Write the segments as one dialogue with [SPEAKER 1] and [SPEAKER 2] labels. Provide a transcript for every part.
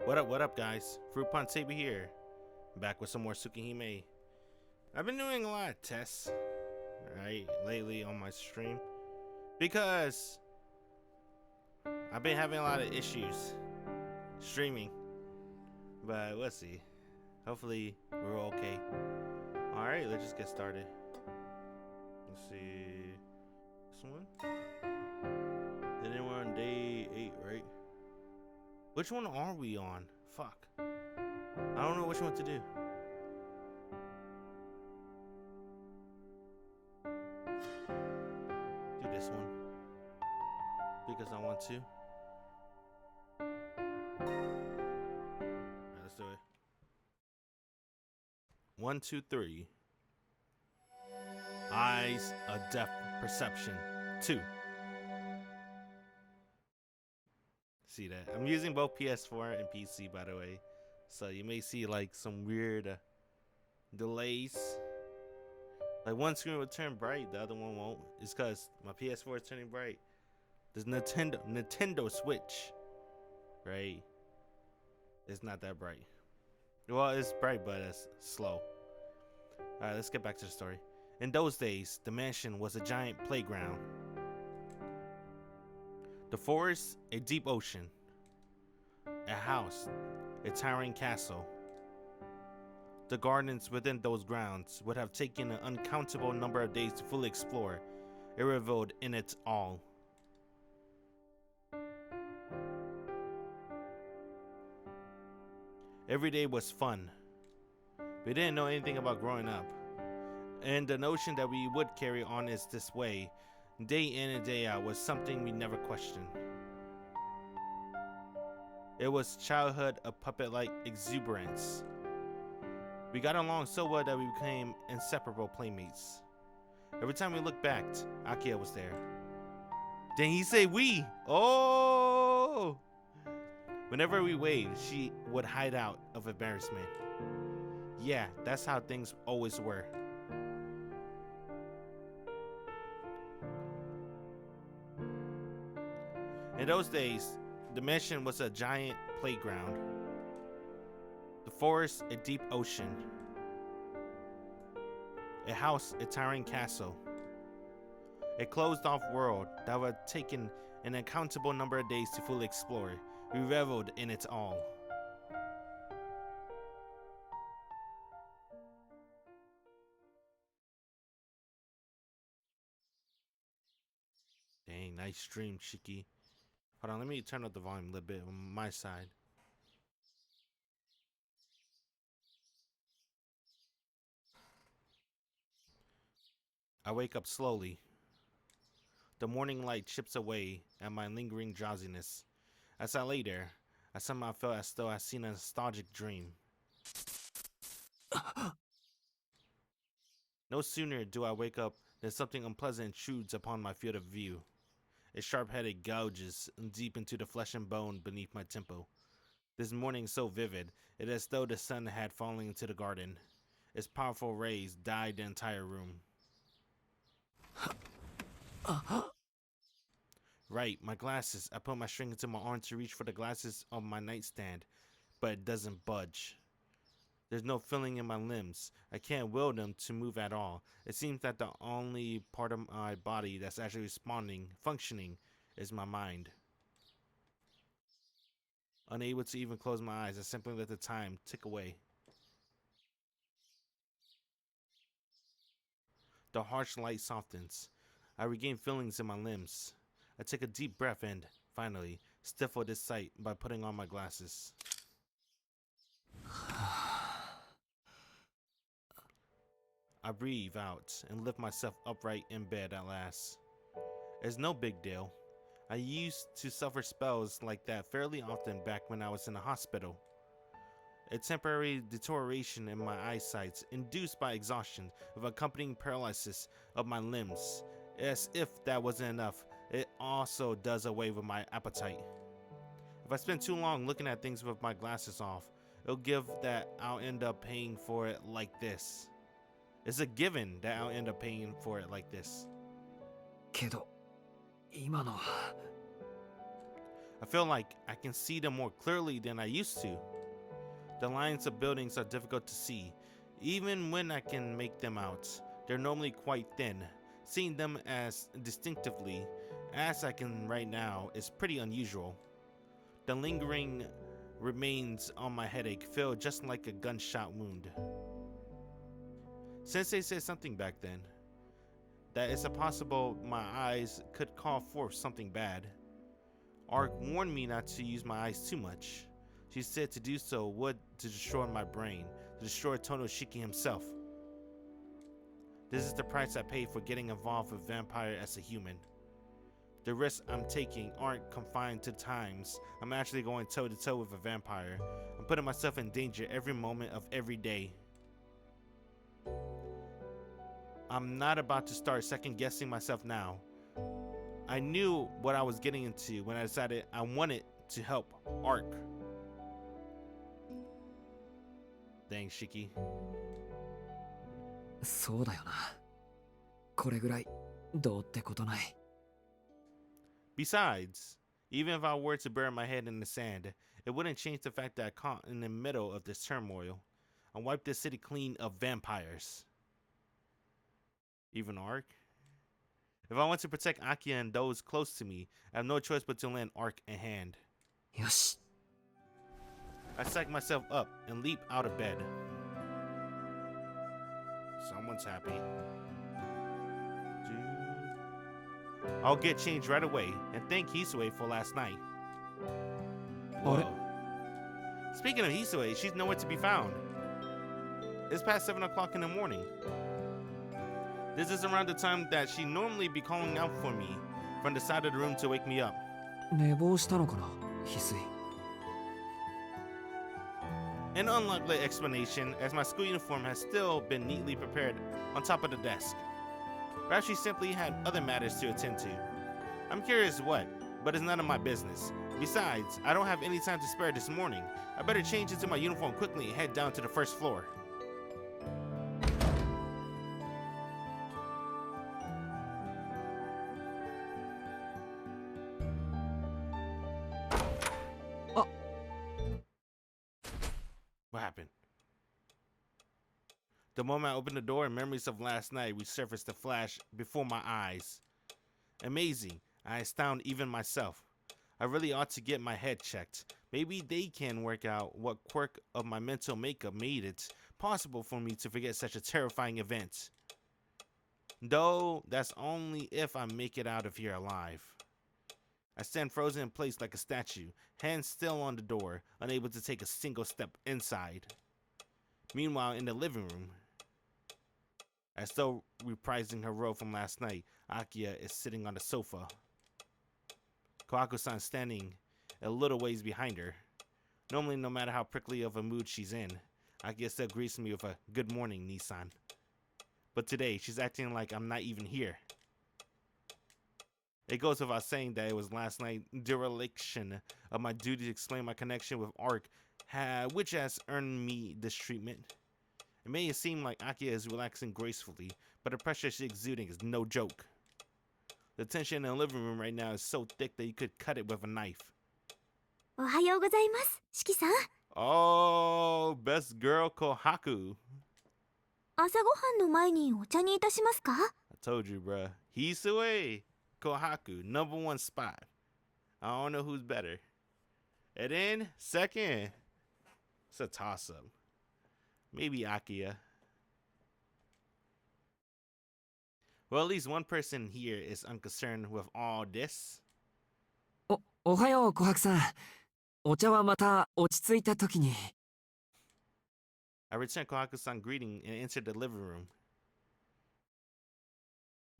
[SPEAKER 1] What up, guys? Fruit Punch Saber here. Back with some more Tsukihime. I've been doing a lot of tests, right, lately on my stream. Because I've been having a lot of issues streaming. But let's see. Hopefully, we're okay. Alright, let's just get started. Let's see. This one? Then we're on day 8, right? Which one are we on? Fuck. I don't know which one to do. Do this one. Because I want to. Alright, let's do it. 1, 2, 3. Eyes of Depth Perception 2. See that? I'm using both PS4 and PC, by the way. So you may see like some weird delays. Like one screen will turn bright, the other one won't. It's because my PS4 is turning bright. There's Nintendo Switch, right? It's not that bright. Well, it's bright, but it's slow. Alright, let's get back to the story. In those days, the mansion was a giant playground. The forest, a deep ocean. A house, a towering castle. The gardens within those grounds would have taken an uncountable number of days to fully explore. It reveled in its all. Every day was fun. We didn't know anything about growing up. And the notion that we would carry on is this way, day in and day out, was something we never questioned. It was childhood of puppet-like exuberance. We got along so well that we became inseparable playmates. Every time we looked back, Arcueid was there. Did he say we? Oh! Whenever we waved, she would hide out of embarrassment. Yeah, that's how things always were. In those days, the mansion was a giant playground. The forest, a deep ocean. A house, a towering castle. A closed-off world that would have taken an uncountable number of days to fully explore. We reveled in its all. Dang, nice stream, Shiki. Hold on, let me turn up the volume a little bit on my side. I wake up slowly. The morning light chips away at my lingering drowsiness. As I lay there, I somehow felt as though I'd seen a nostalgic dream. No sooner do I wake up than something unpleasant intrudes upon my field of view. A sharp-headed gouges deep into the flesh and bone beneath my temple. This morning so vivid, it is as though the sun had fallen into the garden. Its powerful rays dyed the entire room. Right, my glasses. I put my string into my arm to reach for the glasses on my nightstand, but it doesn't budge. There's no feeling in my limbs. I can't will them to move at all. It seems that the only part of my body that's actually functioning, is my mind. Unable to even close my eyes, I simply let the time tick away. The harsh light softens. I regain feelings in my limbs. I take a deep breath and, finally, stifle this sight by putting on my glasses. I breathe out and lift myself upright in bed at last. It's no big deal. I used to suffer spells like that fairly often back when I was in the hospital. A temporary deterioration in my eyesight induced by exhaustion with accompanying paralysis of my limbs. As if that wasn't enough, it also does away with my appetite. If I spend too long looking at things with my glasses off, it'll give that I'll end up paying for it like this. It's a given that I'll end up paying for it like this.
[SPEAKER 2] けど、今のは。
[SPEAKER 1] I feel like I can see them more clearly than I used to. The lines of buildings are difficult to see. Even when I can make them out, they're normally quite thin. Seeing them as distinctively as I can right now is pretty unusual. The lingering remains on my headache feel just like a gunshot wound. Sensei said something back then, that it's possible my eyes could call forth something bad. Arc warned me not to use my eyes too much. She said to do so would to destroy my brain, to destroy Tonoshiki himself. This is the price I pay for getting involved with vampire as a human. The risks I'm taking aren't confined to times I'm actually going toe to toe with a vampire. I'm putting myself in danger every moment of every day. I'm not about to start second guessing myself now. I knew what I was getting into when I decided I wanted to help Arc. Dang, Shiki.
[SPEAKER 2] そうだよな。これぐらいどうってことない。
[SPEAKER 1] Besides, even if I were to bury my head in the sand, it wouldn't change the fact that I caught in the middle of this turmoil. I wiped this city clean of vampires. Even Arc? If I want to protect Akia and those close to me, I have no choice but to lend Arc a hand.
[SPEAKER 2] よし。
[SPEAKER 1] I psych myself up and leap out of bed. Someone's happy. I'll get changed right away and thank Hisue for last night. Whoa. Speaking of Hisue, she's nowhere to be found. It's past 7 o'clock in the morning. This is around the time that she normally be calling out for me from the side of the room to wake me up.
[SPEAKER 2] 寝坊したのかな、翡翠。
[SPEAKER 1] An unlikely explanation, as my school uniform has still been neatly prepared on top of the desk. Perhaps she simply had other matters to attend to. I'm curious what, but it's none of my business. Besides, I don't have any time to spare this morning. I better change into my uniform quickly and head down to the first floor.
[SPEAKER 2] Oh.
[SPEAKER 1] What happened? The moment I opened the door, memories of last night resurfaced to flash before my eyes. Amazing. I astound even myself. I really ought to get my head checked. Maybe they can work out what quirk of my mental makeup made it possible for me to forget such a terrifying event. Though, that's only if I make it out of here alive. I stand frozen in place like a statue, hands still on the door, unable to take a single step inside. Meanwhile, in the living room, as though reprising her role from last night, Akia is sitting on the sofa. Kohaku-san standing a little ways behind her. Normally, no matter how prickly of a mood she's in, Akia still greets me with a "Good morning, Nissan." But today, she's acting like I'm not even here. It goes without saying that it was last night's dereliction of my duty to explain my connection with Arc, which has earned me this treatment. It may seem like Akia is relaxing gracefully, but the pressure she's exuding is no joke. The tension in the living room right now is so thick that you could cut it with a knife.
[SPEAKER 3] おはようございます、シキさん。
[SPEAKER 1] Oh, best girl Kohaku.
[SPEAKER 3] 朝ごはんの前にお茶にいたしますか?
[SPEAKER 1] I told you, bruh. Hisue Kohaku, number one spot. I don't know who's better. And then, second, it's a toss-up. Maybe Akia. Well, at least one person here is unconcerned with all this.
[SPEAKER 2] おはよう、琥珀さん。お茶はまた落ち着いた時に。
[SPEAKER 1] I return Kohaku-san greeting and enter the living room.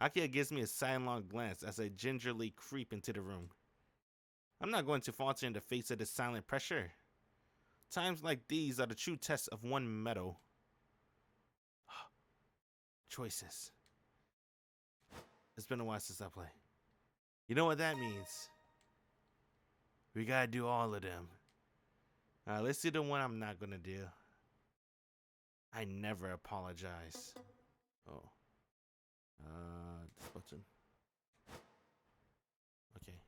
[SPEAKER 1] Akia gives me a sidelong glance as I gingerly creep into the room. I'm not going to falter in the face of this silent pressure. Times like these are the true test of one metal. Choices. It's been a while since I played. You know what that means? We gotta do all of them. Alright, let's do the one I'm not gonna do. I never apologize. Oh. This button. Okay.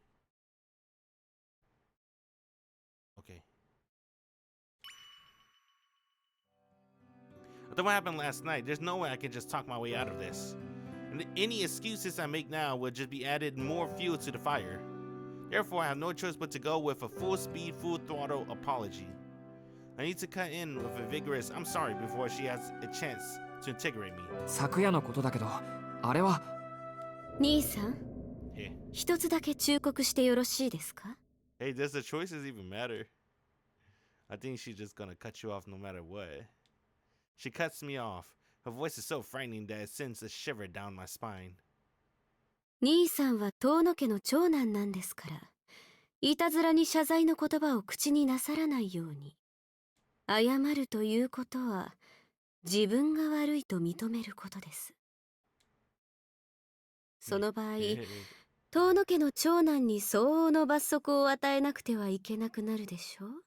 [SPEAKER 1] After what happened last night, there's no way I can just talk my way out of this. And any excuses I make now would just be added more fuel to the fire. Therefore, I have no choice but to go with a full speed, full throttle apology. I need to cut in with a vigorous "I'm sorry" before she has a chance to integrate me.
[SPEAKER 2] 昨夜のことだけど、あれは。
[SPEAKER 3] 兄さん、
[SPEAKER 1] Yeah.
[SPEAKER 3] 一つだけ忠告してよろしいですか？
[SPEAKER 1] Hey, does the choices even matter? I think she's just gonna cut you off no matter what. She cuts me off. Her voice is so frightening that it sends a shiver down my spine.
[SPEAKER 3] 兄さんは遠野家の長男なんですから、いたずらに謝罪の言葉を口になさらないように。謝るということは、自分が悪いと認めることです。その場合、遠野家の長男に相応の罰則を与えなくてはいけなくなるでしょう。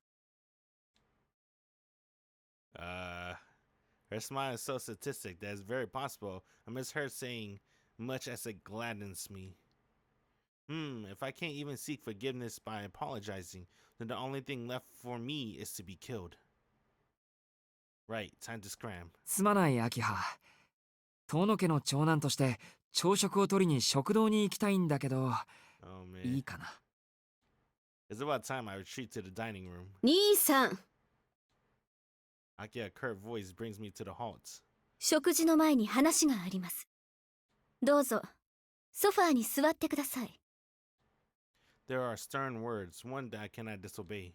[SPEAKER 1] Her smile is so sadistic that it's very possible I miss her saying much as it gladdens me. If I can't even seek forgiveness by apologizing, then the only thing left for me is to be killed. Right, time to scram.
[SPEAKER 2] すまない、秋葉。遠野家の長男として朝食を取りに食堂に行きたいんだけど、
[SPEAKER 1] Oh
[SPEAKER 2] い
[SPEAKER 1] man.
[SPEAKER 2] いかな。
[SPEAKER 1] It's about time I retreat to the dining room.
[SPEAKER 3] 兄さん、
[SPEAKER 1] Akia's curt voice brings me to the halt.
[SPEAKER 3] 食事の前に話があります。どうぞ、ソファーに座ってください。
[SPEAKER 1] There are stern words, one that I cannot disobey.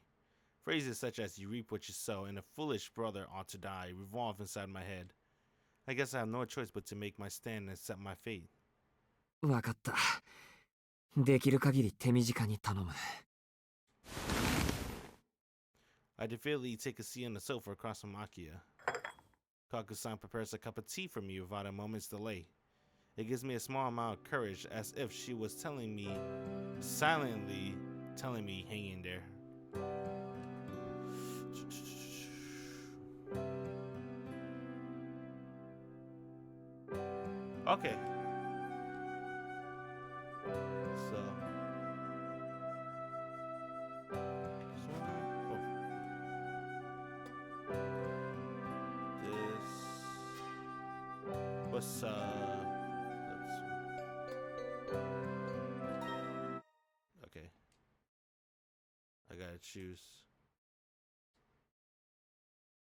[SPEAKER 1] Phrases such as "you reap what you sow" and "a foolish brother ought to die" revolve inside my head. I guess I have no choice but to make my stand and accept my fate.
[SPEAKER 2] わかった。できる限り手短に頼む。
[SPEAKER 1] I defeatedly take a seat on the sofa across from Akia. Kaku-san prepares a cup of tea for me without a moment's delay. It gives me a small amount of courage, as if she was telling me, silently telling me, hang in there. Okay. So. What's okay. I gotta choose.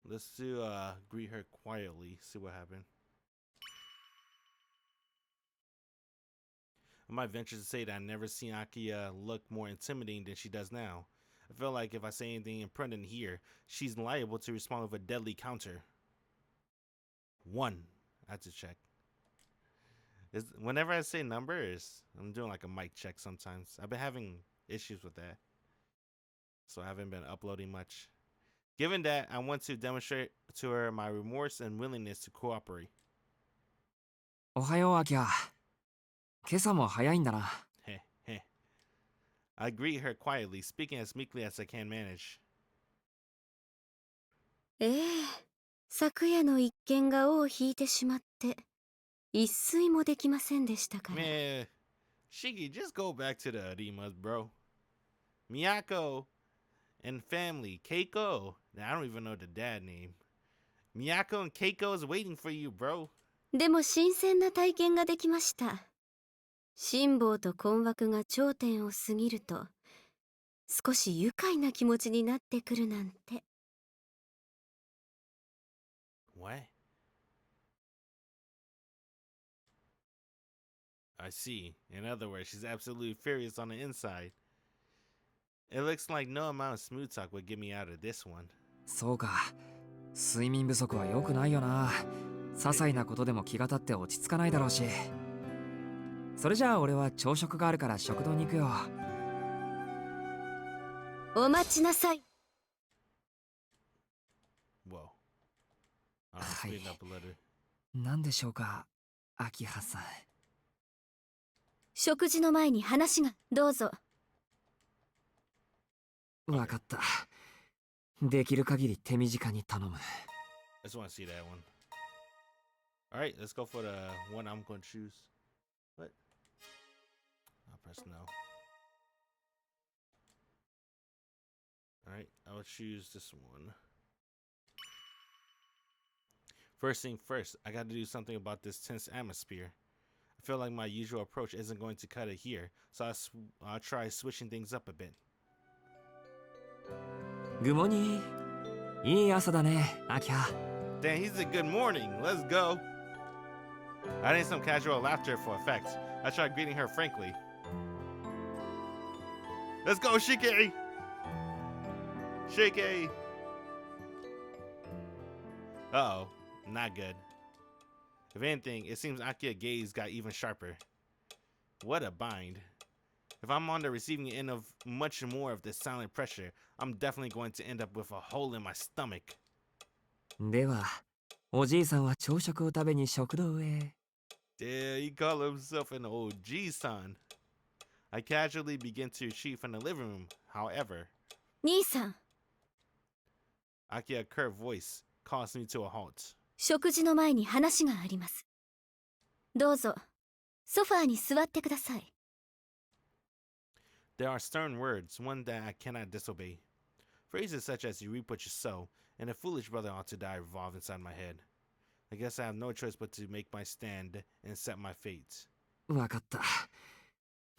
[SPEAKER 1] Let's do greet her quietly, see what happened. I might venture to say that I've never seen Akia look more intimidating than she does now. I feel like if I say anything imprudent here, she's liable to respond with a deadly counter. 1. I have to check. Whenever I say numbers, I'm doing like a mic check sometimes. I've been having issues with that, so I haven't been uploading much. Given that, I want to demonstrate to her my remorse and willingness to cooperate.
[SPEAKER 2] おはよう、秋葉。今朝も早いんだな。
[SPEAKER 1] Heh, heh. I greet her quietly, speaking as meekly as I can manage.
[SPEAKER 3] 昨夜の一件が尾を引いてしまって、一睡もできませんでしたから。
[SPEAKER 1] Man, Shiki, just go back to the Arimas, bro. Miyako and family, Keiko. Now, I don't even know the dad name. Miyako and Keiko is waiting for you, bro.
[SPEAKER 3] でも新鮮な体験ができました。辛抱と困惑が頂点を過ぎると、少し愉快な気持ちになってくるなんて。
[SPEAKER 1] What? I see. In other words, she's absolutely furious on the inside. It looks like no amount of smooth talk would get me out of this one.
[SPEAKER 2] そうか。睡眠不足は良くないよな。些細なことでも気が立って落ち着かないだろうし。それじゃあ俺は朝食があるから食堂に行くよ。
[SPEAKER 3] お待ちなさい。
[SPEAKER 1] Whoa. I'll speed up a little.
[SPEAKER 2] 何でしょうか、秋葉さん。
[SPEAKER 3] 食事の前に話が、どうぞ。
[SPEAKER 2] わかった。できる限り手短に頼む。
[SPEAKER 1] I just want to see that one. Alright, let's go for the one I'm going to choose. What? I'll press no. Alright, I will choose this one. First thing first, I gotta do something about this tense atmosphere. I feel like my usual approach isn't going to cut it here, so I'll try switching things up a bit.
[SPEAKER 2] Good morning. いい朝だね、アキハ。
[SPEAKER 1] Damn, he's a good morning. Let's go. I need some casual laughter for effect. I tried greeting her frankly. Let's go, Shiki! Shiki! Uh-oh. Not good. If anything, it seems Akia's gaze got even sharper. What a bind. If I'm on the receiving end of much more of this silent pressure, I'm definitely going to end up with a hole in my stomach.
[SPEAKER 2] では、おじいさんは朝食を食べに食堂へ。
[SPEAKER 1] Yeah, he called himself an OG son. I casually begin to retreat from the living room, however.
[SPEAKER 3] 兄さん、
[SPEAKER 1] Akia's curt voice calls me to a halt.
[SPEAKER 3] 食事の前に話があります。どうぞ、ソファーに座ってください。
[SPEAKER 1] There are stern words, one that I cannot disobey. Phrases such as you reap what you sow, and a foolish brother ought to die revolve inside my head. I guess I have no choice but to make my stand and set my fate.
[SPEAKER 2] わかった。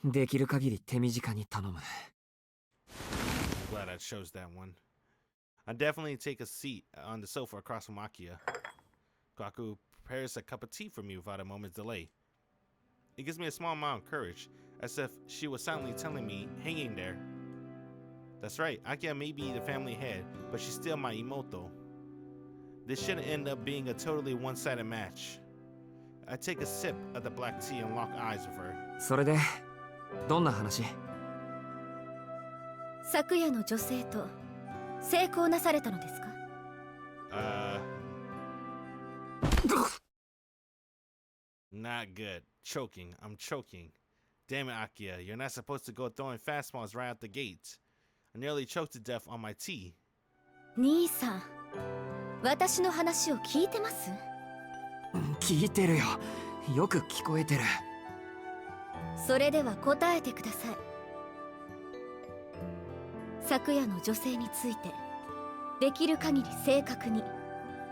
[SPEAKER 2] できる限り手短に頼む。
[SPEAKER 1] I'm glad I chose that one. I definitely take a seat on the sofa across from Akia. Gaku prepares a cup of tea for me without a moment's delay. It gives me a small amount of courage, as if she was silently telling me, hang in there. That's right, Akia may be the family head, but she's still my imoto. This shouldn't end up being a totally one-sided match. I take a sip of the black tea and lock eyes with her.
[SPEAKER 2] それで、どんな話？
[SPEAKER 3] 昨夜の女性と成功なされたのですか？
[SPEAKER 1] Not good. Choking. I'm choking. Damn it, Akia. You're not supposed to go throwing fastballs right out the gate. I nearly choked to death on my tea.
[SPEAKER 3] 兄さん、私の話を聞いてます？
[SPEAKER 2] 聞いてるよ。よく聞こえてる。
[SPEAKER 3] それでは答えてください。昨夜の女性について、できる限り正確に、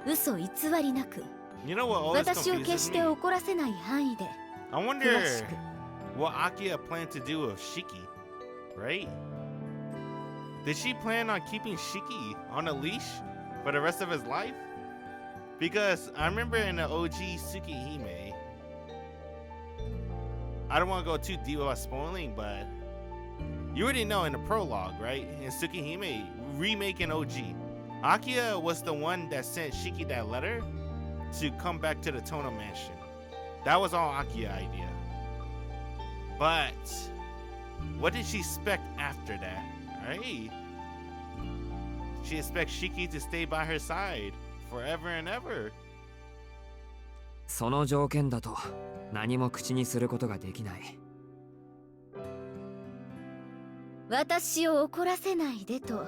[SPEAKER 3] 嘘偽りなく、
[SPEAKER 1] You know what always
[SPEAKER 3] 私を決
[SPEAKER 1] confuses
[SPEAKER 3] して
[SPEAKER 1] me?
[SPEAKER 3] 怒らせない範囲で、
[SPEAKER 1] I wonder
[SPEAKER 3] 詳しく。
[SPEAKER 1] what Akia planned to do with Shiki, right? Did she plan on keeping Shiki on a leash for the rest of his life? Because I remember in the OG Tsukihime, I don't want to go too deep about spoiling, but you already know in the prologue, right? In Tsukihime Remake and OG, Akia was the one that sent Shiki that letter to come back to the Tono Mansion. That was all Akia's idea. But what did she expect after that, right? She expects Shiki to stay by her side forever and ever.
[SPEAKER 2] その条件だと何も口にすることができない。
[SPEAKER 3] 私を怒らせないでと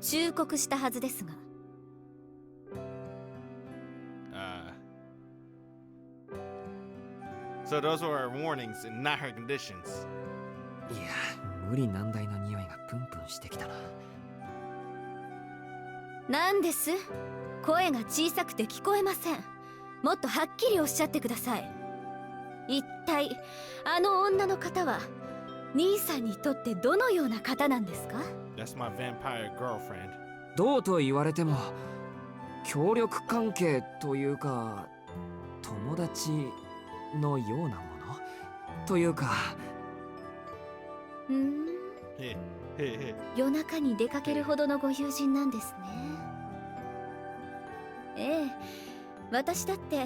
[SPEAKER 3] 忠告したはずですが。
[SPEAKER 1] So those were her warnings and not her conditions.
[SPEAKER 2] いや、無理難題な匂いがプンプンしてきたな。
[SPEAKER 3] なんです？声が小さくて聞こえません。もっとはっきりおっしゃってください。一体あの女の方は兄さんにとってどのような方なんですか？
[SPEAKER 1] That's my vampire girlfriend.
[SPEAKER 2] どうと言われても協力関係というか友達のようなものというか。
[SPEAKER 3] 夜中に出かけるほどのご友人なんですね。ええ、私だって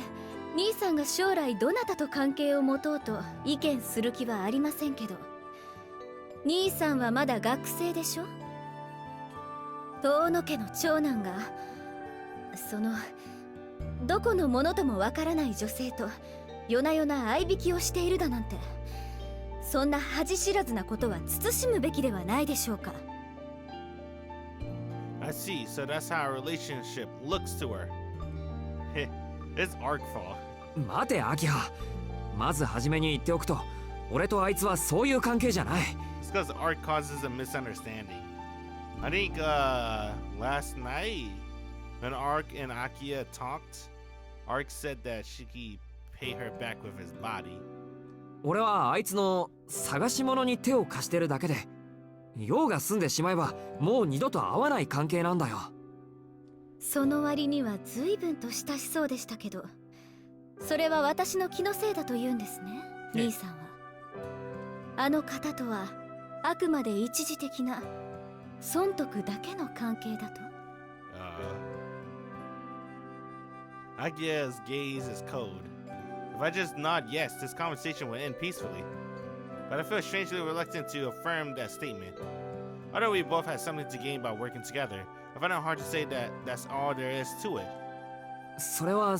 [SPEAKER 3] 兄さんが将来どなたと関係を持とうと意見する気はありませんけど、兄さんはまだ学生でしょ。遠野家の長男がどこのものともわからない女性と夜な夜な相引きをしているだなんて、そんな恥知らずなことは慎むべきではないでしょうか。
[SPEAKER 1] I see, so that's how our relationship looks to her. It's Arc fault.
[SPEAKER 2] 待て、アキハ。まず初めに言っておくと、俺とあいつはそういう関係じゃない。
[SPEAKER 1] It's because Arc causes a misunderstanding. I think last night when Arc and Akia talked, Arc said that Shiki paid her back with his body.
[SPEAKER 2] 俺はあいつの探し物に手を貸してるだけで、用が済んでしまえばもう二度と会わない関係なんだよ。
[SPEAKER 3] その割には随分と親しそうでしたけど、それは私の気のせいだと言うんですね、兄さんは。あの方とはあくまで一時的な損得だけの関係だと。
[SPEAKER 1] Akia's gaze is cold. If I just nod yes, this conversation will end peacefully. But I feel strangely reluctant to affirm that statement. Although we both had something to gain by working together, I find it hard to say that that's all there is to it.
[SPEAKER 2] それは親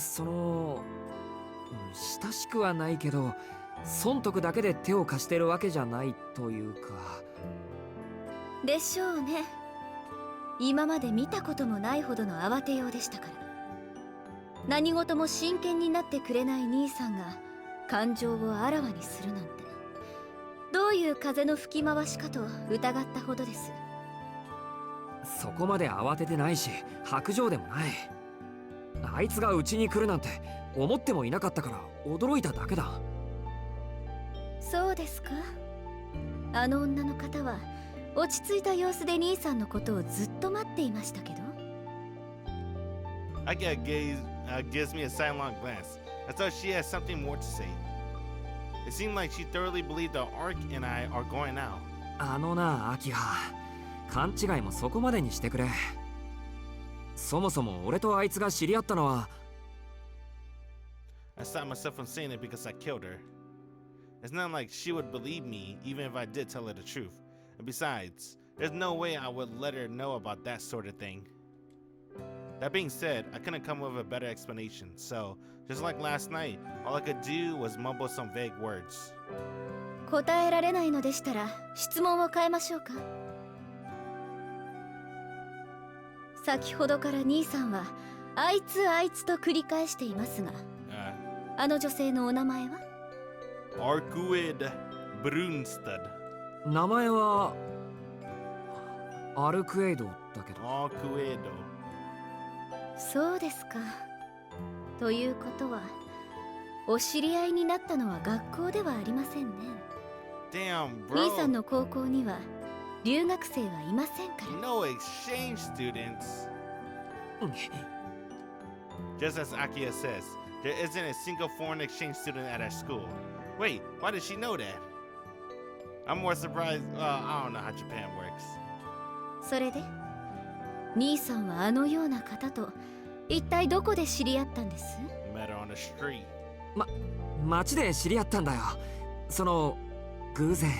[SPEAKER 2] しくはないけど、損得だけで手を貸してるわけじゃないというか。
[SPEAKER 3] でしょうね。今まで見たこともないほどの慌てようでしたから。何事も真剣になってくれない兄さんが感情をあらわにするなんて、どういう風の吹き回しかと疑ったほどです。
[SPEAKER 2] そこまで慌ててないし薄情でもない。あいつがうちに来るなんて思ってもいなかったから驚いただけだ。
[SPEAKER 3] そうですか。あの女の方は落ち着いた様子で兄さんのことをずっと待っていましたけど。
[SPEAKER 1] Akia gives me a sidelong glance, as though she has something more to say. It seemed like she thoroughly believed that Arc and I are going out.
[SPEAKER 2] あのな、アキハ、勘違いもそこまでにしてくれ。そもそも俺とあいつが知り合ったのは。
[SPEAKER 1] I stopped myself from saying it because I killed her. It's not like she would believe me even if I did tell her the truth. And besides, there's no way I would let her know about that sort of thing. That being said, I couldn't come up with a better explanation, so just like last night, all I could do was mumble some vague words.
[SPEAKER 3] 答えられないのでしたら質問を変えましょうか。先ほどから兄さんはあいつあいつと繰り返していますが、あの女性のお名前は？
[SPEAKER 1] Arcueid Brunestud。
[SPEAKER 2] 名前はアルクエイドだけど。
[SPEAKER 1] Arcueid。
[SPEAKER 3] そうですか。ということはお知り合いになったのは学校ではありませんね。
[SPEAKER 1] Damn, bro.
[SPEAKER 3] 兄さんの高校には留学生はいませんから。
[SPEAKER 1] No exchange students. Just as Akia says, there isn't a single foreign exchange student at our school. Wait, why did she know that? I'm more surprised. I don't know how Japan works.
[SPEAKER 3] それで兄さんはあのような方と一体どこで知り合ったんです？
[SPEAKER 1] Met her on the street.
[SPEAKER 2] 街で知り合ったんだよ。その偶然。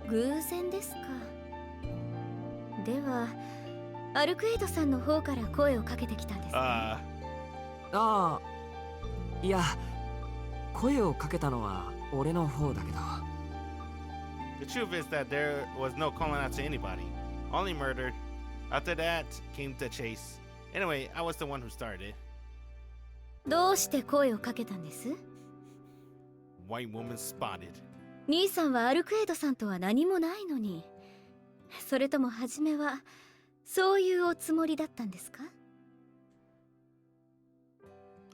[SPEAKER 3] 偶然ですか。ではアルクエイドさんの方から声をかけてきたんですね。
[SPEAKER 2] ああ、いや、声をかけたのは俺の方だけど。
[SPEAKER 1] The truth is that there was no calling out to anybody, only murdered. After that came the chase. Anyway, I was the one who started.
[SPEAKER 3] どうして声をかけたんです？
[SPEAKER 1] White woman spotted.
[SPEAKER 3] 兄さんはアルクエイドさんとは何もないのに、それとも初めはそういうおつもりだったんですか？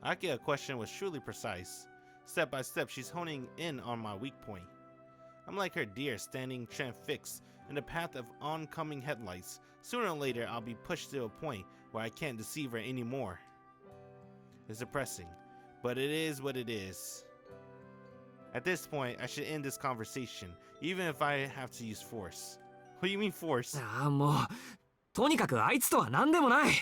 [SPEAKER 1] Akia's question was truly precise. Step by step, she's honing in on my weak point. I'm like her deer standing transfixed in the path of oncoming headlights. Sooner or later, I'll be pushed to a point where I can't deceive her anymore. It's depressing, but it is what it is. At this point, I should end this conversation, even if I have to use force. What do you mean force?
[SPEAKER 2] ああ、もうとにかくあいつとは何でもない。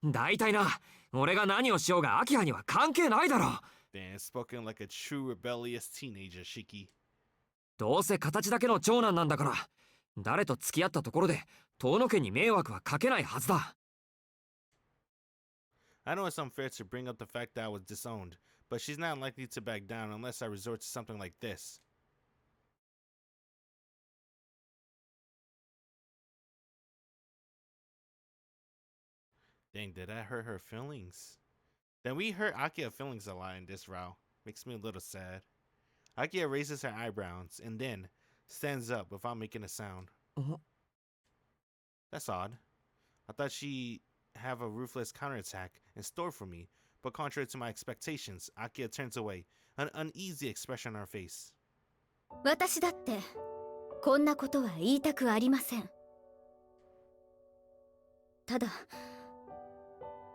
[SPEAKER 2] 大体な、俺が何をしようがアキハには関係ないだろ。
[SPEAKER 1] Damn, spoken like a true rebellious teenager, Shiki.
[SPEAKER 2] どうせ形だけの長男なんだから、誰と付き合ったところで遠野家に迷惑はかけないはずだ。
[SPEAKER 1] I know it's unfair to bring up the fact that I was disowned, but she's not likely to back down unless I resort to something like this. Dang, did that hurt her feelings? Then we hurt Akia's feelings a lot in this route. Makes me a little sad. Akia raises her eyebrows and then stands up without making a sound. That's odd. I thought she have a ruthless counterattack in store for me, but contrary to my expectations, Akia turns away, an uneasy expression on her face.
[SPEAKER 3] 私だってこんなことは言いたくありません。ただ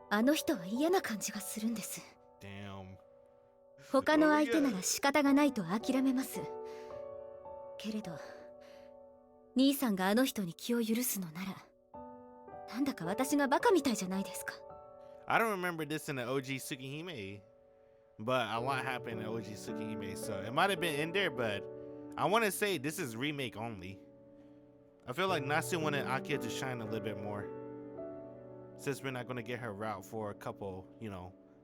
[SPEAKER 3] あの人は嫌な感じがするんです。
[SPEAKER 1] Damn.
[SPEAKER 3] 他の相手なら仕方がないと諦めます。けれど兄さんがあの人に気を許すのならなんだか私がバカみたいじゃないですか。
[SPEAKER 1] I don't remember this in the OG Tsukihime, but a lot happened in OG Tsukihime, so it might have been in there, but I want to say this is remake only. I feel like Nasu wanted Akia to shine a little bit more, since we're not going to get her route for a couple,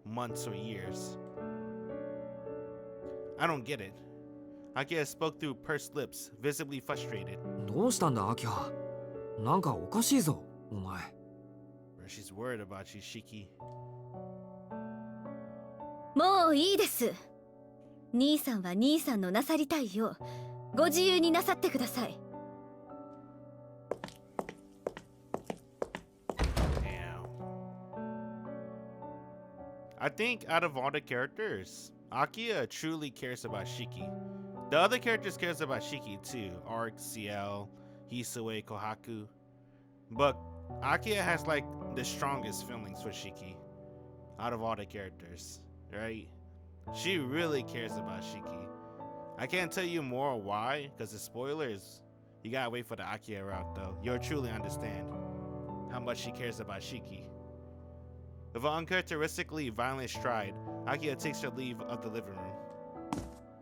[SPEAKER 1] months or years. I don't get it. Akia spoke through pursed lips, visibly frustrated.
[SPEAKER 2] どうしたんだアキハ。なんかおかしいぞお前。
[SPEAKER 1] She's worried about you, Shiki.
[SPEAKER 3] もういいです。兄さんは兄さんのなさりたいようご自由になさってください。
[SPEAKER 1] Damn. I think out of all the characters, Akia truly cares about Shiki. The other characters cares about Shiki too. Arc, Ciel, Hisue, Kohaku. But Akia has like the strongest feelings for Shiki out of all the characters, right? She really cares about Shiki. I can't tell you more why, because the spoilers, you gotta wait for the Akia route though. You'll truly understand how much she cares about Shiki. With an uncharacteristically violent stride, Akia takes her leave of the living room.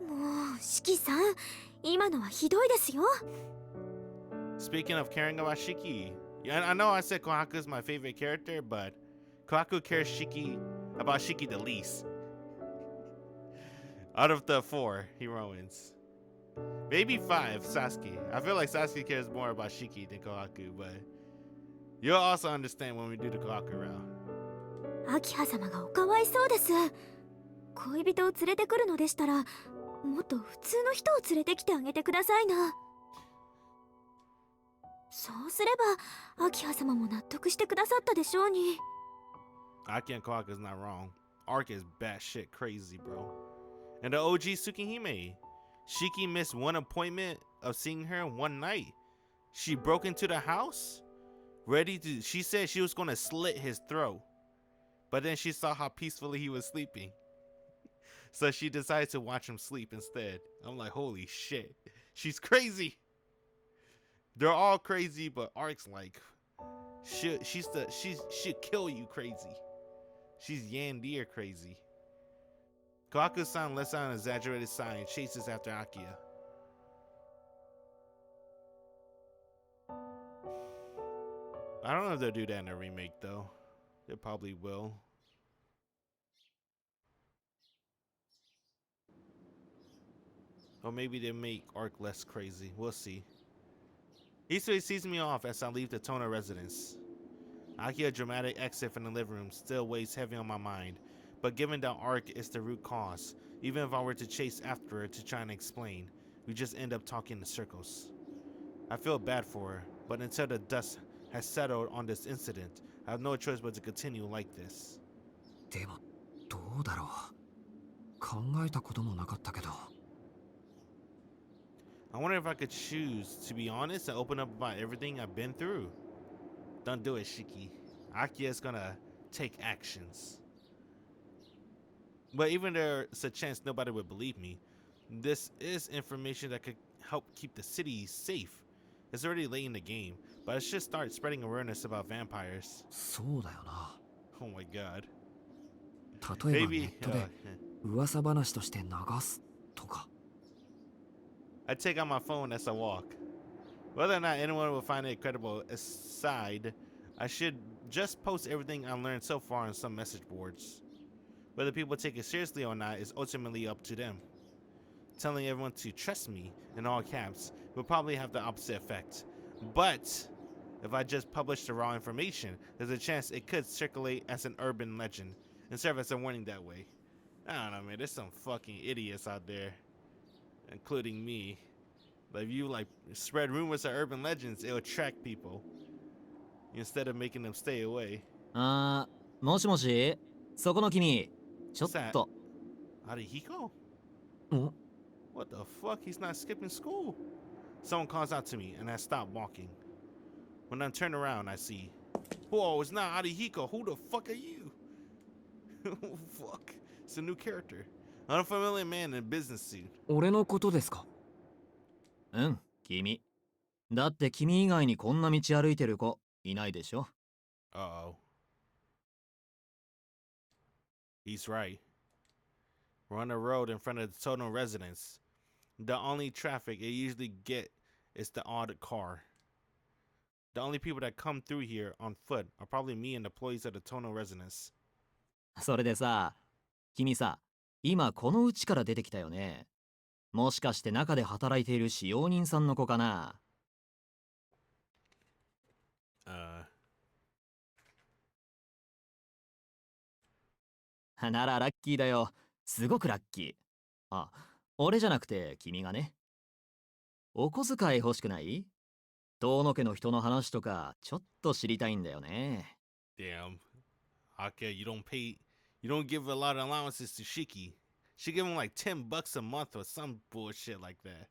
[SPEAKER 3] もうシキさん今のはひどいですよ。
[SPEAKER 1] Speaking of caring about Shiki, I know I said Kohaku is my favorite character, but Kohaku cares about Shiki the least. Out of the 4 heroines. Maybe 5, Sasuke. I feel like Sasuke cares more about Shiki than Kohaku, but you'll also understand when we do the Kohaku round.
[SPEAKER 3] アキハ様がおかわいそうです。恋人を連れてくるのでしたらもっと普通の人を連れてきてあげてくださいな。そうすればアキハ様も納得してくださったでしょうに。
[SPEAKER 1] Aki and Kohaku is not wrong. Arc is batshit crazy, bro. And the OG Tsukihime, Shiki missed one appointment of seeing her one night. She broke into the house, she said she was gonna slit his throat. But then she saw how peacefully he was sleeping. So she decided to watch him sleep instead. I'm like, holy shit. She's crazy. They're all crazy, but Arc's like, she'll kill you crazy. She's Yandir crazy. Kohaku-san lets out an exaggerated sigh and chases after Akia. I don't know if they'll do that in a remake though. They probably will. Or maybe they make Arc less crazy. We'll see. Hisui sees me off as I leave the Tono residence. Akia's dramatic exit from the living room still weighs heavy on my mind, but given that Arc is the root cause, even if I were to chase after her to try and explain, we just end up talking in circles. I feel bad for her, but until the dust has settled on this incident, I have no choice but to continue like this.
[SPEAKER 2] でもどうだろう。考えたこともなかったけど。
[SPEAKER 1] I wonder if I could choose to be honest and open up about everything I've been through. Don't do it, Shiki. Akia's gonna take actions. But even there's a chance nobody would believe me, this is information that could help keep the city safe. It's already late in the game, but I should start spreading awareness about vampires.
[SPEAKER 2] そうだよな。
[SPEAKER 1] Oh my god.
[SPEAKER 2] 例えばネットで噂話として流すとか。
[SPEAKER 1] I take out my phone as I walk. Whether or not anyone will find it credible aside, I should just post everything I've learned so far on some message boards. Whether people take it seriously or not is ultimately up to them. Telling everyone to trust me in all caps will probably have the opposite effect. But if I just publish the raw information, there's a chance it could circulate as an urban legend and serve as a warning that way. I don't know, man. There's some fucking idiots out there, including me. But if you spread rumors of urban legends, it'll attract people instead of making them stay away.
[SPEAKER 4] あー、もしもし、そこの君、ちょっ
[SPEAKER 1] What's that?
[SPEAKER 4] と。
[SPEAKER 1] Arihiko?
[SPEAKER 4] ん
[SPEAKER 1] What the fuck? He's not skipping school. Someone calls out to me, and I stop walking. When I turn around, I see, whoa, it's not Arihiko. Who the fuck are you? Fuck. It's a new character. An unfamiliar man in a business suit.
[SPEAKER 2] 俺のことですか？
[SPEAKER 4] うん、君。だって君以外にこんな道歩いてる子いないでしょ。
[SPEAKER 1] Uh-oh. He's right. We're on the road in front of the Tono residence. The only traffic it usually get is the odd car. The only people that come through here on foot are probably me and the employees of the Tono residence.
[SPEAKER 4] それでさ、君さ、今この家から出てきたよね。もしかして中で働いている使用人さんの子かな。ならラッキーだよ。すごくラッキー。あ、俺じゃなくて君がね。お小遣い欲しくない？遠野家の人の話とかちょっと知りたいんだよね。
[SPEAKER 1] Damn. Okay, you don't give a lot of allowances to Shiki. She give him like $10 a month or some bullshit like that.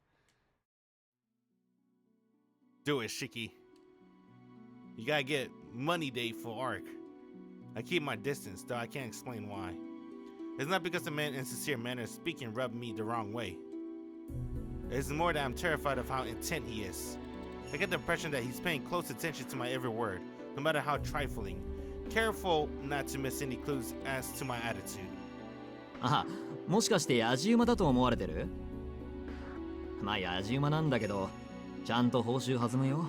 [SPEAKER 1] Do it, Shiki. You gotta get money day for Arc. I keep my distance, though I can't explain why. It's not because the man's insincere manner of speaking rubbed me the wrong way. It's more that I'm terrified of how intent he is. I get the impression that he's paying close attention to my every word, no matter how trifling. Careful not to miss any clues as to my attitude.
[SPEAKER 4] あ、もしかして野じ馬だと思われてる？まあ野じ馬なんだけど、ちゃんと報酬弾むよ。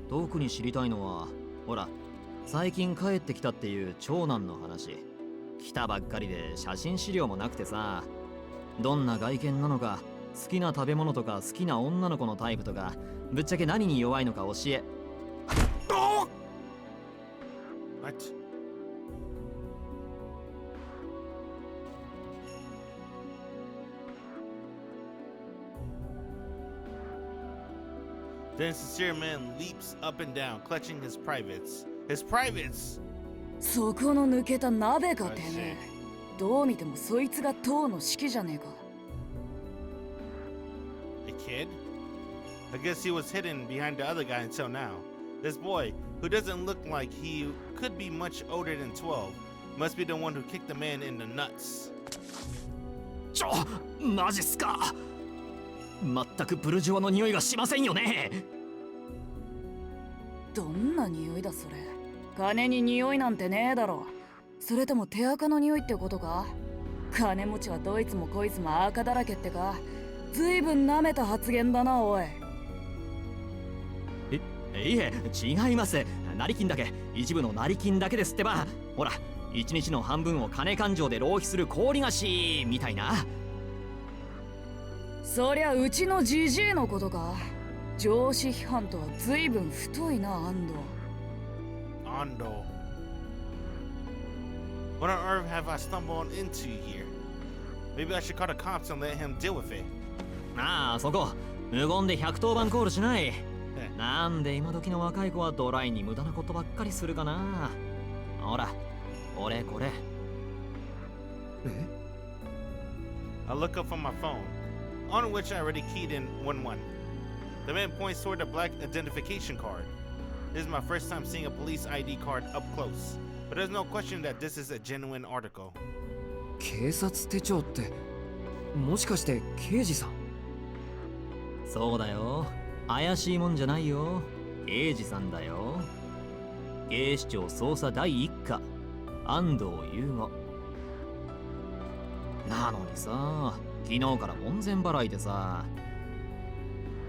[SPEAKER 4] 特に知りたいのは、ほら、最近帰ってきたっていう長男の話。来たばっかりで写真資料もなくてさ、どんな外見なのか、好きな食べ物とか好きな女の子のタイプとか、ぶっちゃけ何に弱いのか教え。
[SPEAKER 1] What? The insincere man leaps up and down, clutching his privates. His privates!
[SPEAKER 5] そこの抜けた鍋かてめえ。どう見てもそいつが党の指揮じゃねえか。
[SPEAKER 1] A kid? I guess he was hidden behind the other guy until now. This boy, who doesn't look like he could be much older than 12, must be the one who kicked the man in the nuts.
[SPEAKER 4] マジっすか。全くブルジョワの匂いがしませんよね。
[SPEAKER 5] どんな匂いだそれ。金に匂いなんてねえだろ。それとも手垢の匂いってことか。金持ちはどいつもこいつも赤だらけってか。ずいぶん舐めた発言だなおい。
[SPEAKER 4] いえ、違います。成金だけ、一部の成金だけですってば。ほら、一日の半分を金勘定で浪費する氷菓子みたいな。
[SPEAKER 5] そりゃうちのジジイのことか。上司批判とはずいぶん太いな安藤。
[SPEAKER 1] Ando. What on earth have I stumbled into here? Maybe I should call the cops and let him deal with it.
[SPEAKER 4] ああ、そこ、無言で110番コールしない。なんで今時の若い子はドライに無駄なことばっかりするかな。ほら、俺これ。
[SPEAKER 1] I look up from my phone, on which I already keyed in 11. The man points toward the black identification card. This is my first time seeing a police ID card up close, but there's no question that this is a genuine article.
[SPEAKER 2] 警察手帳ってもしかして刑事さん？
[SPEAKER 4] そうだよ。怪しいもんじゃないよ。刑事さんだよ。警視庁捜査第一課、安藤優吾。なのにさ、昨日から門前払いでさ、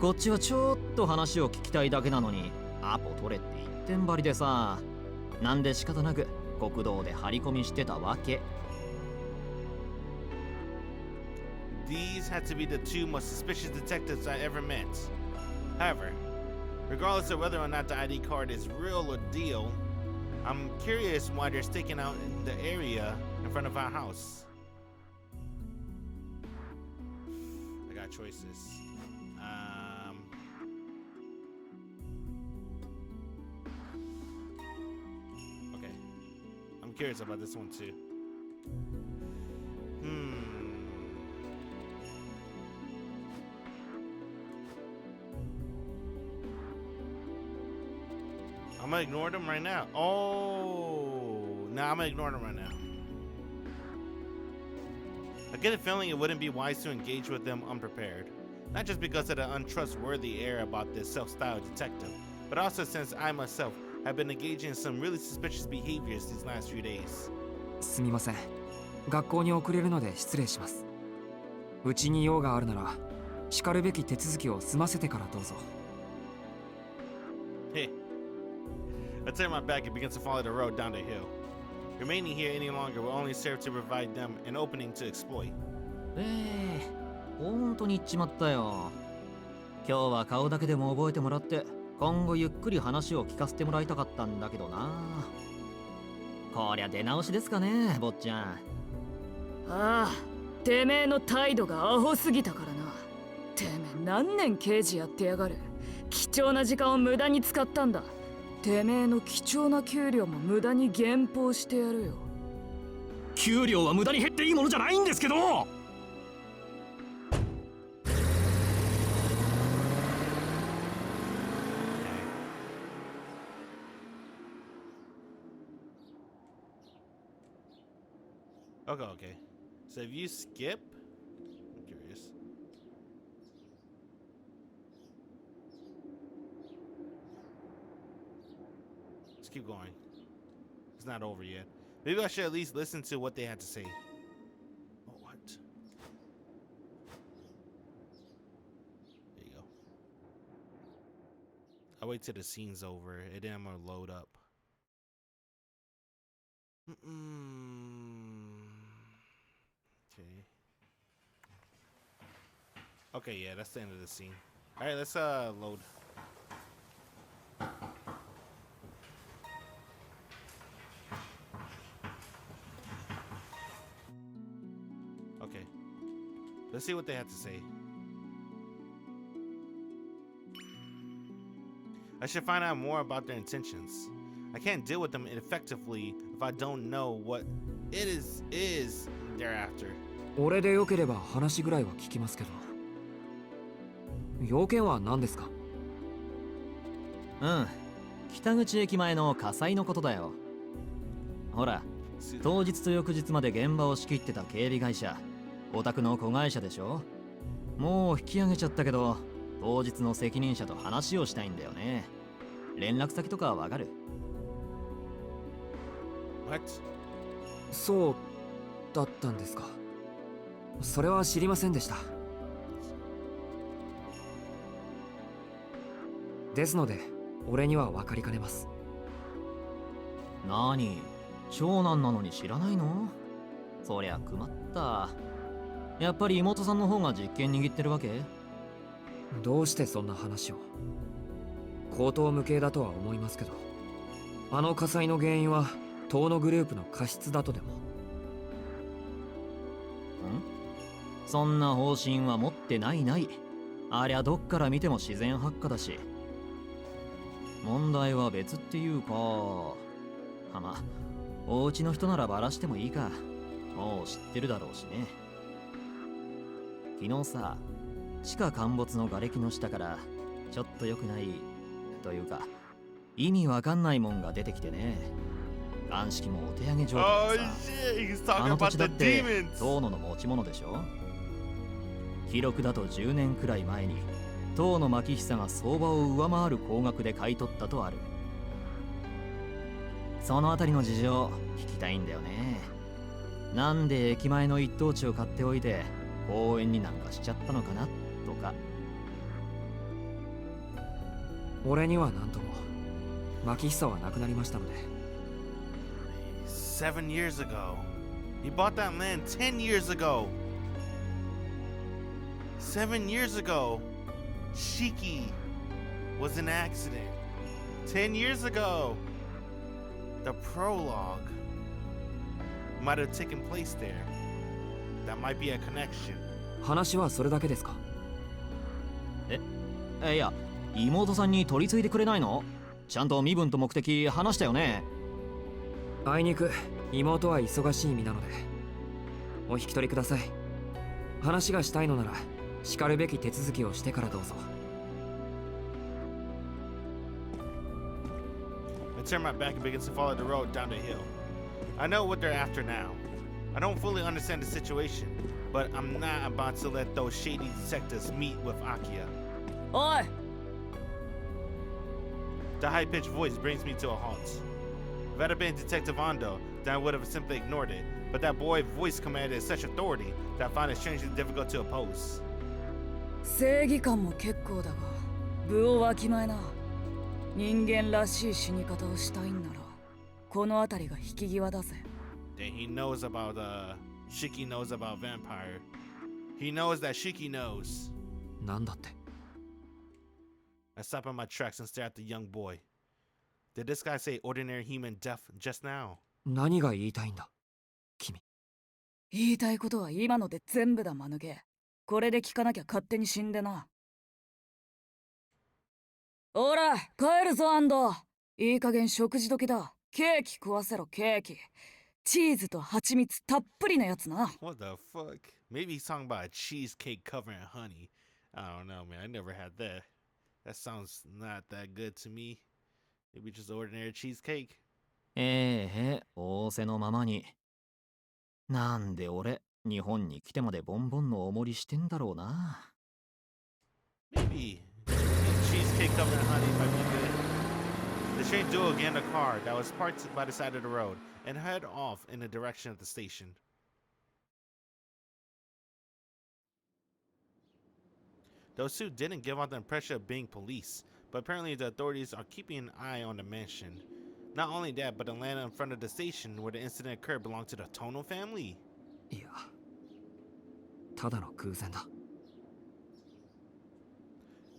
[SPEAKER 4] こっちはちょっと話を聞きたいだけなのにアポ取れって一点張りでさ、なんで仕方なく国道で張り込みしてたわけ。
[SPEAKER 1] These had to be the two most suspicious detectives I ever met. However, regardless of whether or not the ID card is real or deal, I'm curious why they're sticking out in the area in front of our house. I got choices. curious about this one too. I'm gonna ignore them right now. Oh, nah, I'm gonna ignore them right now. I get a feeling it wouldn't be wise to engage with them unprepared. Not just because of the untrustworthy air about this self-styled detective, but also since I myself have been engaging in some really suspicious behaviors these last few days.
[SPEAKER 2] すみません。学校に遅れるので失礼します。うちに用があるなら、しかるべき手続きを済ませてからどうぞ。
[SPEAKER 1] Hey, I turn my back and begin to follow the road down the hill. Remaining here any longer will only serve to provide them an opening to exploit.
[SPEAKER 4] 本当に行っちまったよ。今日は顔だけでも覚えてもらって、今後ゆっくり話を聞かせてもらいたかったんだけどな。こりゃ出直しですかね、坊ちゃん。
[SPEAKER 5] ああ、てめえの態度がアホすぎたからな。てめえ何年刑事やってやがる。貴重な時間を無駄に使ったんだ。てめえの貴重な給料も無駄に減俸してやるよ。
[SPEAKER 6] 給料は無駄に減っていいものじゃないんですけど。
[SPEAKER 1] Okay. So if you skip, I'm curious. Let's keep going. It's not over yet. Maybe I should at least listen to what they had to say. Oh, what? There you go. I'll wait till the scene's over and then I'm gonna load up. Okay, yeah, that's the end of the scene. All right, let's load. Okay, let's see what they have to say. I should find out more about their intentions. I can't deal with them effectively if I don't know what it is they're after.
[SPEAKER 2] 俺でよければ話ぐらいは聞きますけど。要件は何ですか？
[SPEAKER 4] 北口駅前の火災のことだよ。ほら、当日と翌日まで現場を仕切ってた警備会社、お宅の子会社でしょ。もう引き上げちゃったけど、当日の責任者と話をしたいんだよね。連絡先とかわかる？
[SPEAKER 1] What?
[SPEAKER 2] そうだったんですか。それは知りませんでした。ですので、俺には分かりかねます。
[SPEAKER 4] 何？長男なのに知らないの？そりゃ困った。やっぱり妹さんの方が実権握ってるわけ？
[SPEAKER 2] どうしてそんな話を？口頭無形だとは思いますけど、あの火災の原因は東のグループの過失だとでも。
[SPEAKER 4] そんな方針は持ってない。ありゃどっから見ても自然発火だし。問題は別っていうか、まあ、お家の人ならバラしてもいいか。もう知ってるだろうしね。昨日さ、地下陥没の瓦礫の下からちょっと良くないというか、意味わかんないもんが出てきてね。鑑識もお手上げ状態でさ、あの土地だって遠野の持ち物でしょ。記録だと10年くらい前に遠野牧久が相場を上回る高額で買い取ったとある。そのあたりの事情聞きたいんだよね。なんで駅前の一等地を買っておいて公園になんかしちゃったのかなとか。
[SPEAKER 2] 俺には何とも。牧久は亡くなりましたので。
[SPEAKER 1] 7 years ago. He bought that land 10 years ago. 7 years ago, Shiki was in an accident. 10 years ago, the prologue might have taken place there. That might be a connection.
[SPEAKER 2] 話はそれだけですか？
[SPEAKER 4] いや、妹さんに取り次いでくれないの？ちゃんと身分と目的話したよね。
[SPEAKER 2] あいにく妹は忙しい身なのでお引き取りください。話がしたいのならしかるべき手続きをしてからどうぞ。
[SPEAKER 1] I turn my back and begins to follow the road down the hill. I know what they're after now. I don't fully understand the situation, but I'm not about to let those shady detectives meet with Akia.
[SPEAKER 5] おい
[SPEAKER 1] The high-pitched voice brings me to a halt. If I'd have been Detective Ando, then I would have simply ignored it, but that boy's voice commanded such authority that I find it strangely difficult to oppose.
[SPEAKER 5] 正義感も結構だが部をわきまえな。人間らしい死に方をしたいんならこの辺りが引き際だぜ。
[SPEAKER 1] Then he knows about, Shiki knows about vampire. He knows that Shiki knows.
[SPEAKER 2] なんだって。
[SPEAKER 1] I stop in my tracks and stare at the young boy. Did this guy say ordinary human death just now?
[SPEAKER 2] 何が言いたいんだ君。
[SPEAKER 5] 言いたいことは今ので全部だマヌケ。これで聞かなきゃ勝手に死んでな。ほら帰るぞアンド。いい加減食事時だ。ケーキ食わせろケーキ。チーズと蜂蜜たっぷりなやつな。
[SPEAKER 1] What the fuck? Maybe he's talking about a cheesecake covered in honey. I don't know, man. I never had that. That sounds not that good to me. Maybe just ordinary cheesecake.
[SPEAKER 4] 仰せのままに。なんで俺、日本に来てまでボンボンのおもりしてんだろうな。
[SPEAKER 1] Maybe cheesecake covered in honey might be good. The train duo again a car that was parked by the side of the road and head off in the direction of the station. Those two didn't give out the impression of being police, but apparently the authorities are keeping an eye on the mansion. Not only that, but the land in front of the station where the incident occurred belonged to the Tono family.
[SPEAKER 2] いやただの偶然だ。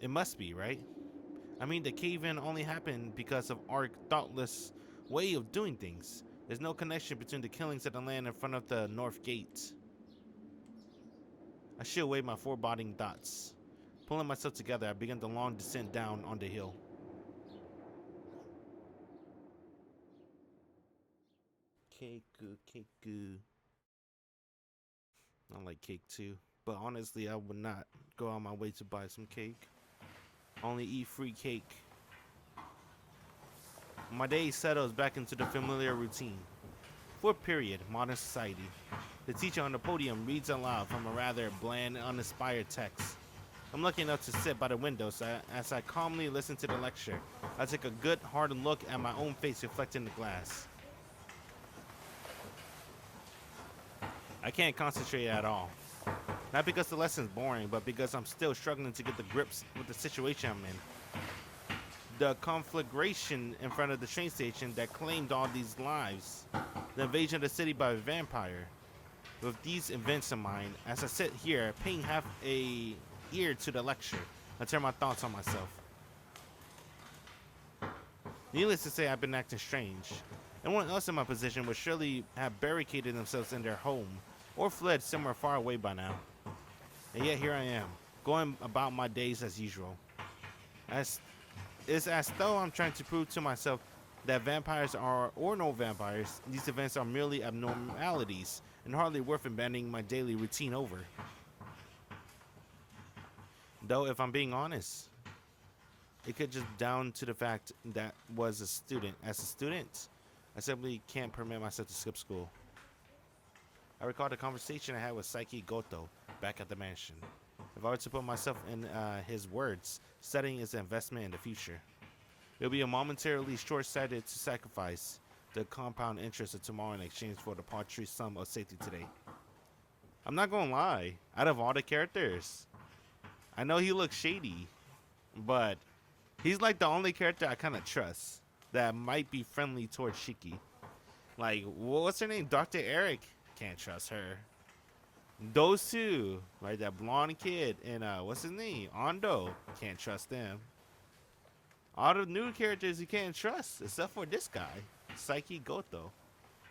[SPEAKER 1] It must be, right? I mean, the cave-in only happened because of Arc's thoughtless way of doing things. There's no connection between the killings at the land in front of the north gate. I shoo away my foreboding thoughts. Pulling myself together, I begin the long descent down on the hill. Cake. I like cake too, but honestly, I would not go out my way to buy some cake. Only eat free cake. My day settles back into the familiar routine. Fourth period, modern society. The teacher on the podium reads aloud from a rather bland and uninspired text. I'm lucky enough to sit by the window, so as I calmly listen to the lecture, I take a good hard look at my own face reflected in the glass. I can't concentrate at all. Not because the lesson's boring, but because I'm still struggling to get the grips with the situation I'm in. The conflagration in front of the train station that claimed all these lives. The invasion of the city by a vampire. With these events in mind, as I sit here, paying half a ear to the lecture, I turn my thoughts on myself. Needless to say, I've been acting strange. Anyone else in my position would surely have barricaded themselves in their home or fled somewhere far away by now. And yet here I am, going about my days as usual. It's as though I'm trying to prove to myself that vampires are, or no vampires, these events are merely abnormalities and hardly worth abandoning my daily routine over. Though, if I'm being honest, it could just be down to the fact that was a student. As a student, I simply can't permit myself to skip school. I recall the conversation I had with Saiki Goto back at the mansion. If I were to put myself in his words, studying is an investment in the future. It would be a momentarily short-sighted to sacrifice the compound interest of tomorrow in exchange for the paltry sum of safety today. I'm not gonna lie, out of all the characters, I know he looks shady, but he's like the only character I kind of trust that might be friendly towards Shiki. Like, what's her name? Dr. Eric. Can't trust her. Those two, right? That blonde kid and what's his name? Ando. Can't trust them. All the new characters you can't trust, except for this guy, Saiki Goto.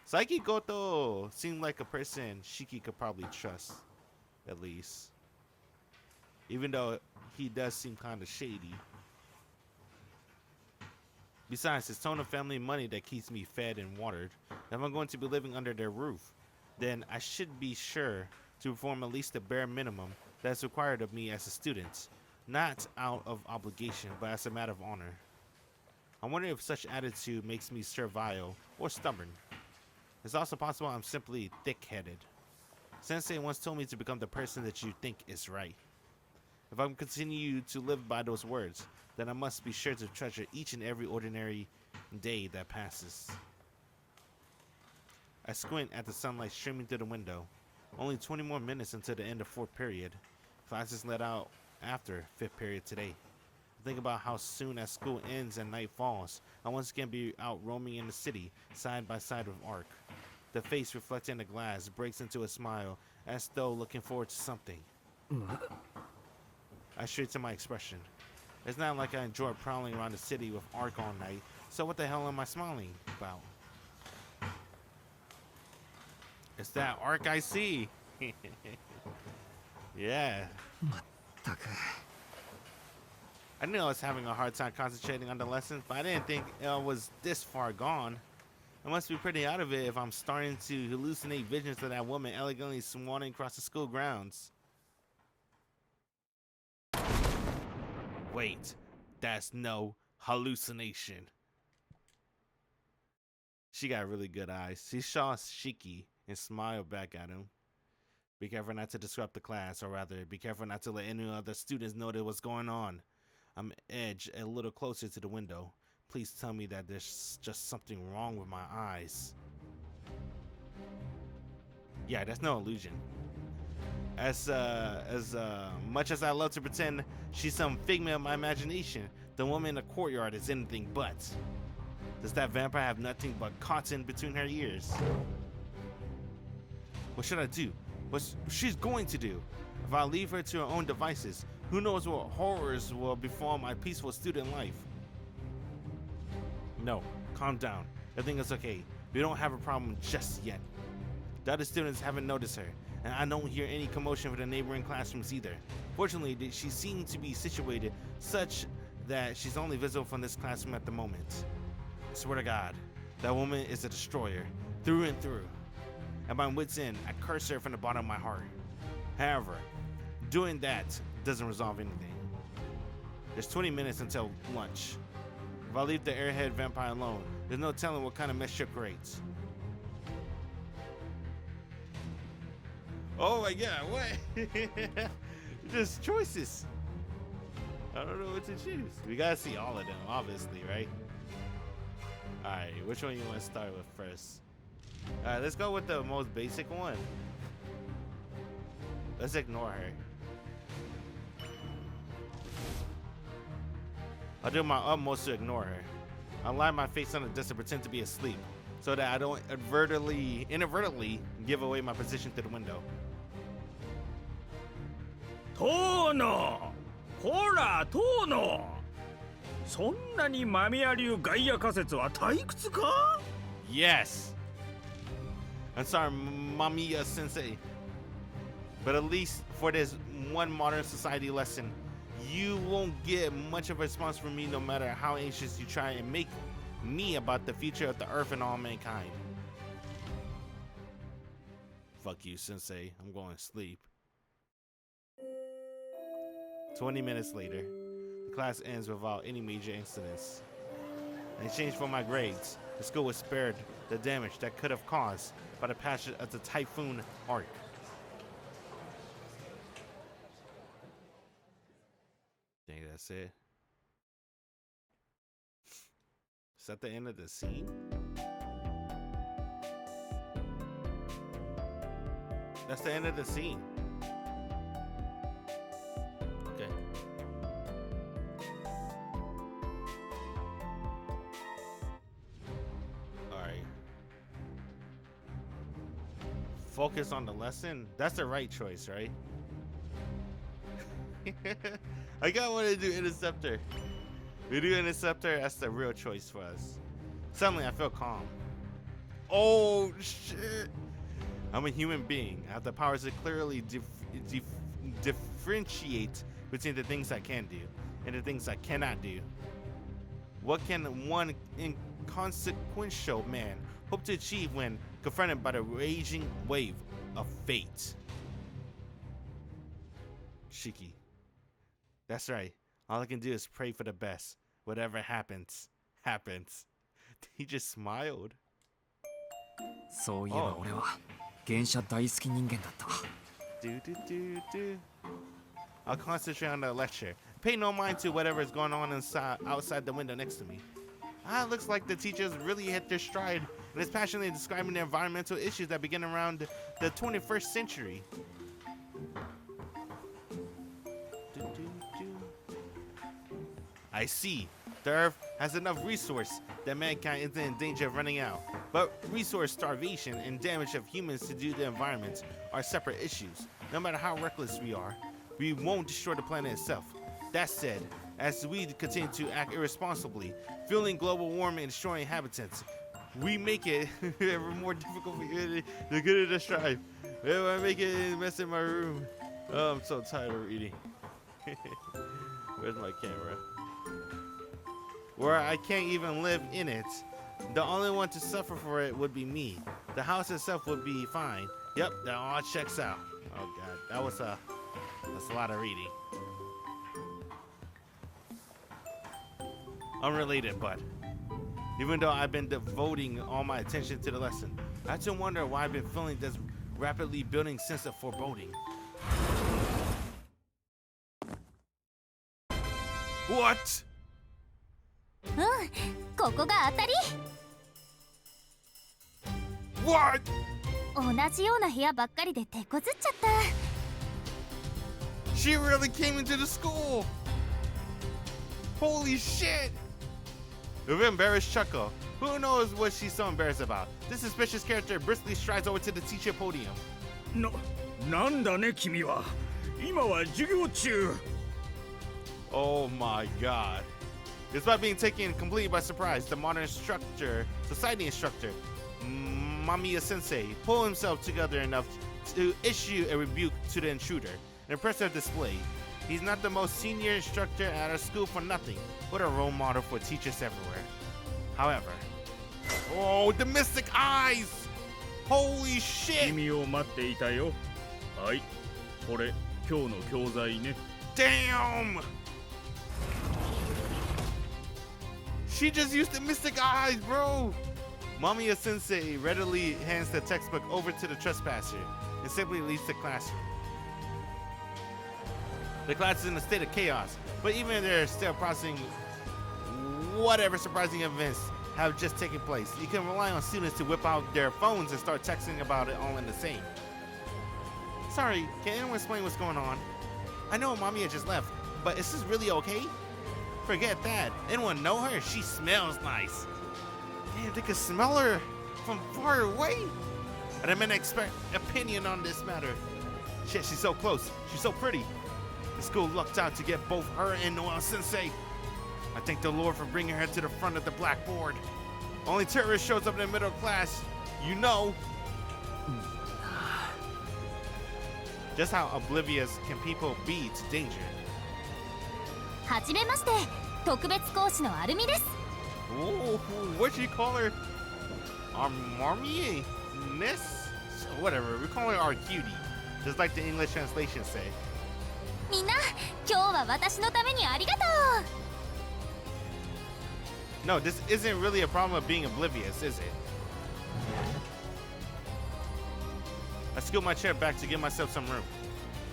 [SPEAKER 1] Saiki Goto seemed like a person Shiki could probably trust, at least. Even though he does seem kind of shady. Besides, it's Tona family money that keeps me fed and watered. If I'm going to be living under their roof, then I should be sure to perform at least the bare minimum that is required of me as a student, not out of obligation, but as a matter of honor. I wonder if such attitude makes me servile or stubborn. It's also possible I'm simply thick-headed. Sensei once told me to become the person that you think is right. If I'm continue to live by those words, then I must be sure to treasure each and every ordinary day that passes. I squint at the sunlight streaming through the window. Only 20 more minutes until the end of 4th period. Classes let out after 5th period today. I think about how soon as school ends and night falls, I once again be out roaming in the city, side by side with Arc. The face reflected in the glass breaks into a smile, as though looking forward to something. I straighten my expression. It's not like I enjoy prowling around the city with Arc all night, so what the hell am I smiling about? It's that Arc I see. Yeah. I knew I was having a hard time concentrating on the lessons, but I didn't think I was this far gone. I must be pretty out of it if I'm starting to hallucinate visions of that woman elegantly swanning across the school grounds. Wait, that's no hallucination. She got really good eyes. She saw Shiki and smiled back at him. Be careful not to disrupt the class, or rather, be careful not to let any other students know what's going on. I'm edged a little closer to the window. Please tell me that there's just something wrong with my eyes. Yeah, that's no illusion. As much as I love to pretend she's some figment of my imagination, the woman in the courtyard is anything but. Does that vampire have nothing but cotton between her ears? What should I do? What she's going to do? If I leave her to her own devices, who knows what horrors will befall my peaceful student life? No, calm down. Everything is okay. We don't have a problem just yet. The other students haven't noticed her, and I don't hear any commotion from the neighboring classrooms either. Fortunately, she seems to be situated such that she's only visible from this classroom at the moment. I swear to God, that woman is a destroyer, through and through. At my wit's end, I curse her from the bottom of my heart. However, doing that doesn't resolve anything. There's 20 minutes until lunch. If I leave the airhead vampire alone, there's no telling what kind of mess she creates. Oh my god, what? Just choices. I don't know what to choose. We gotta see all of them, obviously, right? Alright, which one you want to start with first? Alright, let's go with the most basic one. Let's ignore her. I'll do my utmost to ignore her. I'll lie my face on the desk and pretend to be asleep, so that I don't inadvertently give away my position through the window.
[SPEAKER 6] Tono! Hora, Tono! そんなにマミヤ流外野仮説は退屈か?
[SPEAKER 1] Yes! I'm sorry, Mamiya Sensei. But at least for this one modern society lesson, you won't get much of a response from me no matter how anxious you try and make me about the future of the earth and all mankind. Fuck you, Sensei. I'm going to sleep. 20 minutes later, the class ends without any major incidents. In exchange for my grades, the school was spared the damage that could have caused by the passage of the Typhoon Arc. I think that's it. Is that the end of the scene? That's the end of the scene. Okay. Alright. Focus on the lesson? That's the right choice, right? I got want to do Interceptor. We do Interceptor, that's the real choice for us. Suddenly I feel calm. Oh shit! I'm a human being. I have the powers to clearly differentiate between the things I can do and the things I cannot do. What can one inconsequential man hope to achieve when confronted by the raging wave of fate? Shiki. That's right. All I can do is pray for the best. Whatever happens, happens. He just smiled.
[SPEAKER 2] そういえば俺は原写大好き人間だった。
[SPEAKER 1] I'll concentrate on the lecture. Pay no mind to whatever is going on outside the window next to me. It looks like the teachers really hit their stride and is passionately describing the environmental issues that begin around the 21st century. I see. The Earth has enough resource that mankind isn't in danger of running out. But resource starvation and damage of humans to do the environment are separate issues. No matter how reckless we are, we won't destroy the planet itself. That said, as we continue to act irresponsibly, fueling global warming and destroying habitats, we make it ever more difficult for you to get in the strife. I make it mess in my room. Oh, I'm so tired of reading. Where's my camera? Where I can't even live in it. The only one to suffer for it would be me. The house itself would be fine. Yep, that all checks out. Oh god, that's a lot of reading. Unrelated, but even though I've been devoting all my attention to the lesson, I have to wonder why I've been feeling this rapidly building sense of foreboding. What?
[SPEAKER 7] ここが当たり
[SPEAKER 1] What?
[SPEAKER 7] 同じような部屋ばっかりで手こずっちゃった
[SPEAKER 1] She really came into the school. Holy shit. With an embarrassed chuckle. Who knows what she's so embarrassed about? This suspicious character briskly strides over to the teacher podium.
[SPEAKER 6] なんだね君は。今は授業中。
[SPEAKER 1] Oh my god. Despite being taken completely by surprise, the modern society instructor, Mamiya Sensei, pulled himself together enough to issue a rebuke to the intruder. An impressive display. He's not the most senior instructor at our school for nothing, but a role model for teachers everywhere. However, oh, the mystic eyes! Holy shit!
[SPEAKER 6] 君を待っていたよ。はい、これ今日の教材ね。
[SPEAKER 1] Damn! She just used the mystic eyes, bro! Mamiya Sensei readily hands the textbook over to the trespasser and simply leaves the classroom. The class is in a state of chaos, but even they're still processing whatever surprising events have just taken place. You can rely on students to whip out their phones and start texting about it all in the same. Sorry, can anyone explain what's going on? I know Mamiya just left, but is this really okay? Forget that. Anyone know her? She smells nice. Damn, they can smell her from far away. I didn't expect opinion on this matter. Shit, she's so close. She's so pretty. The school lucked out to get both her and Noel Sensei. I thank the Lord for bringing her to the front of the blackboard. Only terrorist shows up in the middle class. You know. Just how oblivious can people be to danger?
[SPEAKER 7] はじめまして、特別講師のアルミです。
[SPEAKER 1] Ooh, what'd you call her? Armie? Ness? Whatever, we call her Arcueid, just like the English translation say.
[SPEAKER 7] みんな、今日は私のためにありがとう。
[SPEAKER 1] No, this isn't really a problem of being oblivious, is it? I scoot my chair back to give myself some room.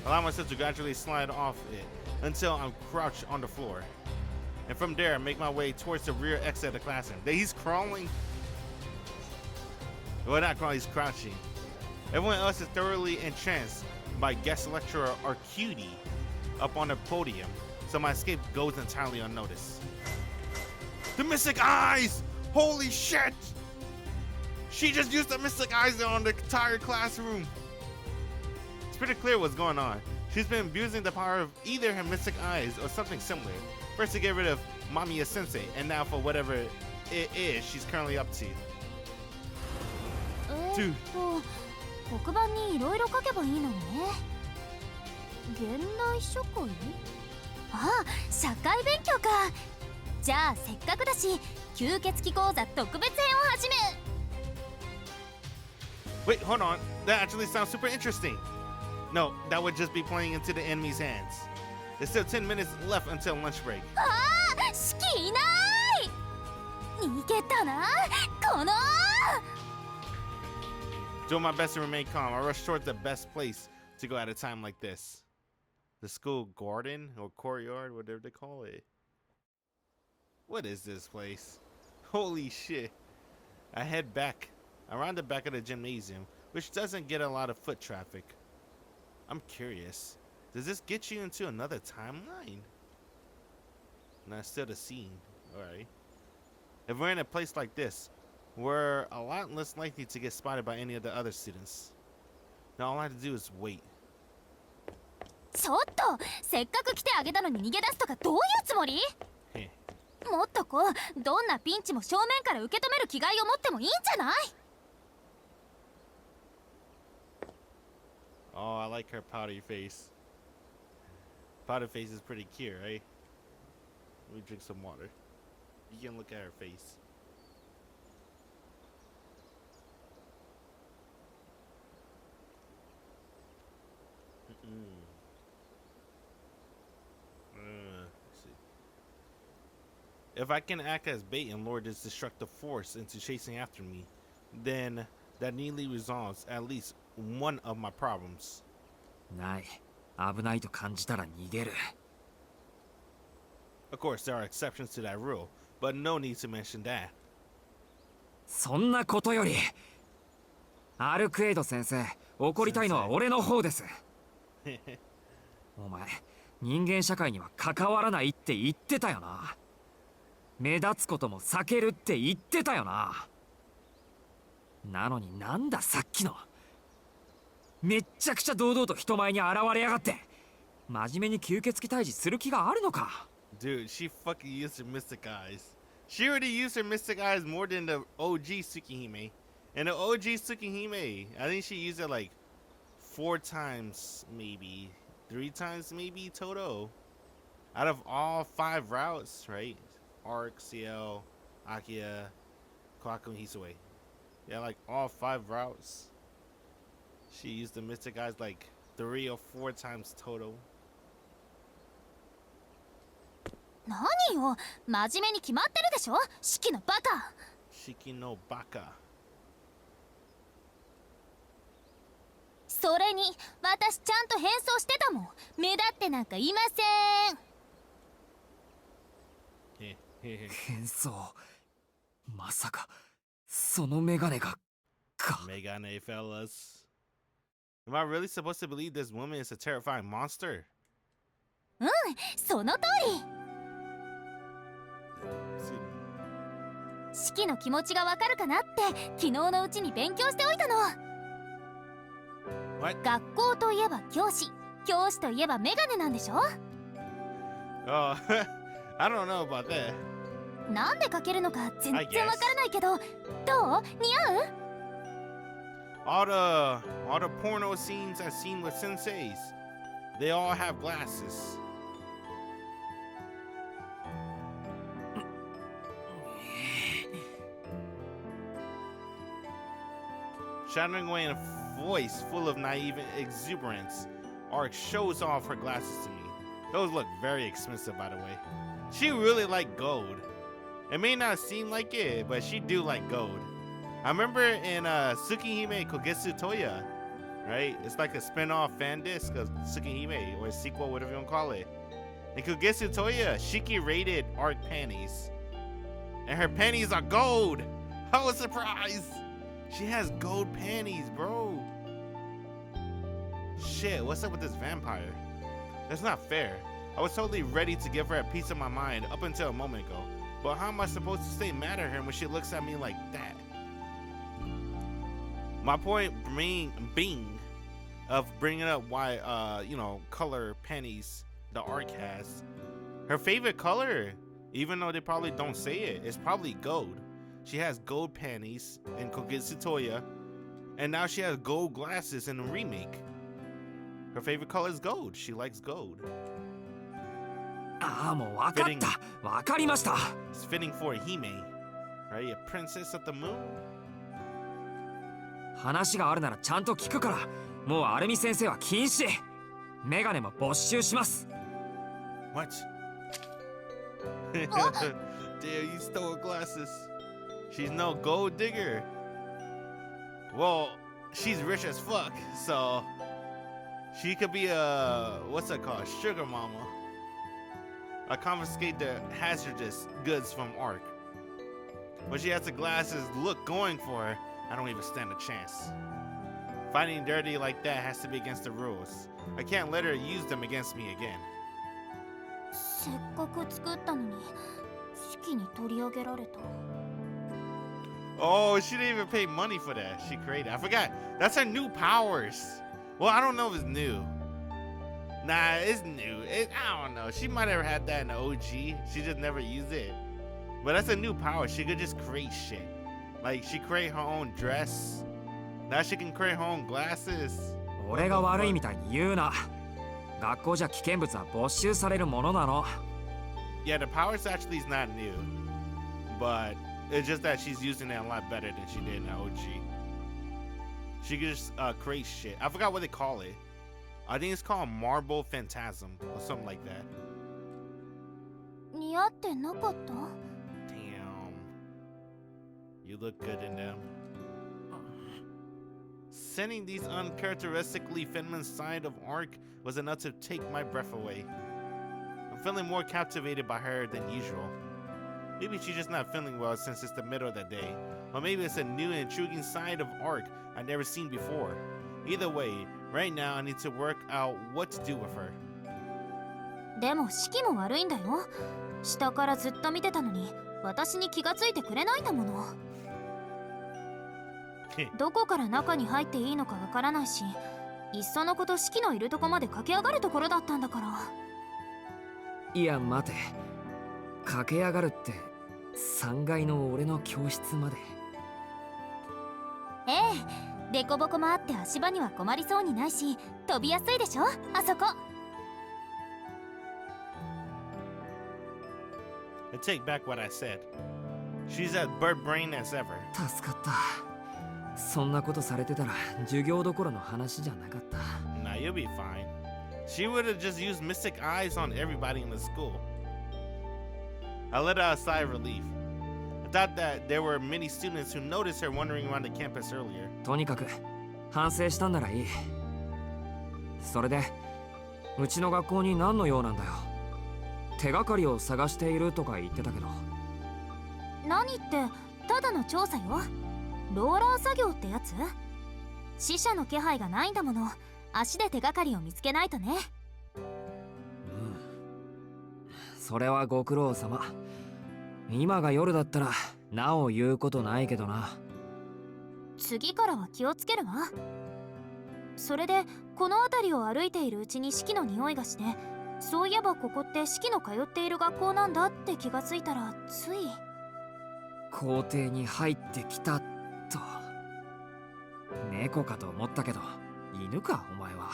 [SPEAKER 1] Allow myself to gradually slide off it until I'm crouched on the floor. And from there, I make my way towards the rear exit of the classroom. He's crawling. Well, not crawling, he's crouching. Everyone else is thoroughly entranced by guest lecturer Arcueid up on the podium, so my escape goes entirely unnoticed. The mystic eyes! Holy shit! She just used the mystic eyes on the entire classroom. It's pretty clear what's going on. She's been abusing the power of either her mystic eyes or something similar. First to get rid of Mamiya Sensei, and now for whatever it is she's currently up to. Dude.
[SPEAKER 7] 黒板にいろいろ書けばいいのね。現代社会？ああ、社会勉強か。じゃあせっかくだし吸血鬼講座特別編を始め。
[SPEAKER 1] Wait, hold on. That actually sounds super interesting. No, that would just be playing into the enemy's hands. There's still 10 minutes left until lunch break.
[SPEAKER 7] ああ、シキいない。逃げたなこの。
[SPEAKER 1] Doing my best to remain calm, I rush towards the best place to go at a time like this. The school garden or courtyard, whatever they call it. What is this place? Holy shit. I head back around the back of the gymnasium, which doesn't get a lot of foot traffic. I'm curious, does this get you into another timeline? Not still the scene. Alright. If we're in a place like this, we're a lot less likely to get spotted by any of the other students. Now all I have to do is wait.
[SPEAKER 7] ちょっとせっかく来てあげたのに逃げ出すとかどういうつもり？もっとこうどんなピンチも正面から受け止める気概を持ってもいいんじゃない？
[SPEAKER 1] Oh, I like her powdery face. Powdered face is pretty cute, right? Let me drink some water. You can look at her face. Let's see. If I can act as bait and lure this destructive force into chasing after me, then that neatly resolves at least one of my problems.
[SPEAKER 2] ない。危ないと感じたら逃げる。
[SPEAKER 1] Of course, there are exceptions to that rule, but no need to mention that.
[SPEAKER 2] そんなことより、アルクエイド先生、怒りたいのは俺の方です。お前、人間社会には関わらないって言ってたよな。目立つことも避けるって言ってたよな。なのになんださっきの。めっちゃくちゃ堂々と人前に現れやがって。真面目に吸血鬼退治する気があるのか。
[SPEAKER 1] Dude, she fucking used her mystic eyes. She already used her mystic eyes more than the OG Tsukihime. And the OG Tsukihime, I think she used it like 4 times, maybe 3 times, maybe total. Out of all 5 routes, right? Arc, Ciel, Akia, Kwaku, and Hisue. Yeah, like all 5 routes. She used the mystic eyes like 3 or 4 times total.
[SPEAKER 7] 何よ、真面目に決まってるでしょ、シキのバカ。
[SPEAKER 1] Shiki no Baka.
[SPEAKER 7] それに私ちゃんと変装してたもん。目立ってなんかいません。
[SPEAKER 2] 変装。まさかそのメガネがか。
[SPEAKER 1] Megane fellas. Am I really supposed to believe this woman is a terrifying monster?
[SPEAKER 7] うん、その通り。シキの気持ちがわかるかなって昨日のうちに勉強しておいたの。
[SPEAKER 1] What?
[SPEAKER 7] 学校といえば教師、教師といえばメガネなんでしょ。
[SPEAKER 1] Oh, I don't know about that.
[SPEAKER 7] なんでかけるのか全
[SPEAKER 1] I
[SPEAKER 7] 然
[SPEAKER 1] guess.
[SPEAKER 7] わからないけど、どう？似合う？
[SPEAKER 1] All the porno scenes I've seen with senseis, they all have glasses. Shouting away in a voice full of naive exuberance, Arc shows off her glasses to me. Those look very expensive, by the way. She really like gold. It may not seem like it, but she do like gold. I remember in Tsukihime Kogetsu Toya, right? It's like a spin-off fan disc of Tsukihime, or a sequel, whatever you want to call it. In Kogetsu Toya, Shiki raided Arc panties. And her panties are gold! I was surprised! She has gold panties, bro! Shit, what's up with this vampire? That's not fair. I was totally ready to give her a piece of my mind up until a moment ago. But how am I supposed to stay mad at her when she looks at me like that? My point being of bringing up why, color panties the Arc has. Her favorite color, even though they probably don't say it, is probably gold. She has gold panties in Kogetsu Toya, and now she has gold glasses in the remake. Her favorite color is gold. She likes gold.
[SPEAKER 2] ああ、もう分かった。分かりました。
[SPEAKER 1] It's fitting for a Hime, right? A princess of the moon?
[SPEAKER 2] 話があるならちゃんと聞くから、もうアルミ先生は禁止。メガネも没収します。
[SPEAKER 1] What? Damn, you stole glasses. She's no gold digger. Well, she's rich as fuck, so she could be a, what's that called? Sugar mama. I confiscate the hazardous goods from Arc. When she has the glasses look going for her, I don't even stand a chance. Fighting dirty like that has to be against the rules. I can't let her use them against me again.
[SPEAKER 7] せっかく作ったのに式に取り上げられた。
[SPEAKER 1] Oh, she didn't even pay money for that. She created. I forgot. That's her new powers. Well, I don't know if it's new. Nah, it's new. I don't know. She might have had that in the OG. She just never used it. But that's a new power. She could just create shit. Like, she create her own dress. Now she can create her own glasses.
[SPEAKER 2] 俺が悪いみたいに言うな。学校じゃ危険物は没収されるものなの。
[SPEAKER 1] Yeah, the powers actually is not new. But it's just that she's using it a lot better than she did in the OG. She can just create shit. I forgot what they call it. I think it's called Marble Phantasm or something like that.
[SPEAKER 7] 似合ってなかった？
[SPEAKER 1] Damn. You look good in them. Sending these uncharacteristically feminine side of Arc was enough to take my breath away. I'm feeling more captivated by her than usual. Maybe she's just not feeling well since it's the middle of the day. Or maybe it's a new and intriguing side of Arc I've never seen before. Either way, right now I need to work out what to do with her.
[SPEAKER 7] でも式も悪いんだよ。下からずっと見てたのに私に気がついてくれないんだもの。どこから中に入っていいのかわからないし、いっそのこと式のいるとこまで駆け上がるところだったんだから。
[SPEAKER 2] いや待て、駆け上がるって3階の俺の教室まで。
[SPEAKER 7] ええ、デコボコもあって足場には困りそうにないし、飛びやすいでしょ、あそこ。
[SPEAKER 1] I take back what I said. She's as bird brain as ever.
[SPEAKER 2] 助かった。そんなことされてたら授業どころの話じゃなかった。
[SPEAKER 1] Nah, you'll be fine. She would have just used mystic eyes on everybody in the school. I let out a sigh of relief. I thought that there were many students who noticed her wandering around the campus earlier.
[SPEAKER 2] とにかく反省したんならいい。それでうちの学校に何の用なんだよ。手がかりを探しているとか言ってたけど。
[SPEAKER 7] 何ってただの調査よ。ローラー作業ってやつ？死者の気配がないんだもの。足で手がかりを見つけないとね。
[SPEAKER 2] それはご苦労様。今が夜だったらなお言うことないけどな。
[SPEAKER 7] 次からは気をつけるわ。それでこの辺りを歩いているうちに四季の匂いがして、そういえばここって四季の通っている学校なんだって気がついたらつい。
[SPEAKER 2] 校庭に入ってきたと。猫かと思ったけど犬かお前は。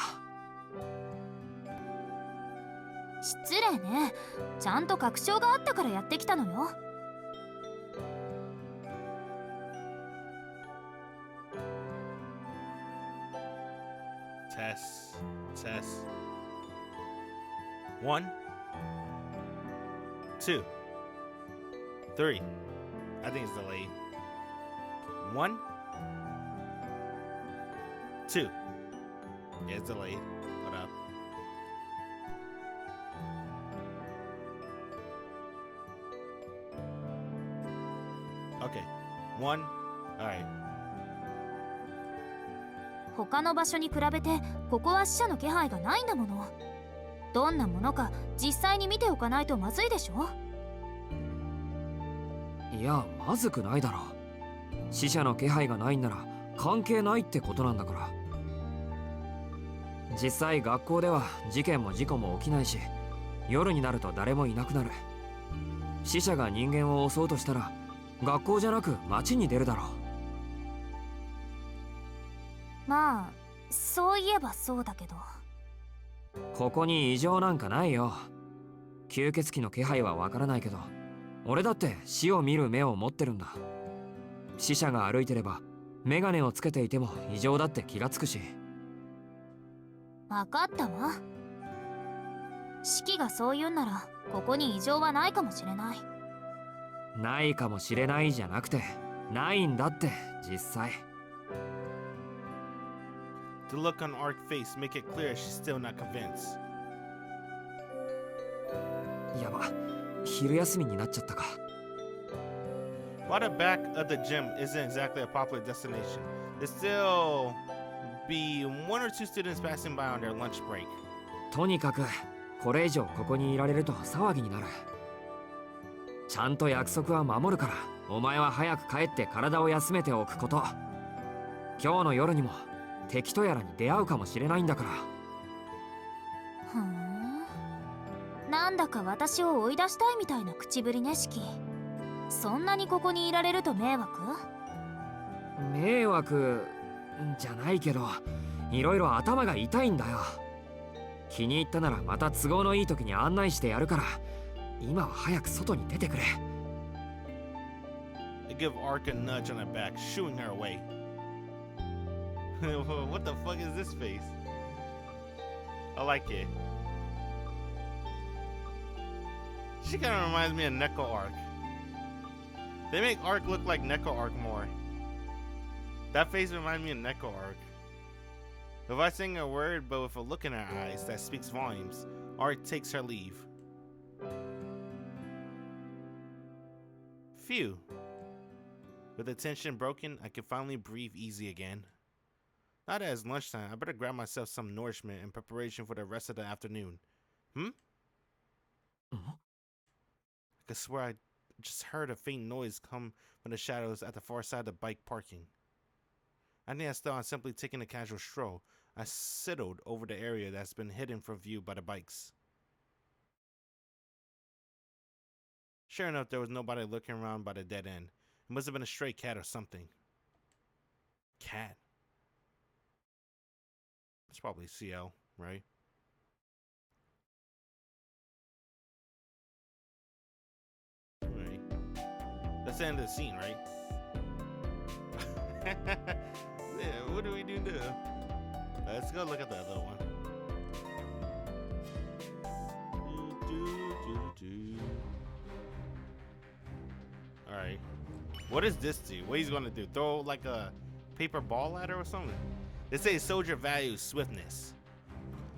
[SPEAKER 7] 失礼ね。ちゃんと確証があったからやってきたのよ。
[SPEAKER 1] Test. 1, 2, 3. I think it's delayed. 1, 2. Yeah, it's delayed. Hold up. Okay. 1. Alright.
[SPEAKER 7] 他の場所に比べてここは死者の気配がないんだもの。どんなものか実際に見ておかないとまずいでしょ。
[SPEAKER 2] いやまずくないだろ。死者の気配がないんなら関係ないってことなんだから。実際学校では事件も事故も起きないし、夜になると誰もいなくなる。死者が人間を襲うとしたら学校じゃなく街に出るだろう。
[SPEAKER 7] まあそういえばそうだけど。
[SPEAKER 2] ここに異常なんかないよ。吸血鬼の気配はわからないけど、俺だって死を見る目を持ってるんだ。死者が歩いてればメガネをつけていても異常だって気がつくし。
[SPEAKER 7] 分かったわ。四季がそう言うんならここに異常はないかもしれない。
[SPEAKER 2] ないかもしれないじゃなくて、ないんだって実際。
[SPEAKER 1] The look on Arc's face make it clear she's still not convinced.
[SPEAKER 2] やば、昼休みになっちゃったか。
[SPEAKER 1] While the back of the gym isn't exactly a popular destination, there'll still be one or two students passing by on their lunch break.
[SPEAKER 2] とにかくこれ以上ここにいられると騒ぎになる。ちゃんと約束は守るから、お前は早く帰って体を休めておくこと。今日の夜にも敵とやらに出会うかもしれないんだから。
[SPEAKER 7] ふん、なんだか私を追い出したいみたいな口ぶりね、四季。そんなにここにいられると迷惑？
[SPEAKER 2] 迷惑じゃないけど、いろいろ頭が痛いんだよ。気に入ったならまた都合のいい時に案内してやるから、今は早く外に出てくれ。
[SPEAKER 1] They give Arc a nudge on her back, shooing her away. What the fuck is this face? I like it. She kind of reminds me of Neko Arc. They make Arc look like Neko Arc more. That face reminds me of Neko Arc. If I sing a word but with a look in her eyes that speaks volumes, Arc takes her leave. Phew. With the tension broken, I can finally breathe easy again. Now that it's lunchtime, I better grab myself some nourishment in preparation for the rest of the afternoon. I could swear I just heard a faint noise come from the shadows at the far side of the bike parking. I think I still on simply taking a casual stroll. I sidled over the area that's been hidden from view by the bikes. Sure enough, there was nobody looking around by the dead end. It must have been a stray cat or something. Cat? It's probably CL, right? Right. That's the end of the scene, right? Yeah, what do we do now? Let's go look at the other one. Alright. What does this do? What he's gonna do? Throw like a paper ball at her or something? They say soldier values swiftness.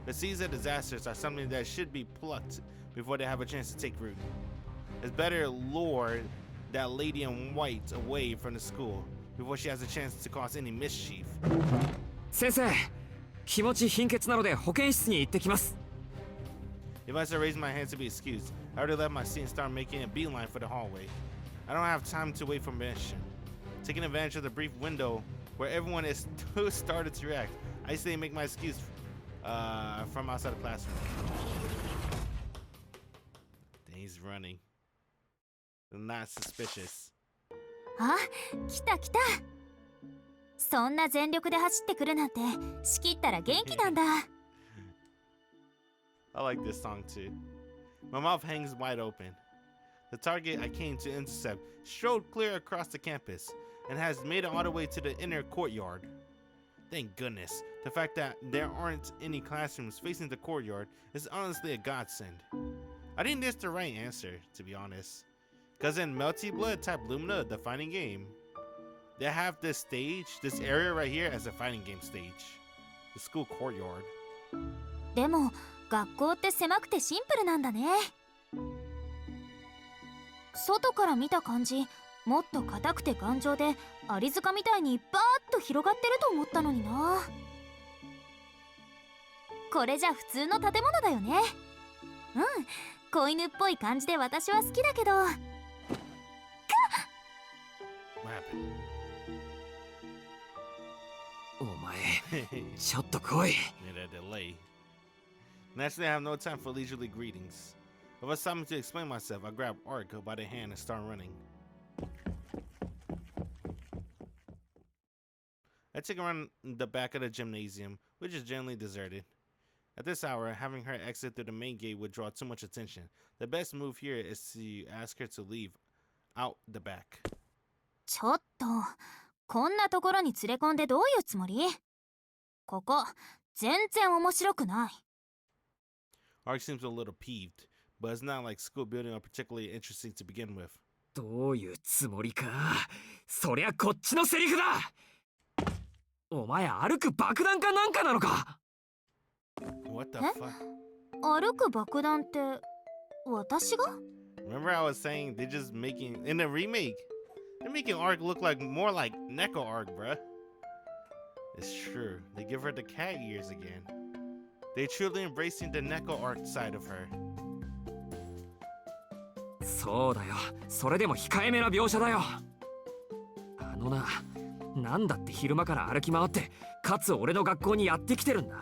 [SPEAKER 1] The seeds of disasters are something that should be plucked before they have a chance to take root. It's better lure that lady in white away from the school before she has a chance to cause any mischief.
[SPEAKER 2] 先生、気持ち貧血なので保健室に行ってきます。
[SPEAKER 1] If I start raising my hands to be excused, I already left my seat and start making a beeline for the hallway. I don't have time to wait for permission. Taking advantage of the brief window where everyone is started to react, I say make my excuse from outside the classroom. Then he's running. Not suspicious.
[SPEAKER 7] あ、来た来た。そんな全力で走ってくるなんて、仕切ったら元気なんだ。
[SPEAKER 1] I like this song too. My mouth hangs wide open. The target I came to intercept strode clear across the campus and has made it all the way to the inner courtyard. Thank goodness. The fact that there aren't any classrooms facing the courtyard is honestly a godsend. I think that's the right answer, to be honest. Because in Melty Blood type Lumina, the fighting game, they have this stage, this area right here as a fighting game stage. The school courtyard.
[SPEAKER 7] でも学校って狭くてシンプルなんだね。外から見た感じ、もっと硬くて頑丈でアリ塚みたいにバーッと広がってると思ったのにな。これじゃ普通の建物だよね。うん、子犬っぽい感じで私は好きだけど。
[SPEAKER 2] お前、ちょっと来い。
[SPEAKER 1] Need a delay. Naturally, I have no time for leisurely greetings. If it's time to explain myself, I grab Arc by the hand and start running. I take around the back of the gymnasium, which is generally deserted. At this hour, having her exit through the main gate would draw too much attention. The best move here is to ask her to leave out the back.
[SPEAKER 7] ちょっと、こんなところに連れ込んでどういうつもり？ここ、全然面白くない。
[SPEAKER 1] Arc seems a little peeved, but it's not like school building are particularly interesting to begin with.
[SPEAKER 2] どういうつもりか。そりゃこっちのセリフだ。お前歩く爆弾かなんかなのか。
[SPEAKER 1] What the fuck?
[SPEAKER 7] 歩く爆弾って私が？
[SPEAKER 1] Remember I was saying they're just making in the remake. They're making Arc look like more like Neko Arc, bruh. It's true. They give her the cat ears again. They're truly embracing the Neko Arc side of her.
[SPEAKER 2] そうだよ。それでも控えめな描写だよ。あのな、なんだって昼間から歩き回ってかつ俺の学校にやってきてるんだ。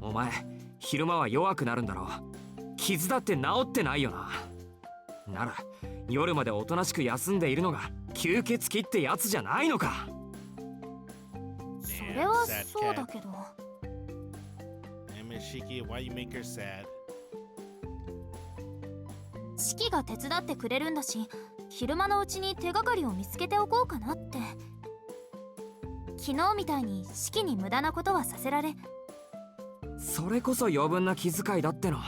[SPEAKER 2] お前昼間は弱くなるんだろう。傷だって治ってないよな。なら夜までおとなしく休んでいるのが吸血鬼ってやつじゃないのか。
[SPEAKER 7] それはそうだけど。
[SPEAKER 1] Shiki, why you make her sad?
[SPEAKER 7] シキが手伝ってくれるんだし、昼間のうちに手がかりを見つけておこうかなって。昨日みたいにシキに無駄なことはさせられ。
[SPEAKER 2] それこそ余分な気遣いだっての。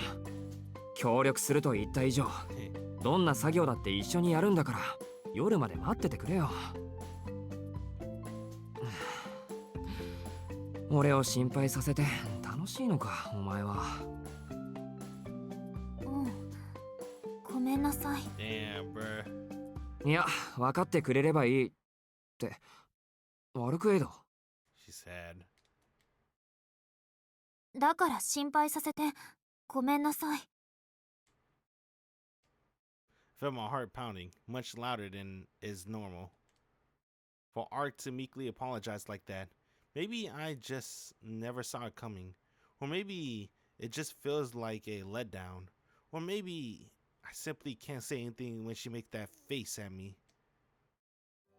[SPEAKER 2] 協力すると言った以上、どんな作業だって一緒にやるんだから夜まで待っててくれよ。俺を心配させて楽しいのか、お前は。
[SPEAKER 7] うん。ごめんなさい。
[SPEAKER 1] Damn, bruh.
[SPEAKER 2] いや、分かってくれればいいって。アルクエイド。
[SPEAKER 1] She's sad.
[SPEAKER 7] だから心配させてごめんなさい。
[SPEAKER 1] I felt my heart pounding, much louder than is normal. For Arc to meekly apologize like that, maybe I just never saw it coming. Or maybe it just feels like a letdown. Or maybe I simply can't say anything when she makes that face at me.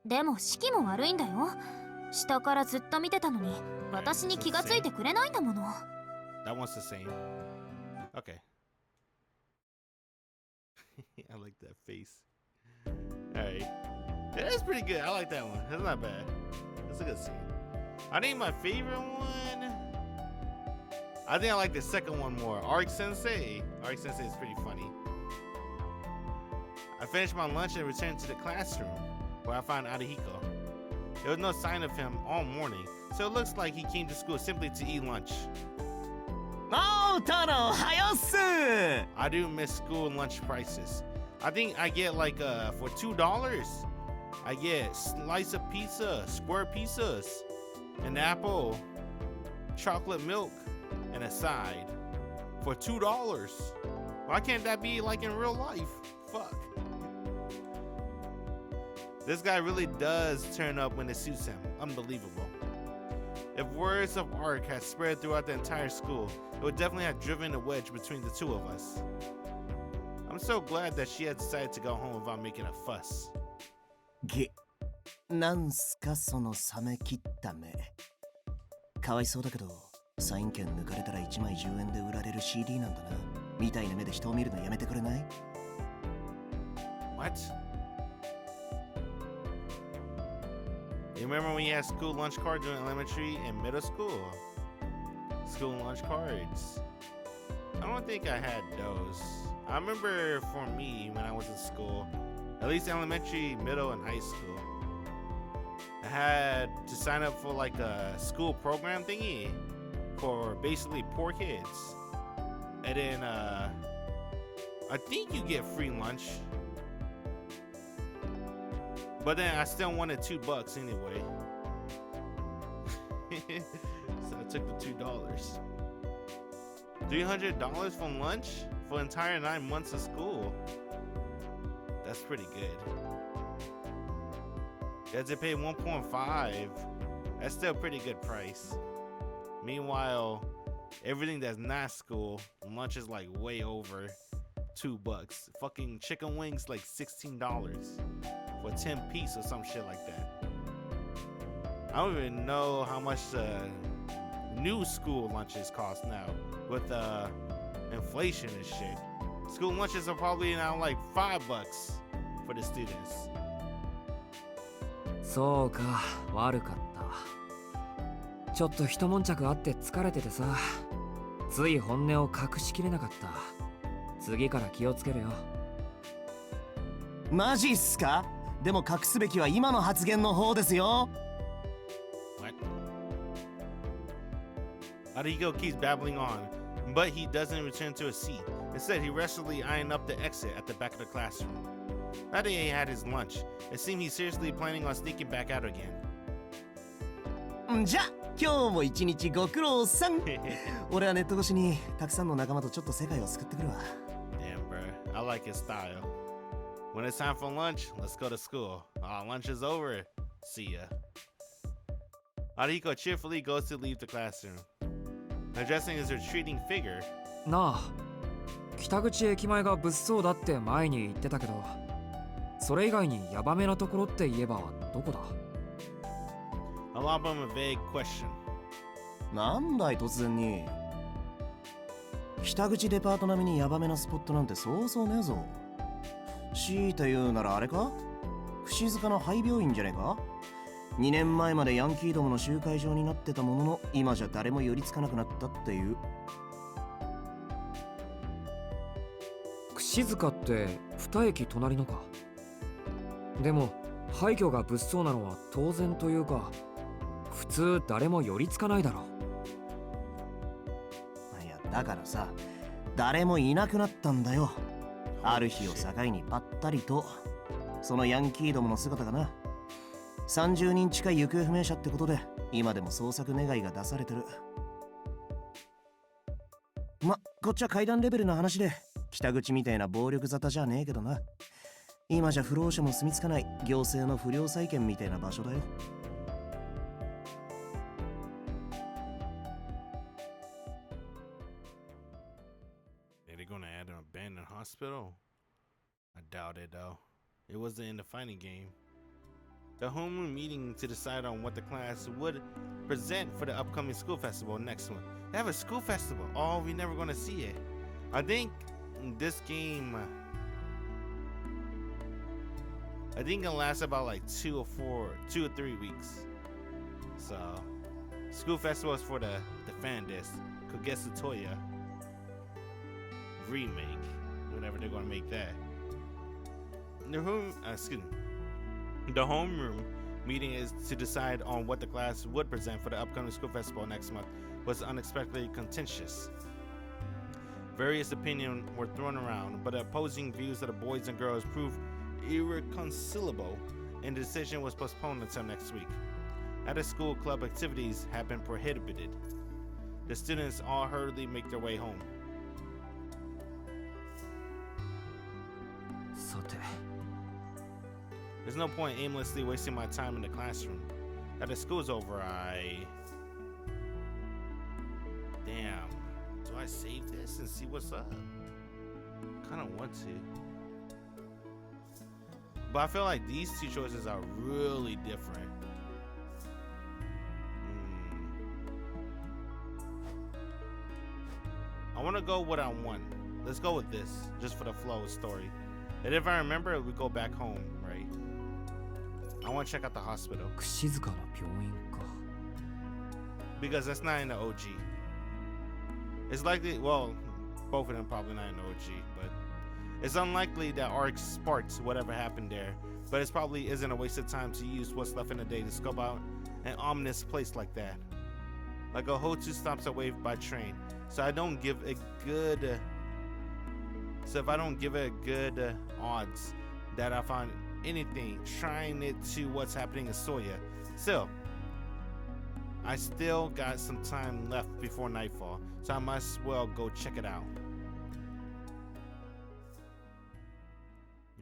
[SPEAKER 7] でもシキも悪いんだよ。下からずっと見てたのに私に気がついてくれないんだもの。
[SPEAKER 1] That one's the same. Okay. I like that face. Alright. Yeah, that's pretty good. I like that one. That's not bad. That's a good scene. I think my favorite one, I think I like the second one more. Arc Sensei. Arc Sensei is pretty funny. I finished my lunch and returned to the classroom where I found Arihiko. There was no sign of him all morning, so it looks like he came to school simply to eat lunch.
[SPEAKER 4] Oh, Tano, hayosu!
[SPEAKER 1] I do miss school lunch prices. I think I get like for $2, I get slice of pizza, square pizzas, an apple, chocolate milk, and a side for $2. Why can't that be like in real life? Fuck. This guy really does turn up when it suits him. Unbelievable. If words of Arc had spread throughout the entire school, it would definitely have driven a wedge between the two of us. I'm so glad that she had decided to go home without making a fuss.
[SPEAKER 8] なんすかその冷め切った目。かわいそうだけど、サイン券抜かれたら1枚10円で売られる CD なんだな。みたいな目で人を見るのやめてくれない？
[SPEAKER 1] What? You remember when you had school lunch cards during elementary and middle school? School lunch cards. I don't think I had those. I remember for me when I was in school, at least elementary, middle, and high school, I had to sign up for like a school program thingy for basically poor kids. And then I think you get free lunch. But then I still wanted $2 anyway. So I took the $2. $300 from lunch for the entire 9 months of school. That's pretty good. You had to pay 1.5. That's still a pretty good price. Meanwhile, everything that's not school, lunch is like way over $2. Fucking chicken wings like $16 for 10 piece or some shit like that. I don't even know how much the new school lunches cost now with inflation and shit. School lunches are probably now like $5 for the students.
[SPEAKER 2] そうか、悪かった。ちょっと一悶着あって疲れててさ、つい本音を隠しきれなかった。次から気をつけるよ。
[SPEAKER 8] マジっすか？でも隠すべきは今の発言の方ですよ。
[SPEAKER 1] What? Ariko keeps babbling on, but he doesn't return to his seat. Instead, he restlessly eyeing up the exit at the back of the classroom. Now that he had his lunch, it seemed he's seriously planning on sneaking back out again.
[SPEAKER 8] じゃ、今日も一日ご苦労さん。俺はネット越しにたくさんの仲間とちょっと世界を救ってくるわ。
[SPEAKER 1] Damn, bro. I like his style. When it's time for lunch, let's go to school. Lunch is over. See ya. Ariko cheerfully goes to leave the classroom. Addressing his retreating figure.
[SPEAKER 2] なあ、北口駅前が物騒だって前に言ってたけど、それ以外にヤバめなところって言えばどこだ？
[SPEAKER 1] Allow him a vague question.
[SPEAKER 8] なんだい突然に。北口デパート並みにヤバめなスポットなんてそうそうねえぞ。強いて言うならあれか？串塚の廃病院じゃねえか？2年前までヤンキーどもの集会場になってたものの、今じゃ誰も寄りつかなくなったっていう。
[SPEAKER 2] 串塚って二駅隣のか。でも廃墟が物騒なのは当然というか、普通誰も寄りつかないだろう。
[SPEAKER 8] いやだからさ、誰もいなくなったんだよ。ある日を境にぱったりと、そのヤンキーどもの姿がな。30人近い行方不明者ってことで、今でも捜索願いが出されてる。こっちは階段レベルの話で、北口みたいな暴力沙汰じゃねえけどな。今じゃ不老者も住み着かない行政の不良債権みたいな場所だよ。
[SPEAKER 1] Are they gonna add an abandoned hospital? I doubt it though. It wasn't in the fighting game. The homeroom meeting to decide on what the class would present for the upcoming school festival next month. They have a school festival. Oh, we're never gonna see it. I think this game, I think it'll last about like 2 or 3 weeks. So, school festival is for the fan disc. Kagetsu Toya Remake, whenever they're gonna make that. The homeroom meeting is to decide on what the class would present for the upcoming school festival next month was unexpectedly contentious. Various opinions were thrown around, but the opposing views of the boys and girls proved irreconcilable, and the decision was postponed until next week. After school club activities had been prohibited, the students all hurriedly make their way home.
[SPEAKER 2] さて、
[SPEAKER 1] There's no point aimlessly wasting my time in the classroom. Now that school's over, Damn. Do I save this and see what's up? Kinda want to. But I feel like these two choices are really different. I want to go what I want. Let's go with this, just for the flow of story. And if I remember, we go back home, right? I want to check out the hospital.
[SPEAKER 2] 串塚の病院か。
[SPEAKER 1] Because that's not in the OG. It's likely, well, both of them probably not in the OG, but it's unlikely that Arc sparks whatever happened there. But it probably isn't a waste of time to use what's left in the day to scope out an ominous place like that. Like a whole 2 stops away by train. So I don't give a good... So if I don't give it a good odds that I find anything trying it to what's happening in Soya, still, I still got some time left before nightfall, so I might as well go check it out.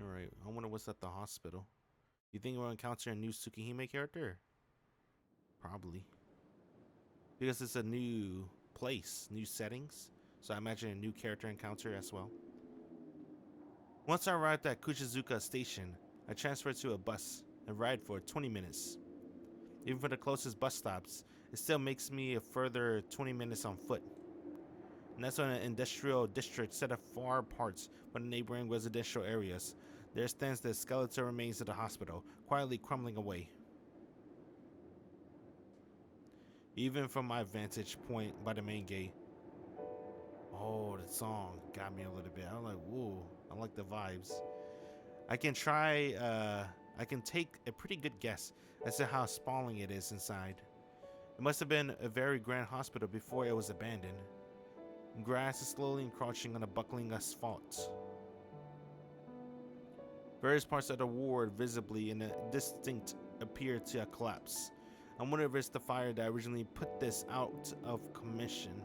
[SPEAKER 1] Alright, I wonder what's at the hospital. You think we'll encounter a new Tsukihime character? Probably. Because it's a new place, new settings, so I imagine a new character encounter as well. Once I arrived at Kuchizuka Station, I transferred to a bus and ride for 20 minutes. Even for the closest bus stops, it still makes me a further 20 minutes on foot. And that's on an industrial district set of far apart from the neighboring residential areas. There stands the skeletal remains of the hospital, quietly crumbling away. Even from my vantage point by the main gate. Oh, the song got me a little bit. I'm like, whoa, I like the vibes. I can take a pretty good guess as to how sprawling it is inside. It must have been a very grand hospital before it was abandoned. Grass is slowly encroaching on the buckling asphalt. Various parts of the ward visibly and distinct appear to collapse. I wonder if it's the fire that originally put this out of commission.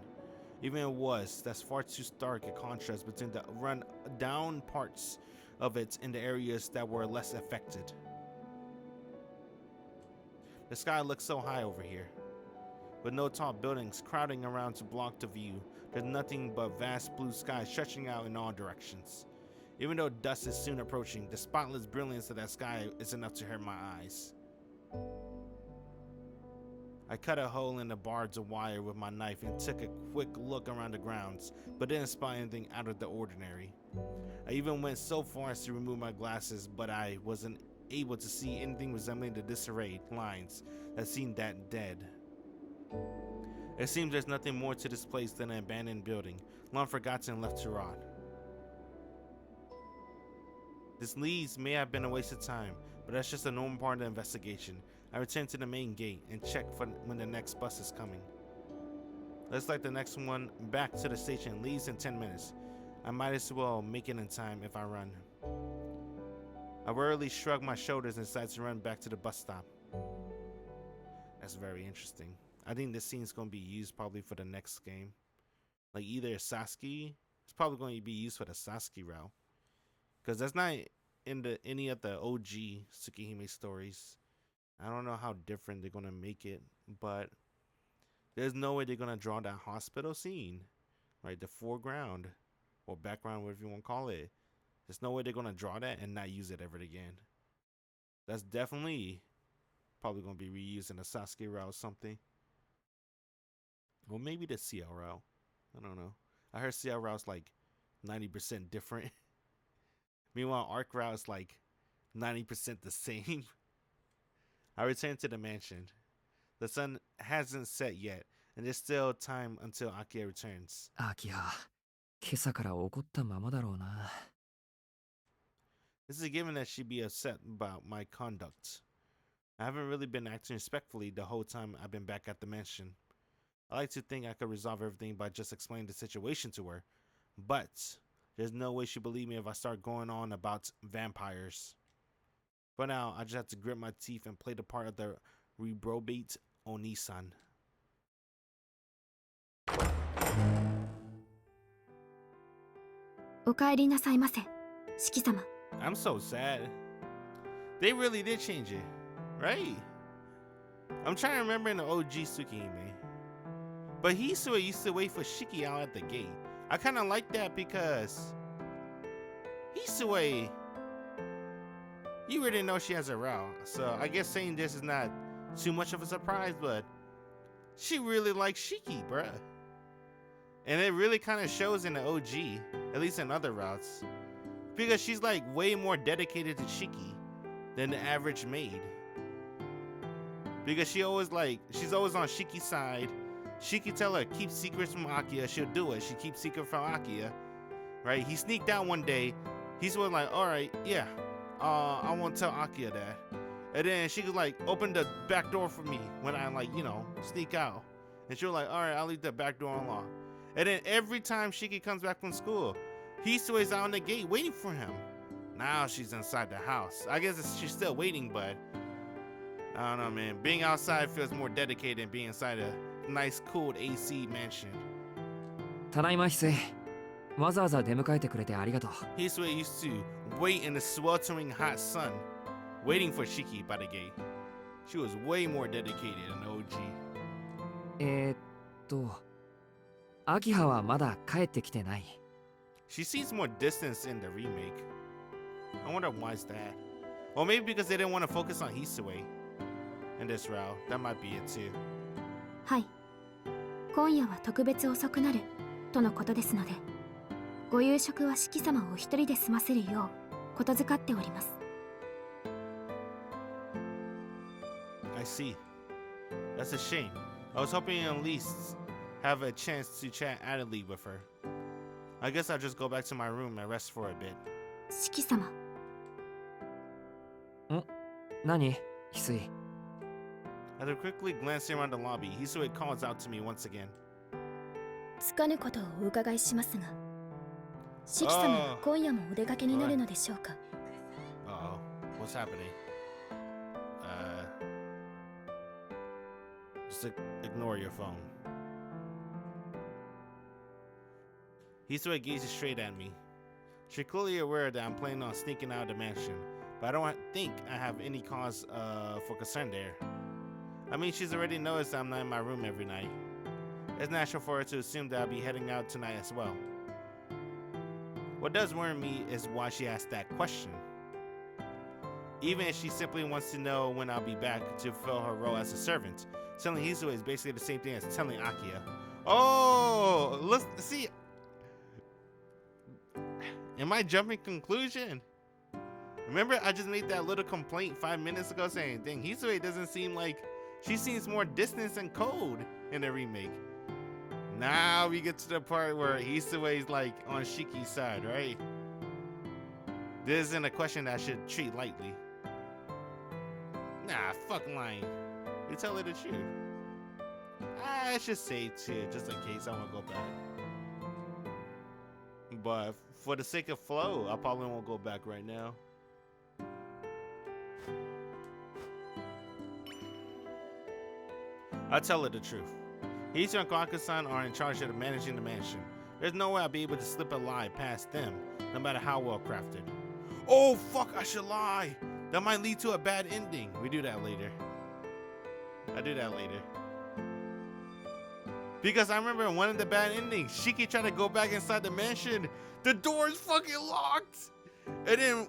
[SPEAKER 1] Even if it was, that's far too stark a contrast between the run down parts of it in the areas that were less affected. The sky looks so high over here, with no tall buildings crowding around to block the view. There's nothing but vast blue sky stretching out in all directions. Even though dusk is soon approaching, the spotless brilliance of that sky is enough to hurt my eyes. I cut a hole in the barbed wire with my knife and took a quick look around the grounds, but didn't spot anything out of the ordinary. I even went so far as to remove my glasses, but I wasn't able to see anything resembling the disarrayed lines that seemed that dead. It seems there's nothing more to this place than an abandoned building, long forgotten and left to rot. This leads may have been a waste of time, but that's just a normal part of the investigation. I return to the main gate and check for when the next bus is coming. Looks like the next one back to the station leaves in 10 minutes. I might as well make it in time if I run. I wearily shrug my shoulders and decide to run back to the bus stop. That's very interesting. I think this scene is going to be used probably for the next game. Like either Sasuke, it's probably going to be used for the Sasuke route. Because that's not in any of the OG Tsukihime stories. I don't know how different they're going to make it, but there's no way they're going to draw that hospital scene, right? The foreground or background, whatever you want to call it. There's no way they're going to draw that and not use it ever again. That's definitely probably going to be reused in the Sasuke route or something. Or maybe the CL route. I don't know. I heard CL route's like 90% different. Meanwhile, Arc route is like 90% the same. I return to the mansion. The sun hasn't set yet, and there's still time until Akia returns.
[SPEAKER 2] アキハ、今朝から怒ったままだろうな。
[SPEAKER 1] This is a given that she'd be upset about my conduct. I haven't really been acting respectfully the whole time I've been back at the mansion. I like to think I could resolve everything by just explaining the situation to her, but there's no way she'll believe me if I start going on about vampires. For now, I just have to grit my teeth and play the part of the reprobate Oni-san. I'm so sad. They really did change it, right? I'm trying to remember in the OG Tsukihime. But Hisue used to wait for Shiki out at the gate. I kind of like that because Hisue, you already know she has a route. So I guess saying this is not too much of a surprise, but she really likes Shiki, bruh. And it really kind of shows in the OG, at least in other routes. Because she's like way more dedicated to Shiki than the average maid. Because she's always on Shiki's side. Shiki tell her, keep secrets from Akia, she'll do it. She keeps secret from Akia, right? He sneaked out one day. He's like, all right, yeah, I won't tell Akia that. And then she was like, open the back door for me when I sneak out. And she was like, all right, I'll leave the back door unlocked. And then every time Shiki comes back from school, he's always out on the gate waiting for him. Now she's inside the house. I guess she's still waiting, but I don't know, man. Being outside feels more dedicated than being inside a nice, cool AC mansion.
[SPEAKER 2] ただいまHisue。わざわざ出迎えてくれてありがとう。
[SPEAKER 1] Hisue used to wait in the sweltering hot sun, waiting for Shiki by the gate. She was way more dedicated than OG.
[SPEAKER 2] アキハはまだ帰ってきてない。
[SPEAKER 1] She seems more distance in the remake. I wonder why is that. Or maybe because they didn't want to focus on Hisue in this route. That might be it too.
[SPEAKER 3] はい。今夜は特別遅くなるとのことですので、ご夕食は四季様をお一人で済ませるようことづかっております。
[SPEAKER 1] I see. That's a shame. I was hoping at least have a chance to chat idly with her. I guess I'll just go back to my room and rest for a bit.
[SPEAKER 3] 四季様。
[SPEAKER 2] 何翡翠。
[SPEAKER 1] After quickly glancing around the lobby, Hisue calls out to me once again.
[SPEAKER 3] つかぬことをお伺いしますが、四季様は今夜もお出かけになるのでしょうか。
[SPEAKER 1] Uh-oh. What's happening? Just ignore your phone. Hisue gazes straight at me. She's clearly aware that I'm planning on sneaking out of the mansion, but I don't think I have any cause for concern there. I mean, she's already noticed that I'm not in my room every night. It's natural for her to assume that I'll be heading out tonight as well. What does worry me is why she asked that question. Even if she simply wants to know when I'll be back to fulfill her role as a servant, telling Hisue is basically the same thing as telling Akia. Oh, let's see. Am I jumping conclusion? Remember, I just made that little complaint 5 minutes ago saying, dang, Hisue doesn't seem like, she seems more distant and cold in the remake. Now we get to the part where Hisue's like on Shiki's side, right? This isn't a question that I should treat lightly. Nah, fuck lying. You tell her the truth. I should say too, just in case I want to go back. But for the sake of flow, I probably won't go back right now. I'll tell her the truth. Hisue and Kawaku-san are in charge of managing the mansion. There's no way I'll be able to slip a lie past them, no matter how well crafted. Oh fuck, I should lie! That might lead to a bad ending. We do that later. I do that later. Because I remember in one of the bad endings, Shiki tried to go back inside the mansion. The door is fucking locked! And then,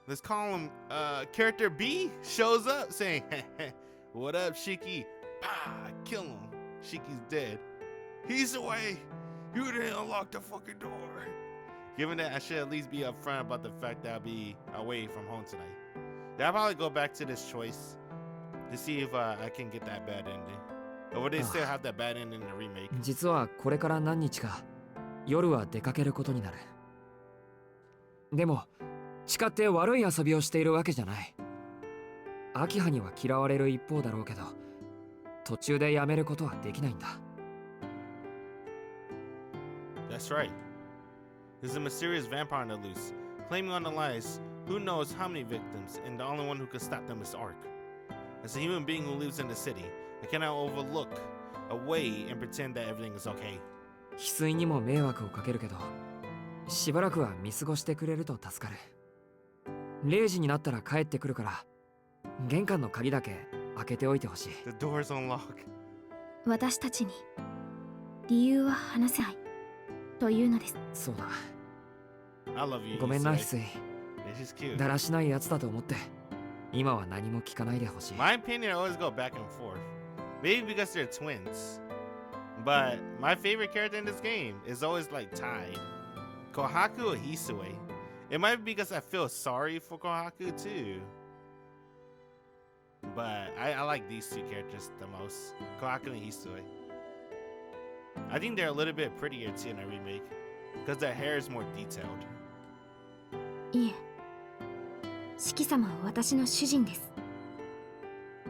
[SPEAKER 1] let's call him, character B shows up saying, what up, Shiki? Bah, kill him. Shiki's dead. He's away. You didn't unlock the fucking door. Given that I should at least be upfront about the fact that I'll be away from home tonight. I'll probably go back to this choice to see if I can get that bad ending. Or will they still have that bad ending in the remake?
[SPEAKER 2] 実はこれから何日か夜は出かけることになる。でも誓って悪い遊びをしているわけじゃない。秋葉には嫌われる一方だろうけど、途中でやめることはできないんだ。
[SPEAKER 1] That's right. There's a mysterious vampire on the loose, claiming on the lies who knows how many victims, and the only one who can stop them is Arc. As a human being who lives in the city, I cannot overlook away and pretend that everything is okay.
[SPEAKER 2] 翡翠にも迷惑をかけるけど、しばらくは見過ごしてくれると助かる。0時になったら帰ってくるから、玄関の鍵だけ開けておいてほしい。
[SPEAKER 1] The door's unlocked.
[SPEAKER 3] 私たちに理由は話せないというのです。
[SPEAKER 2] そうだ。
[SPEAKER 1] I love you.
[SPEAKER 2] ごめんな翡翠。
[SPEAKER 1] She's cute.
[SPEAKER 2] だらしないやつだと思って、今は何も聞かないでほしい。
[SPEAKER 1] My opinion, I always go back and forth. Maybe because they're twins. But my favorite character in this game is always like tied. Kohaku or Hisue. It might be because I feel sorry for Kohaku too. But I like these two characters the most. Kohaku and Hisue. I think they're a little bit prettier too in a remake. Because their hair is more detailed.
[SPEAKER 3] いえ、四季様は私の主人です。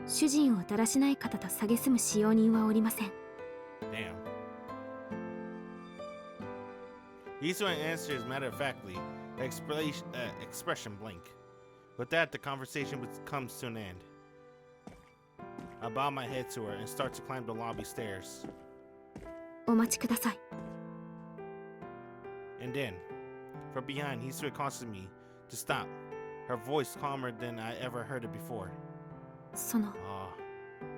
[SPEAKER 3] 主人をだらしない方と蔑む使用人はおりません。
[SPEAKER 1] Damn. Hisue answers matter-of-factly, expression blank. With that, the conversation comes to an end. I bow my head to her and start to climb the lobby stairs.
[SPEAKER 3] お待ちください。
[SPEAKER 1] And then, from behind, Hisue calls to me to stop, her voice calmer than I ever heard it before.
[SPEAKER 3] その、
[SPEAKER 1] Oh.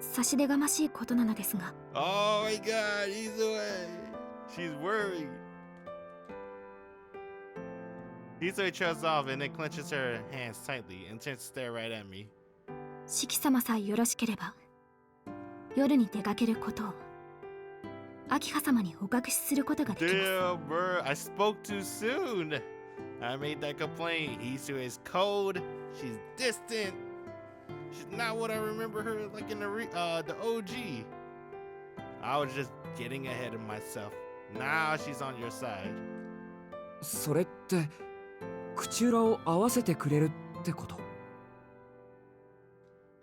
[SPEAKER 3] 差し出がましいことなのですが。
[SPEAKER 1] Oh my god, Hisue! She's worried. Hisue trails off and then clenches her hands tightly and turns to stare right at me.
[SPEAKER 3] 四季様さえよろしければ、夜に出かけることを明葉様にお隠しすることができます。
[SPEAKER 1] Damn, bro, I spoke too soon. I made that complaint. Hisue is cold. She's distant. She's not what I remember her like in the OG. I was just getting ahead of myself. Now she's on your side.
[SPEAKER 2] それって口裏を合わせてくれるってこと？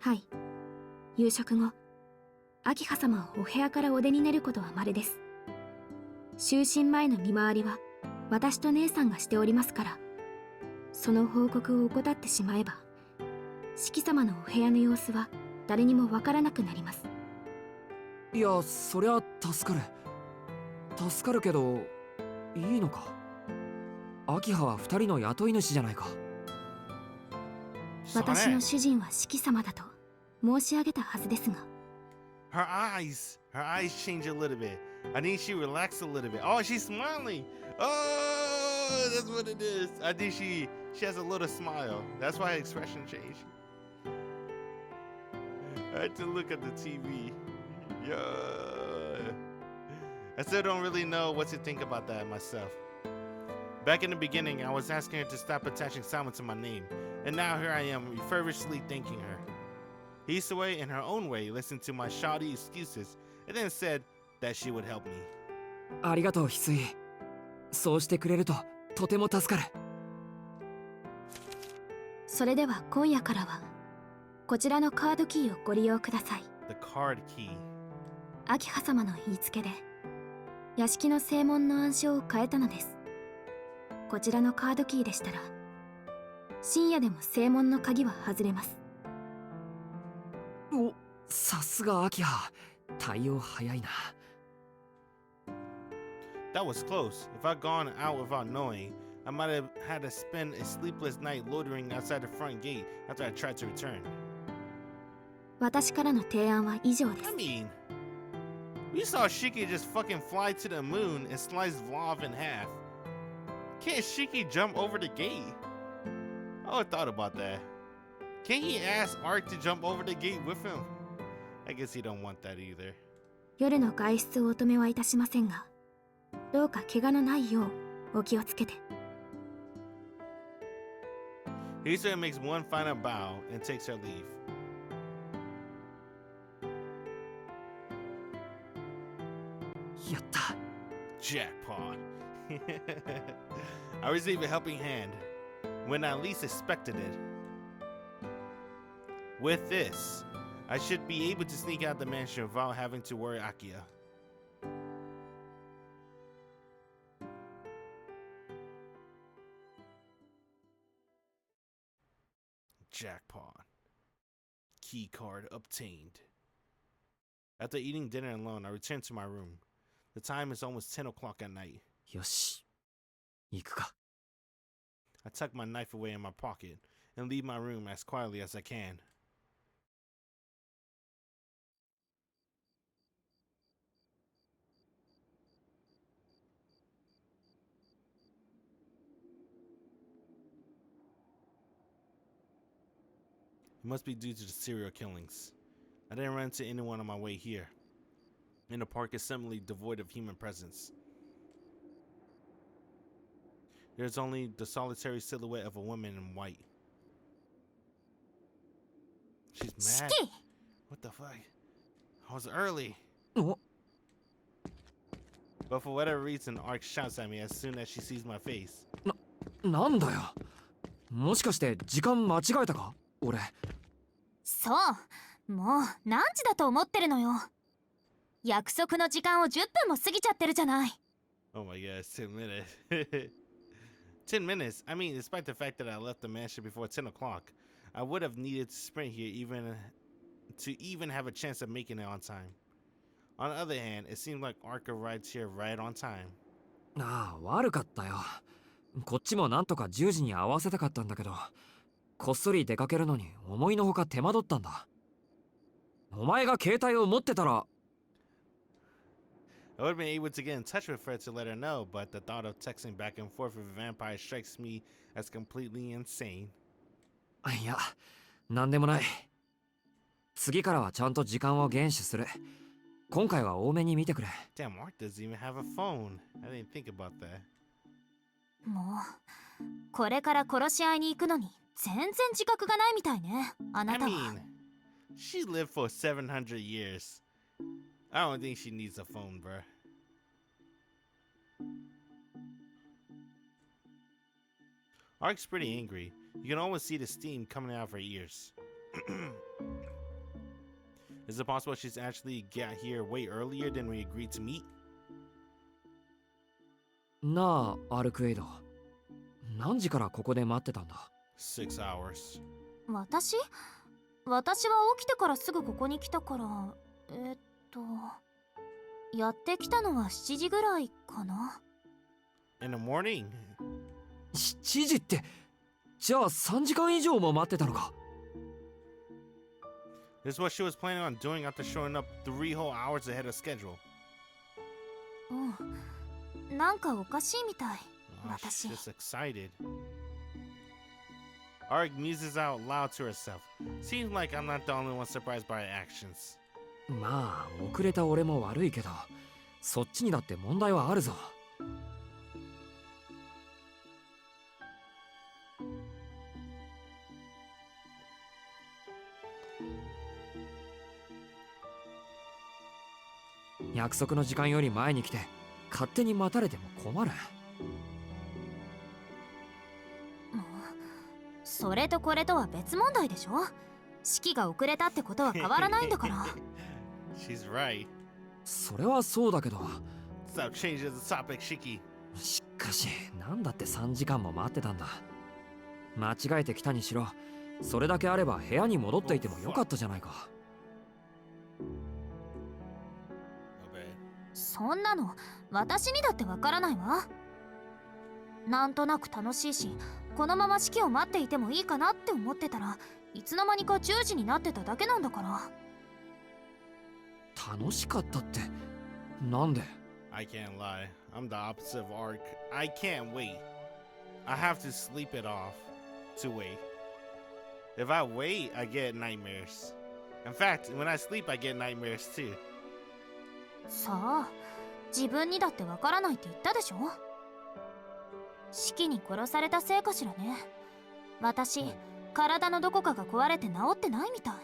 [SPEAKER 3] はい。夕食後、明葉様をお部屋からお出になることは稀です。就寝前の見回りは私と姉さんがしておりますから、その報告を怠ってしまえば四季様のお部屋の様子は誰にもわからなくなります。
[SPEAKER 2] いや、そりゃ助かる。助かるけどいいのか？明葉は二人の雇い主じゃないか。
[SPEAKER 3] 私の主人は四季様だと申し上げたはずですが。
[SPEAKER 1] Her eyes change a little bit. I think she relaxed a little bit. Oh, she's smiling. Oh, that's what it is. I think she has a little smile. That's why her expression changed. I had to look at the TV. Yeah. I still don't really know what to think about that myself. Back in the beginning, I was asking her to stop attaching someone to my name, and now here I am, feverishly thanking her. Hisue, in her own way, listened to my shoddy excuses, and then said that she would help me.
[SPEAKER 2] ありがとう、翡翠。そうしてくれるととても助かる。
[SPEAKER 3] それでは今夜からはこちらのカードキーをご利用ください。
[SPEAKER 1] The card key.
[SPEAKER 3] 明葉様の言いつけで屋敷の正門の暗証を変えたのです。こちらのカードキーでしたら深夜でも正門の鍵は外れます。
[SPEAKER 2] お、さすが明葉。対応早いな。
[SPEAKER 1] That was close. If I'd gone out without knowing, I might have had to spend a sleepless night loitering outside the front gate after I tried to return.
[SPEAKER 3] 私からの提案は以上です。
[SPEAKER 1] I mean, we saw Shiki just fucking fly to the moon and slice Vlav in half. Can't Shiki jump over the gate? I would thought about that. Can't he ask Arc to jump over the gate with him? I guess he don't want that either.
[SPEAKER 3] 夜の外出をお止めはいたしませんが、どうか怪我のないようお気をつけて。
[SPEAKER 1] Hisue makes one final bow and takes her leave.
[SPEAKER 2] やった。
[SPEAKER 1] Jackpot. I received a helping hand when I least expected it. With this, I should be able to sneak out the mansion without having to worry Akia. Jackpot. Key card obtained. After eating dinner alone, I returned to my room. The time is almost 10 o'clock at night.
[SPEAKER 2] よし、行くか。
[SPEAKER 1] I tuck my knife away in my pocket and leave my room as quietly as I can. It must be due to the serial killings. I didn't run into anyone on my way here. And the park is similarly devoid of human presence. There's only the solitary silhouette of a woman in white. She's mad.
[SPEAKER 7] Shiki!
[SPEAKER 1] What the fuck? I was early.
[SPEAKER 2] お、
[SPEAKER 1] But for whatever reason, Arc shouts at me as soon as she sees my face.
[SPEAKER 2] なんだよ。もしかして時間間違えたか？俺。
[SPEAKER 7] そう、もう何時だと思ってるのよ。約束の時間を10分も過ぎちゃってるじゃない。
[SPEAKER 1] Oh my god, it's 10 minutes. 10 minutes? I mean, despite the fact that I left the mansion before 10 o'clock, I would have needed to sprint here even have a chance of making it on time. On the other hand, it seemed like Arc arrived here right on time.
[SPEAKER 2] ああ、悪かったよ。こっちもなんとか10時に合わせたかったんだけど、こっそり出かけるのに思いのほか手間取ったんだ。お前が携帯を持ってたら。
[SPEAKER 1] I would have been able to get in touch with her to let her know, but the thought of texting back and forth with a vampire strikes me as completely insane.
[SPEAKER 2] いや、なんでもない。次からはちゃんと時間を厳守する。今回は多めに見てくれ。
[SPEAKER 1] Damn, Mark doesn't even have a phone. I didn't think about that.
[SPEAKER 7] もうこれから殺し合いに行くのに全然自覚がないみたいね、あな
[SPEAKER 1] I
[SPEAKER 7] たは。
[SPEAKER 1] mean, she lived for 700 years. I don't think she needs a phone, bruh. Arc's pretty angry. You can almost see the steam coming out of her ears. Is it possible she's actually got here way earlier than we agreed to meet?
[SPEAKER 2] なあ、アルクエイド。何時からここで待ってたんだ？
[SPEAKER 1] 6 hours.
[SPEAKER 7] 私は起きてからすぐここに来たから、やってきたのは7時ぐらいかな。
[SPEAKER 1] In the morning?
[SPEAKER 2] 7時って、じゃあ3時間以上も待ってたのか？
[SPEAKER 1] This is what she was planning on doing after showing up 3 whole hours ahead of schedule.
[SPEAKER 7] うん、なんかおかしいみたい、
[SPEAKER 1] Oh,
[SPEAKER 7] 私。
[SPEAKER 1] she's just excited. Arc muses out loud to herself. Seems like I'm not the only one surprised by her actions.
[SPEAKER 2] まあ、遅れた俺も悪いけど、そっちにだって問題はあるぞ。約束の時間より前に来て勝手に待たれても困る。
[SPEAKER 7] それとこれとは別問題でしょ。式が遅れたってことは変わらないんだから。
[SPEAKER 1] She's right.
[SPEAKER 2] それはそうだけど。
[SPEAKER 1] Stop changing the topic, Shiki.
[SPEAKER 2] しかし、なんだって3時間も待ってたんだ。間違えてきたにしろ、それだけあれば部屋に戻っていてもよかったじゃないか。
[SPEAKER 7] そんなの私にだってわからないわ。なんとなく楽しいし、このまま式を待っていてもいいかなって思ってたらいつの間にか10時になってただけなんだから。
[SPEAKER 2] 楽しかったってなんで？
[SPEAKER 1] I can't lie. I'm the opposite of Arc. I can't wait. I have to sleep it off to wait. If I wait, I get nightmares. In fact, when I sleep, I get nightmares too.
[SPEAKER 7] さあ、自分にだってわからないって言ったでしょ。式に殺されたせいかしらね。私、体のどこかが壊れて治ってないみたい。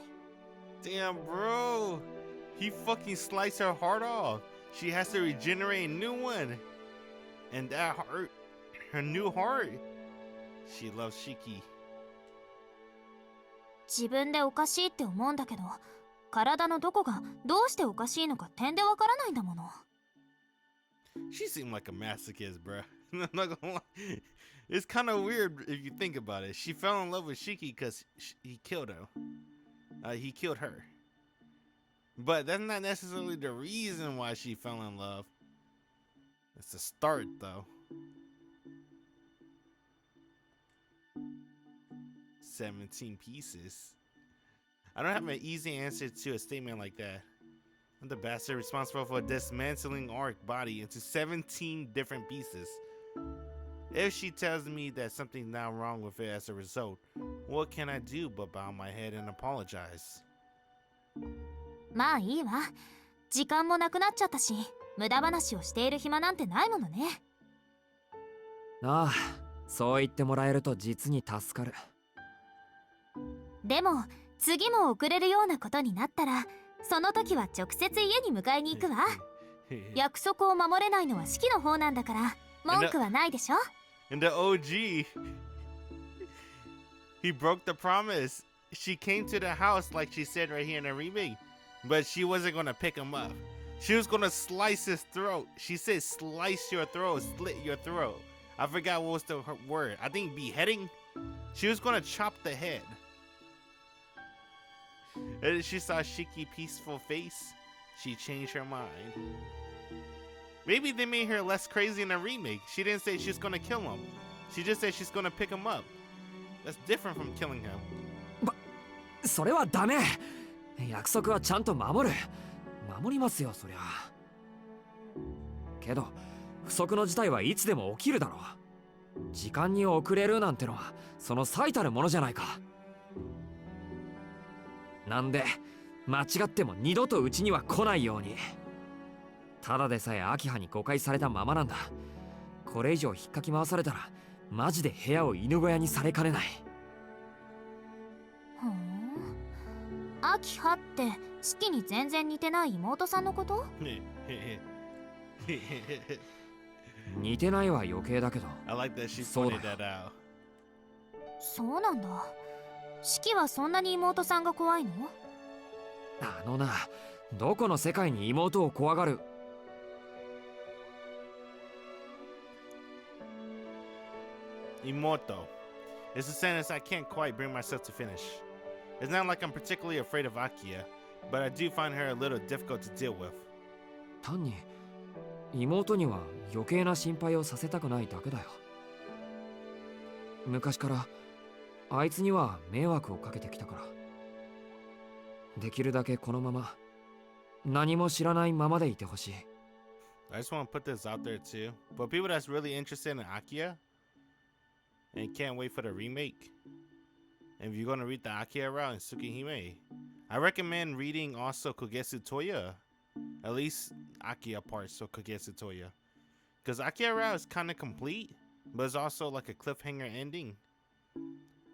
[SPEAKER 1] Damn, bro. He fucking sliced her heart off. She has to regenerate a new one. And that heart, her new heart. She loves Shiki.
[SPEAKER 7] 自分でおかしいって思うんだけど、体のどこがどうしておかしいのか点でわからないんだもの。
[SPEAKER 1] She seemed like a masochist, bruh. I'm not gonna lie. It's kind of weird if you think about it. She fell in love with Shiki because he killed her. He killed her. But that's not necessarily the reason why she fell in love. It's the start, though. 17 pieces. I don't have an easy answer to a statement like that. I'm the bastard responsible for dismantling Arc body into 17 different pieces. If she tells me that something's now wrong with it as a result, what can I do but bow my head and apologize?
[SPEAKER 7] まあいいわ。時間もなくなっちゃったし、無駄話をしている暇なんてないものね。
[SPEAKER 2] ああ、そう言ってもらえると実に助かる。
[SPEAKER 7] でも次も遅れるようなことになったら、その時は直接家に迎えに行くわ。約束を守れないのは式の方なんだから文句はないでしょ。
[SPEAKER 1] And the OG, he broke the promise. She came to the house like she said right here in the remake, but she wasn't gonna pick him up. She was gonna slice his throat. She said slice your throat, slit your throat. I forgot what was the word. I think beheading. She was gonna chop the head. And then she saw Shiki's peaceful face. She changed her mind. Maybe they made her less crazy in the remake. She didn't say she's gonna kill him. She just said she's gonna pick him up. That's different from killing him.
[SPEAKER 2] それはダメ。約束はちゃんと守る。守りますよ、そりゃ。けど不測の事態はいつでも起きるだろう。時間に遅れるなんてのはその最たるものじゃないか。なんで間違っても二度とうちには来ないように。ただでさえ秋葉に誤解されたままなんだ。これ以上引っかき回されたらマジで部屋を犬小屋にされかねない。
[SPEAKER 7] ふん、秋葉って四季に全然似てない妹さんのこと？
[SPEAKER 2] 似てないは余計だけど。
[SPEAKER 1] I like that she
[SPEAKER 2] そうだ
[SPEAKER 1] pointed
[SPEAKER 2] よ。
[SPEAKER 1] that out.
[SPEAKER 7] そうなんだ。四季はそんなに妹さんが怖いの？
[SPEAKER 2] あのな、どこの世界に妹を怖がる。
[SPEAKER 1] Imoto. It's a sentence I can't quite bring myself to finish. It's not like I'm particularly afraid of Akiya, but I do find her a little difficult to deal with.
[SPEAKER 2] 単に妹には余計な心配をさせたくないだけだよ。昔からあいつには迷惑をかけてきたから。できるだけこのまま何も知らないままでいてほしい。
[SPEAKER 1] I just want to put this out there too. For people that's really interested in Akiya and can't wait for the remake, and if you're going to read the Akiya route in Tsukihime, I recommend reading also Kogetsu Toya. At least Akiya parts of Kogetsu Toya. Because Akiya route is kind of complete, but it's also like a cliffhanger ending.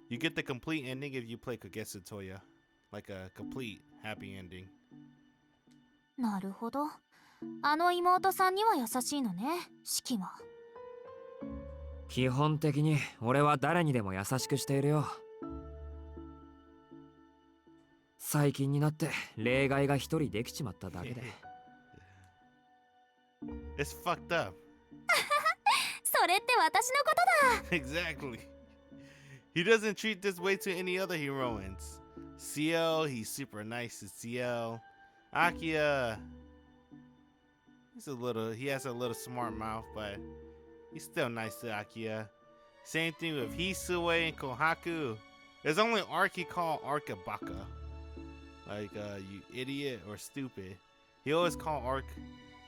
[SPEAKER 1] You get the complete ending if you play Kogetsu Toya. Like a complete happy ending.
[SPEAKER 7] なるほど。あの妹さんには優しいのね、四季は。
[SPEAKER 2] 基本的に俺は誰にでも優しくしているよ。最近になって例外が一人できちまっただけで。
[SPEAKER 1] It's fucked up.
[SPEAKER 7] それって私のことだ。
[SPEAKER 1] Exactly. He doesn't treat this way to any other heroines. Ciel, he's super nice to Ciel. Akiya, he has a little smart mouth, but he's still nice to Akiya. Same thing with Hisue and Kohaku. There's only Arc he called Arkabaka. Like, you idiot or stupid. He always called Arc.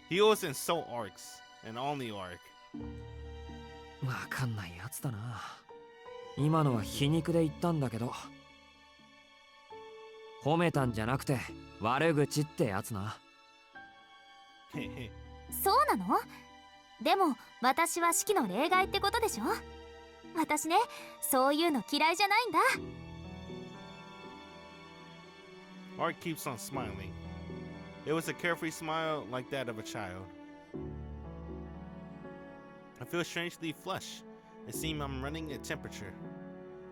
[SPEAKER 1] He always insult Arcs, and only Arc.
[SPEAKER 2] わかんないやつだな。今のは皮肉で言ったんだけど。褒めたんじゃなくて悪口ってやつな。
[SPEAKER 7] そうなの？でも私は四季の例外ってことでしょ？私ね、そういうの嫌いじゃないんだ。
[SPEAKER 1] Arc keeps on smiling. It was a carefree smile like that of a child. I feel strangely flushed. It seems I'm running a temperature.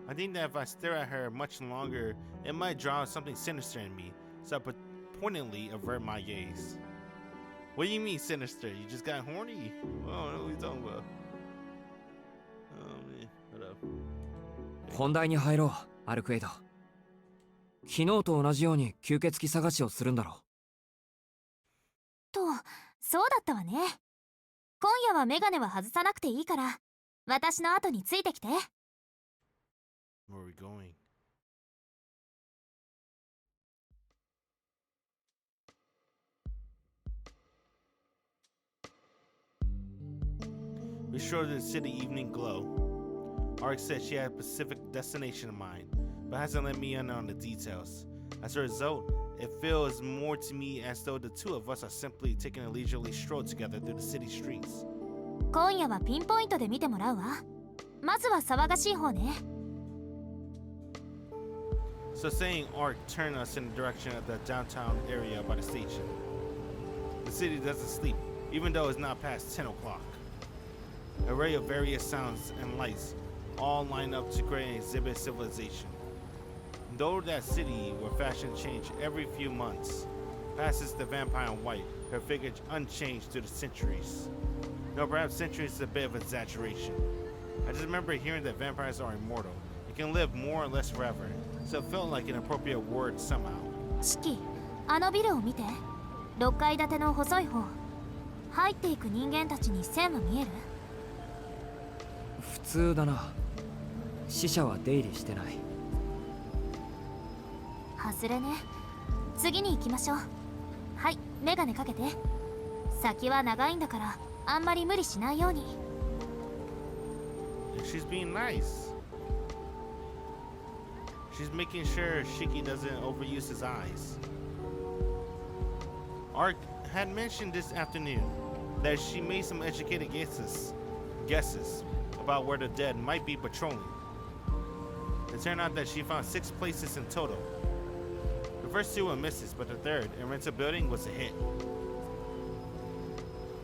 [SPEAKER 1] I think that if I stare at her much longer, it might draw something sinister in me, so I pointedly avert my gaze. What do you mean sinister? You just got horny? I don't know what you're talking about. Oh man, what up?
[SPEAKER 2] 本題に入ろう、アルクエイド。昨日と同じように吸血鬼探しをするんだろう。
[SPEAKER 7] と、そうだったわね。今夜はメガネは外さなくていいから、私の後についてきて。
[SPEAKER 1] Where are we going? We strolled to the city evening glow. Arc said she had a specific destination in mind, but hasn't let me in on the details. As a result, it feels more to me as though the two of us are simply taking a leisurely stroll together through the city streets.
[SPEAKER 7] 今夜はピンポイントで見てもらうわ。まずは騒がしい方ね。
[SPEAKER 1] So saying Arc turned us in the direction of the downtown area by the station. The city doesn't sleep, even though it's not past 10 o'clock. An array of various sounds and lights all line up to create an exhibit civilization. Though that city where fashion changes every few months, passes the vampire in white, her figure unchanged through the centuries. No, perhaps centuries is a bit of exaggeration. I just remember hearing that vampires are immortal and can live more or less forever, so it felt like an appropriate word somehow.
[SPEAKER 7] 四季、あのビルを見て。6階建ての細い方。入っていく人間たちに線は見える？
[SPEAKER 2] 普通だな。死者は出入りしてない。
[SPEAKER 7] 外れね。次に行きましょう。はい、メガネかけて。先は長いんだからあんまり無理しないように。
[SPEAKER 1] She's being nice. She's making sure Shiki doesn't overuse his eyes. Arc had mentioned this afternoon that she made some educated guesses about where the dead might be patrolling. It turned out that she found 6 places in total. The first 2 were misses, but the third, a rental building, was a hit.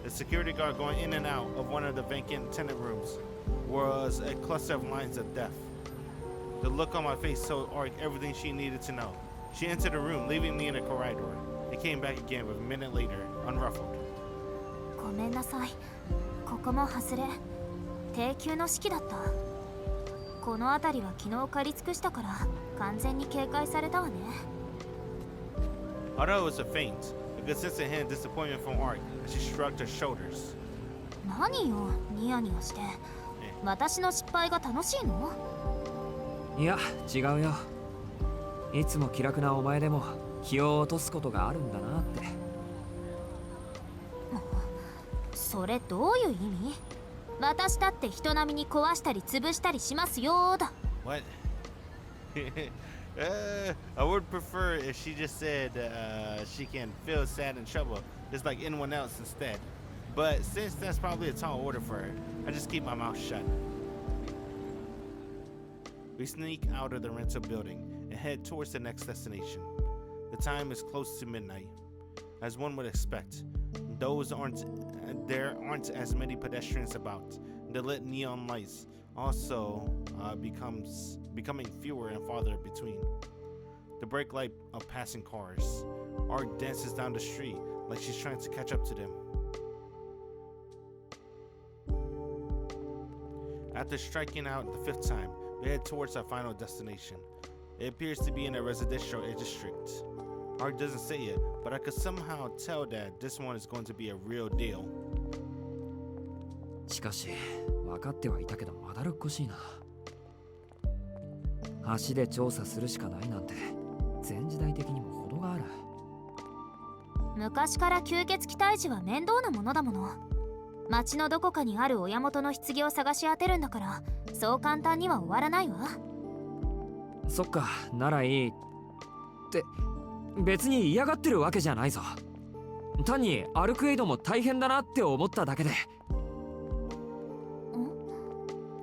[SPEAKER 1] The security guard going in and out of one of the vacant tenant rooms was a cluster of lines of death. The look on my face told Arc everything she needed to know. She entered the room, leaving me in the corridor. It came back again with a minute later, unruffled.
[SPEAKER 7] ごめんなさい。ここも外れ。低級の式だった。この辺りは昨日借り尽くしたから完全に警戒されたわね。
[SPEAKER 1] Although it was a feint, a good sense of hint disappointment from Arc as she shrugged her shoulders.
[SPEAKER 7] 何よ、ニヤニヤして。私の失敗が楽しいの？
[SPEAKER 2] いや、違うよ。いつも気楽なお前でも気を落とすことがあるんだなって。
[SPEAKER 7] それどういう意味？私だって人並みに壊したり潰したりしますよだ。
[SPEAKER 1] What? I would prefer if she just said she can feel sad and trouble just like anyone else instead. But since that's probably a tall order for her, I just keep my mouth shut. We sneak out of the rental building and head towards the next destination. The time is close to midnight. As one would expect, there aren't as many pedestrians about. The lit neon lights also becoming fewer and farther between. The brake light of passing cars. Arc dances down the street like she's trying to catch up to them. After striking out the 5th time, we head towards our final destination. It appears to be in a residential district. Arc doesn't say it, but I could somehow tell that this one is going to be a real deal.
[SPEAKER 2] しかし、分かってはいたけどまだるっこしいな。足で調査するしかないなんて、前時代的にも程がある。
[SPEAKER 7] 昔から吸血鬼退治は面倒なものだもの。町のどこかにある親元の棺を探し当てるんだから、そう簡単には終わらないわ。
[SPEAKER 2] そっか、ならいい。って、別に嫌がってるわけじゃないぞ。単にアルクエイドも大変だなって思っただけで。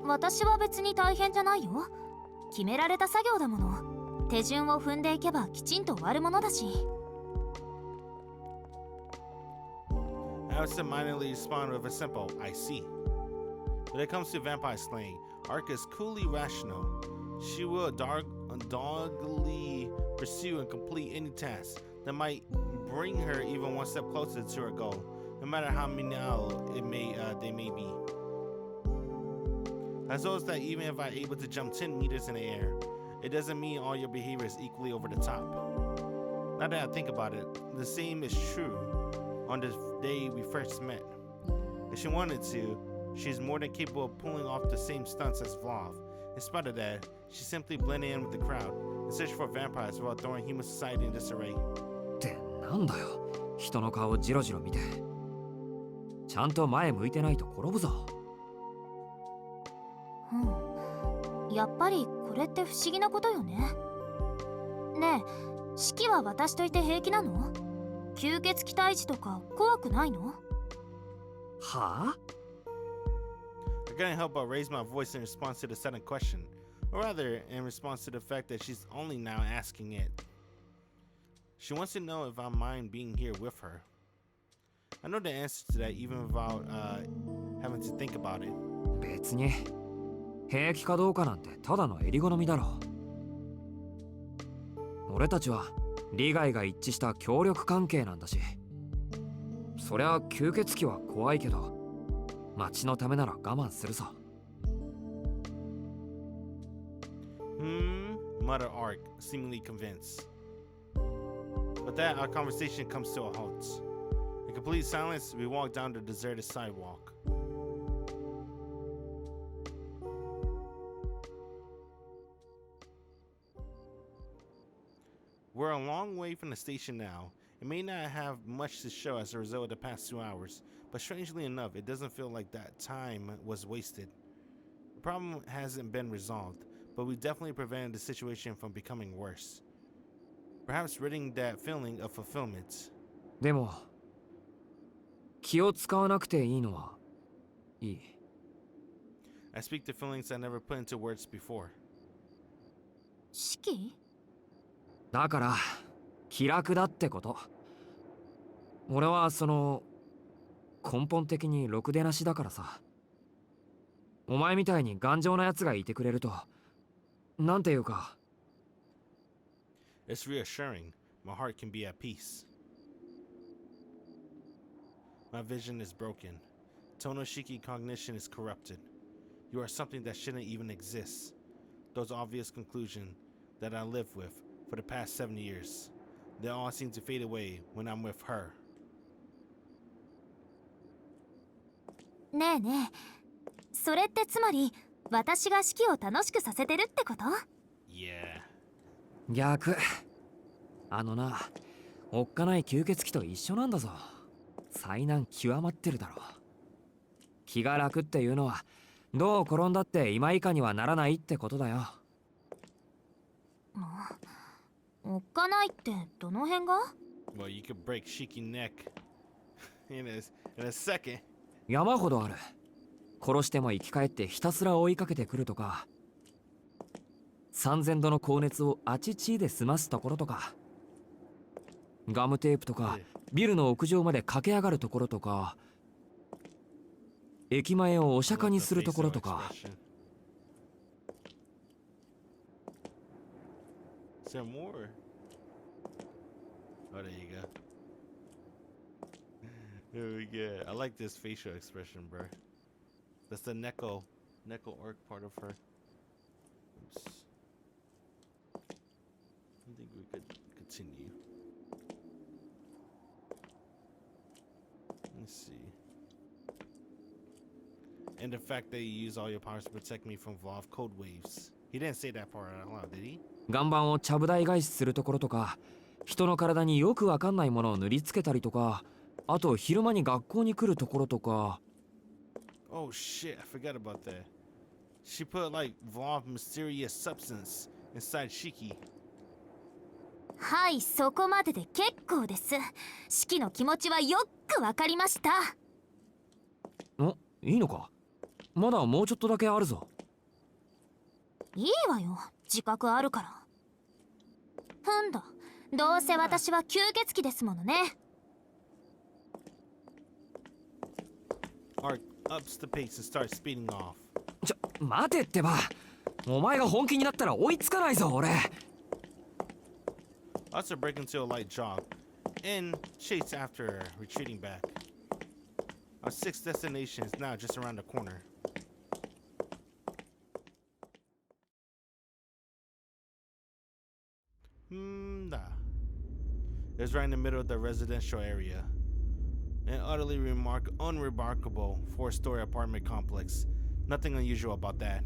[SPEAKER 7] 私は別に大変じゃないよ。決められた作業だもの。手順を踏んでいけばきちんと終わるものだし。
[SPEAKER 1] I absentmindedly respond with a simple, I see. When it comes to vampire slaying, Arc is coolly rational. She will doggedly pursue and complete any task that might bring her even one step closer to her goal, no matter how menial they may be. As though it's that even if I'm able to jump 10 meters in the air, it doesn't mean all your behavior is equally over the top. Now that I think about it, the same is true on the day we first met. If she wanted to, she's more than capable of pulling off the same stunts as Vlav. In spite of that, she simply blended in with the crowd and searched for vampires while throwing human society in disarray.
[SPEAKER 2] ってなんだよ、人の顔をジロジロ見て。ちゃんと前向いてないと転ぶぞ。
[SPEAKER 7] やっぱりこれって不思議なことよね。ねえ、式は私といて平気なの？吸血鬼退治とか怖くないの？
[SPEAKER 2] はあ？
[SPEAKER 1] I couldn't help but raise my voice in response to the sudden question, or rather, in response to the fact that she's only now asking it. She wants to know if I mind being here with her. I know the answer to that even without having to think about it.
[SPEAKER 2] 別に平気かどうかなんてただの襟好みだろ。俺たちは利害が一致した協力関係なんだし。そりゃ吸血鬼は怖いけど、町のためなら我慢するさ。
[SPEAKER 1] Muttered Arc, seemingly convinced. With that, our conversation comes to a halt. In complete silence, we walk down the deserted sidewalk. We're a long way from the station now. It may not have much to show as a result of the past 2 hours, but strangely enough, it doesn't feel like that time was wasted. The problem hasn't been resolved, but we definitely prevented the situation from becoming worse. Perhaps ridding that feeling of fulfillment.
[SPEAKER 2] でも気を使わなくていいのはいい。
[SPEAKER 1] I speak the feelings I never put into words before.
[SPEAKER 7] 四季？
[SPEAKER 2] だから気楽だってこと。俺はその根本的にろくでなしだからさ。お前みたいに頑丈なやつがいてくれるとなんていうか。
[SPEAKER 1] It's reassuring. My heart can be at peace. My vision is broken. Tonoshiki cognition is corrupted. You are something that shouldn't even exist. Those obvious conclusions that I lived with for the past 7 years, they all seem to fade away when I'm with her.
[SPEAKER 7] ねえねえ、それってつまり私が四季を楽しくさせてるってこと？
[SPEAKER 1] Yeah.
[SPEAKER 2] 逆。あのな、おっかない吸血鬼と一緒なんだぞ。災難極まってるだろ。気が楽っていうのはどう転んだって今以下にはならないってことだよ。
[SPEAKER 7] おっかないってどの辺が？
[SPEAKER 1] Well, you could break Shiki's neck in a second.
[SPEAKER 2] 山ほどある。殺しても生き返ってひたすら追いかけてくるとか、3000度の高熱をあちちで済ますところとか、ガムテープとかビルの屋上まで駆け上がるところとか、駅前をお釈迦にするところとか。
[SPEAKER 1] Is there more? Oh, there you go. There we go. I like this facial expression, bro. That's the Neko arc part of her. Oops. I think we could continue. Let's see. And the fact that you use all your powers to protect me from Volv code waves. He didn't say that part out loud, did he?
[SPEAKER 2] 岩盤をちゃぶ台返しするところとか、人の体によくわかんないものを塗りつけたりとか、あと昼間に学校に来るところとか。
[SPEAKER 1] Oh shit, I forgot about that. She put like Volv mysterious substance inside Shiki.
[SPEAKER 7] はい、そこまでで結構です。四季の気持ちはよくわかりました。
[SPEAKER 2] いいのか？まだもうちょっとだけあるぞ。
[SPEAKER 7] いいわよ、自覚あるから。ふんだ、どうせ私は吸血鬼ですものね。
[SPEAKER 1] Arc ups the pace and starts speeding off.
[SPEAKER 2] 待てってば。お前が本気になったら追いつかないぞ俺。
[SPEAKER 1] Also break into a light jog and chase after her, retreating back. Our sixth destination is now just around the corner. Nah. It's right in the middle of the residential area. An utterly unremarkable 4-story apartment complex. Nothing unusual about that.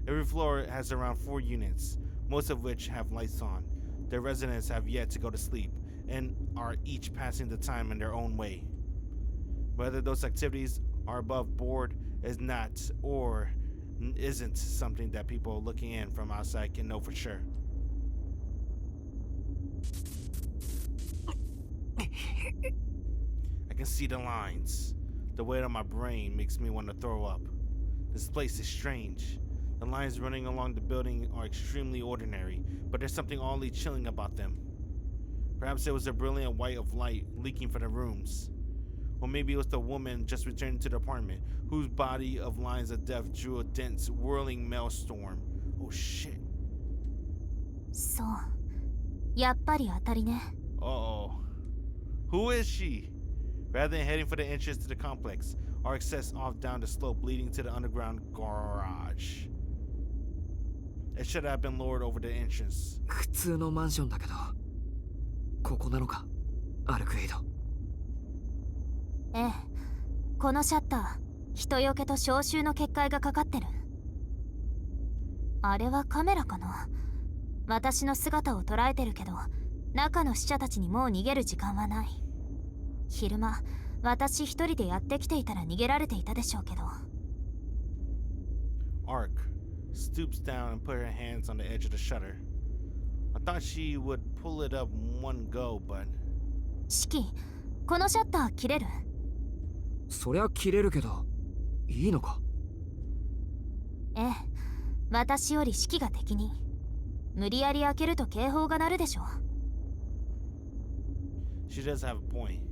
[SPEAKER 1] Every floor has around 4 units, most of which have lights on. Their residents have yet to go to sleep and are each passing the time in their own way. Whether those activities are above board is not or isn't something that people looking in from outside can know for sure. I can see the lines. The weight on my brain makes me want to throw up. This place is strange. The lines running along the building are extremely ordinary, but there's something oddly chilling about them. Perhaps it was the brilliant white of light leaking from the rooms. Or maybe it was the woman just returning to the apartment, whose body of lines of death drew a dense, whirling maelstrom. Oh shit.
[SPEAKER 7] そう、やっぱり当たりね。
[SPEAKER 1] Uh-oh. Who is she? Rather than heading for the entrance to the complex, Arc sets off down the slope leading to the underground garage. It should have been lowered over the entrance.
[SPEAKER 2] 普通のマンションだけど、ここなのか、アルクエイド。
[SPEAKER 7] ええ、このシャッター、人よけと消臭の結界がかかってる。あれはカメラかな。私の姿を捉えてるけど、中の死者たちにもう逃げる時間はない。昼間、私一人でやってきていたら逃げられていたでしょうけど。
[SPEAKER 1] Arc stoops down and put her hands on the edge of the shutter. I thought she would pull it up one go, but
[SPEAKER 7] 四季、このシャッター切れる？
[SPEAKER 2] そりゃ切れるけど、いいのか？
[SPEAKER 7] ええ、私より四季が適任。無理やり開けると警報が鳴るでしょ。
[SPEAKER 1] She does have a point.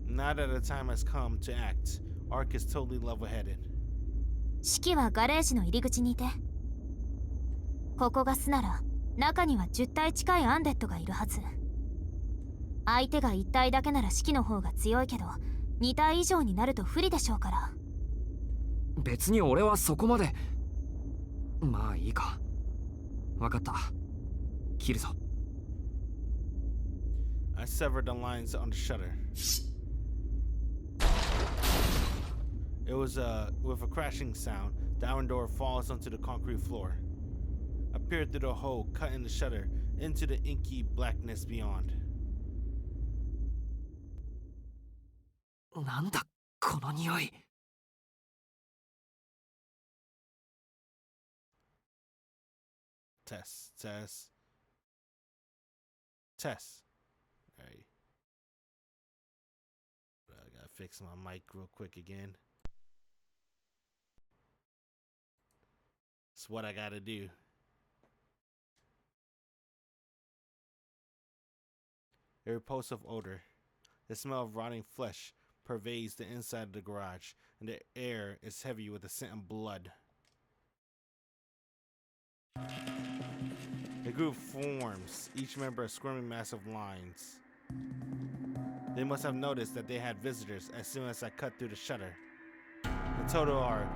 [SPEAKER 1] Now that the time has come to act, Arc is totally level-headed.
[SPEAKER 7] 四季はガレージの入り口にいて。ここが巣なら、中には10体近いアンデッドがいるはず。相手が1体だけなら四季の方が強いけど、2体以上になると不利でしょうから。
[SPEAKER 2] 別に俺はそこまで。まあいいか。わかった。切るぞ。
[SPEAKER 1] I severed the lines on the shutter. It was with a crashing sound, the iron door falls onto the concrete floor. I peered through the hole cut in the shutter into the inky blackness beyond.
[SPEAKER 2] なんだこの匂い。
[SPEAKER 1] Test, test, test. Alright. I gotta fix my mic real quick again. It's what I gotta do. A repulsive odor. The smell of rotting flesh pervades the inside of the garage, and the air is heavy with the scent of blood. The group forms, each member a squirming mass of lines. They must have noticed that they had visitors as soon as I cut through the shutter. In total are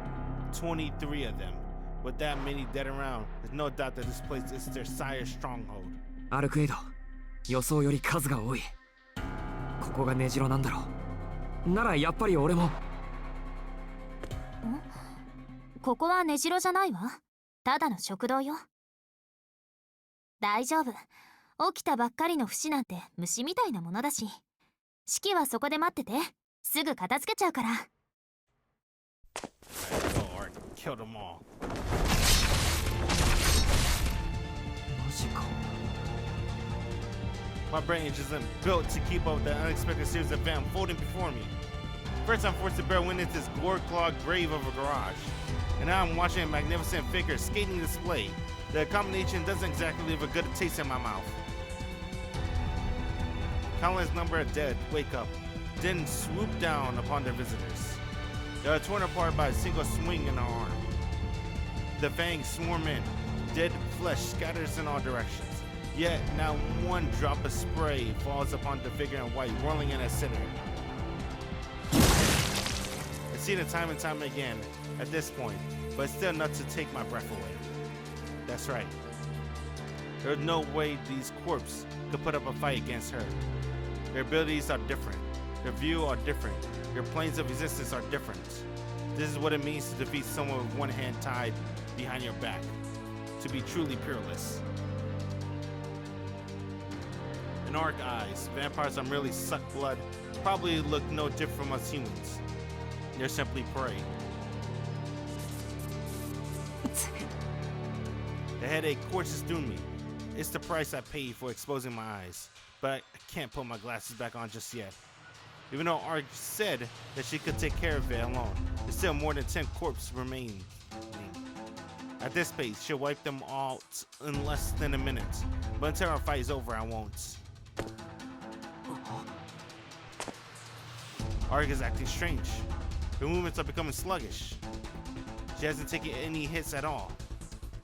[SPEAKER 1] 23 of them. With that many dead around, there's no doubt that this place is their sire's stronghold.
[SPEAKER 2] アルクエイド、予想より数が多い。ここが根城なんだろう。ならやっぱり俺も。
[SPEAKER 7] ここは根城じゃないわ。ただの食堂よ。大丈夫。起きたばっかりの節なんて虫みたいなものだし。四季はそこで待ってて。すぐ片付けちゃうから。
[SPEAKER 1] Kill them all.
[SPEAKER 2] マジか。
[SPEAKER 1] My brain just isn't built to keep up with the unexpected series of events unfolding before me. First, I'm forced to bear witness to this gore-clogged grave of a garage. And now I'm watching a magnificent figure skating display. The combination doesn't exactly leave a good taste in my mouth. Countless number of dead wake up, then swoop down upon their visitors. They are torn apart by a single swing in the arm. The fangs swarm in. Dead flesh scatters in all directions. Yet, not one drop of spray falls upon the figure in white, rolling in a center. I've seen it time and time again at this point, but it's still enough to take my breath away. That's right. There's no way these corpses could put up a fight against her. Their abilities are different. Their view are different. Their planes of existence are different. This is what it means to defeat someone with one hand tied behind your back. To be truly peerless. In Arc eyes, vampires that merely suck blood probably look no different from us humans. They're simply prey. The headache courses through me. It's the price I paid for exposing my eyes. But I can't put my glasses back on just yet. Even though Arc said that she could take care of it alone, there's still more than 10 corpses remaining. At this pace, she'll wipe them all in less than a minute. But until our fight is over, I won't. Arc is acting strange. Her movements are becoming sluggish. She hasn't taken any hits at all.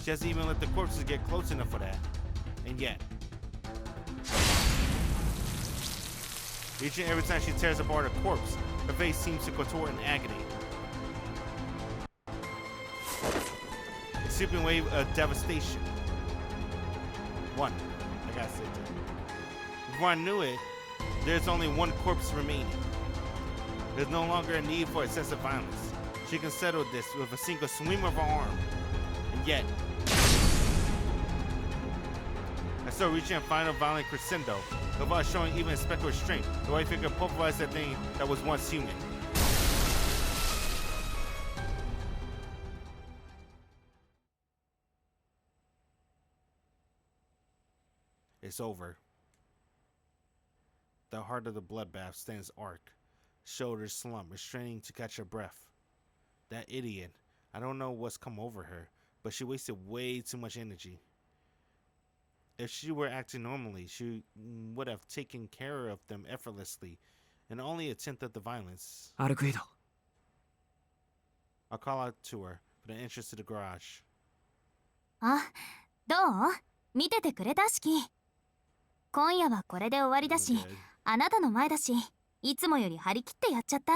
[SPEAKER 1] She hasn't even let the corpses get close enough for that. And yet. Each and every time she tears apart a corpse, her face seems to contort in agony. A sweeping wave of devastation. One. I gotta say that. Before I knew it, there's only one corpse remaining. There's no longer a need for excessive violence. She can settle this with a single swing of her arm. And yet, I start reaching a final violent crescendo without showing even a speck of strength. The white figure pulverized that thing that was once human. It's over. the heart of the bloodbath, stands Arc, shoulders slumped, restraining to catch her breath. That idiot. I don't know what's come over her, but she wasted way too much energy. If she were acting normally, she would have taken care of them effortlessly, and only a tenth of the violence.
[SPEAKER 2] アルクエイド
[SPEAKER 1] I'll call out to her, put an entrance to the garage.
[SPEAKER 7] あ、どう？見ててくれたしき。今夜はこれで終わりだし、
[SPEAKER 1] Okay.
[SPEAKER 7] あなたの前だし、いつもより張り切ってやっちゃった。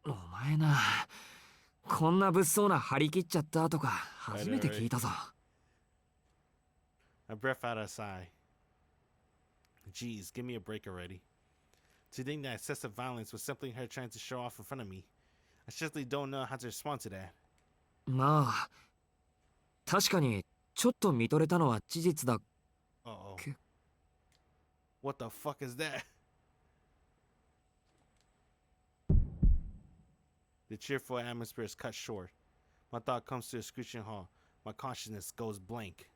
[SPEAKER 2] お前な、こんな物騒な張り切っちゃったとか初めて聞いたぞ。
[SPEAKER 1] I breath out a sigh. Geez, give me a break already. To think that excessive violence was simply her trying to show off in front of me. I simply don't know how to respond to that.
[SPEAKER 2] まあ、確かにちょっと見とれたのは事実だ。
[SPEAKER 1] Uh-oh.
[SPEAKER 2] Okay.
[SPEAKER 1] What the fuck is that? The cheerful atmosphere is cut short. My thought comes to a screeching halt. My consciousness goes blank.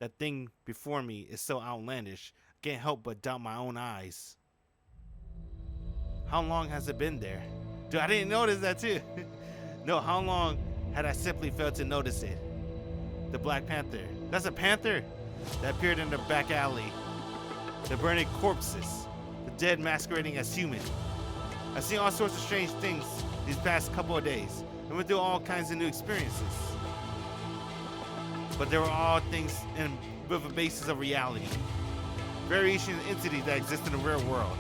[SPEAKER 1] That thing before me is so outlandish, I can't help but doubt my own eyes. How long has it been there? Dude, I didn't notice that too. No, how long had I simply failed to notice it? The Black Panther. That's a panther that appeared in the back alley. The burning corpses. The dead masquerading as human. I've seen all sorts of strange things these past couple of days. I went through all kinds of new experiences. But they were all things with a basis of reality. Variation of entities that exist in the real world.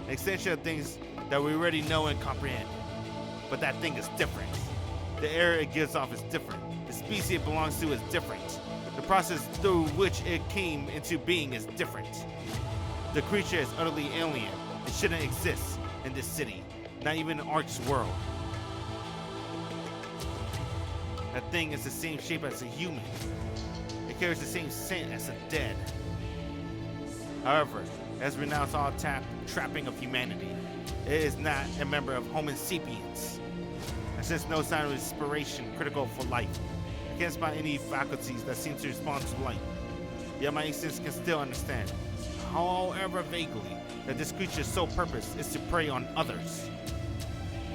[SPEAKER 1] An extension of things that we already know and comprehend. But that thing is different. The air it gives off is different. The species it belongs to is different. The process through which it came into being is different. The creature is utterly alien. It shouldn't exist in this city. Not even in Arc's world. That thing is the same shape as a human. It carries the same scent as the dead. However, it has renounced all trapping of humanity. It is not a member of Homo sapiens. And since no sign of inspiration critical for life, I can't spot any faculties that seem to respond to light. Yet my instincts can still understand, however vaguely, that this creature's sole purpose is to prey on others.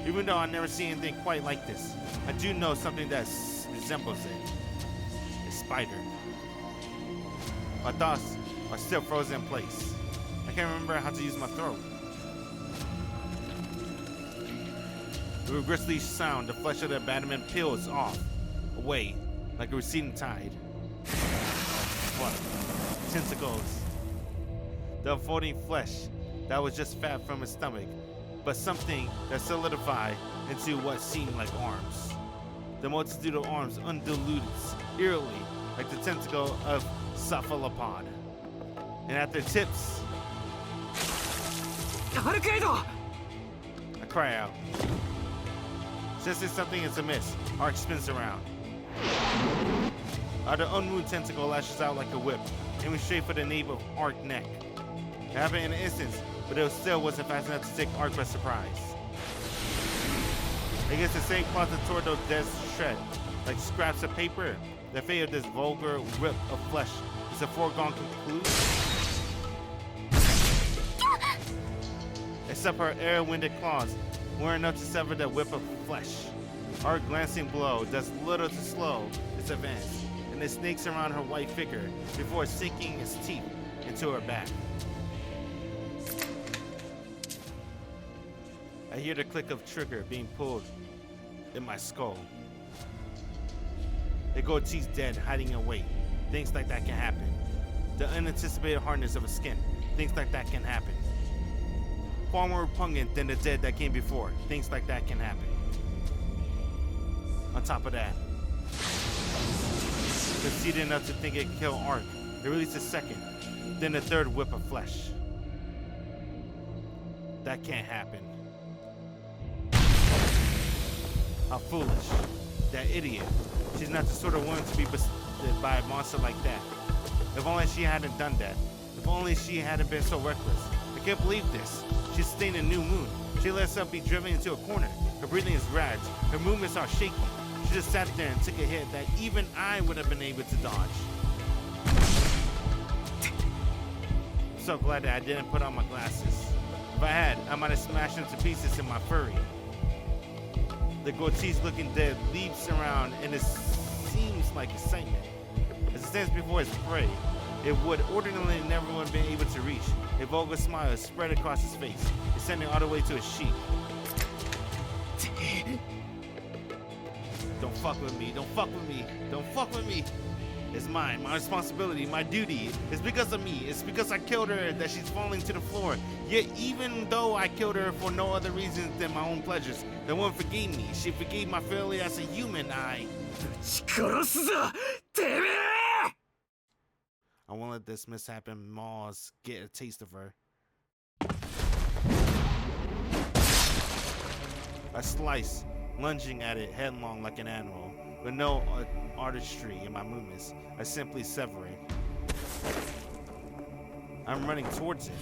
[SPEAKER 1] Even though I've never seen anything quite like this, I do know something that resembles it. A spider. My thoughts are still frozen in place. I can't remember how to use my throat. With a grisly sound, the flesh of the abandonment peels off, away, like a receding tide. Oh, fuck. Tentacles. The unfolding flesh that was just fat from his stomach, but something that solidified into what seemed like arms. The multitude of arms undiluted, eerily, like the tentacle of cephalopod. And at their tips,
[SPEAKER 2] アルクエイド
[SPEAKER 1] I cry out. Sensing something is amiss, Arc spins around. The unmoved tentacle lashes out like a whip, aiming straight for the nape of Arc's neck. It happened in an instant, but it still wasn't fast enough to take Arc by surprise. Against the same cloth that tore those dead shred, like scraps of paper, the fate of this vulgar rip of flesh is a foregone conclusion. Except her air-winded claws weren't enough to sever the whip of flesh. Our glancing blow does little to slow its advance, and it snakes around her white figure before sinking its teeth into her back. I hear the click of trigger being pulled in my skull. The gold teeth dead, hiding away. Things like that can happen. The unanticipated hardness of a skin. Things like that can happen. Far more repugnant than the dead that came before. Things like that can happen. On top of that, conceited enough to think it could kill Arc, it released a second, then a third whip of flesh. That can't happen. How foolish. That idiot. She's not the sort of woman to be bested by a monster like that. If only she hadn't done that. If only she hadn't been so reckless. I can't believe this. She's staying in a new moon. She lets herself be driven into a corner. Her breathing is ragged. Her movements are shaky. She just sat there and took a hit that even I would have been able to dodge. so glad that I didn't put on my glasses. If I had, I might have smashed into pieces in my furry. The grotesque-looking dead leaps around and it seems like excitement. As it stands before its prey, it would ordinarily never have been able to reach. A vulgar smile is spread across his face, extending all the way to his cheek. Don't fuck with me, don't fuck with me, don't fuck with me. It's mine, my responsibility, my duty. It's because of me. It's because I killed her that she's falling to the floor. Yet even though I killed her for no other reason than my own pleasures, the woman forgave me. She forgave my failure as a human. I won't let this mishappen Mars get a taste of her. I slice, lunging at it headlong like an animal. With no artistry in my movements, I simply sever it. I'm running towards it.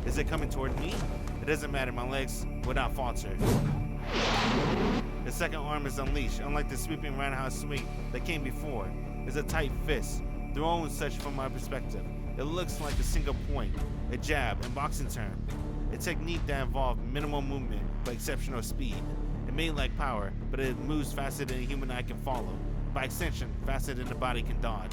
[SPEAKER 1] Is it coming toward me? It doesn't matter, my legs will not falter. The second arm is unleashed, unlike the sweeping roundhouse swing that came before. It's a tight fist, thrown such from my perspective. It looks like a single point, a jab in boxing term. A technique that involved minimal movement but exceptional speed. It may lack power, but it moves faster than a human eye can follow. By extension, faster than the body can dodge.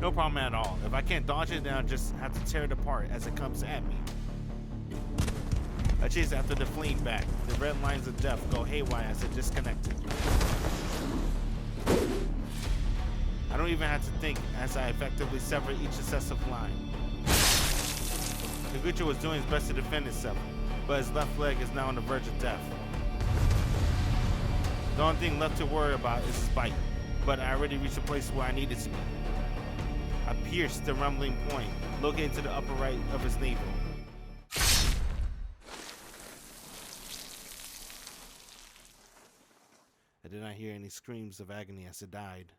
[SPEAKER 1] No problem at all. If I can't dodge it, then I'll just have to tear it apart as it comes at me. I chase after the fleeing back. The red lines of death go haywire as it disconnected. I don't even have to think as I effectively sever each successive line. Takeuchi was doing his best to defend himself, but his left leg is now on the verge of death. The only thing left to worry about is his bite, but I already reached a place where I needed to be. I pierced the rumbling point, located to the upper right of his navel. I did not hear any screams of agony as it died.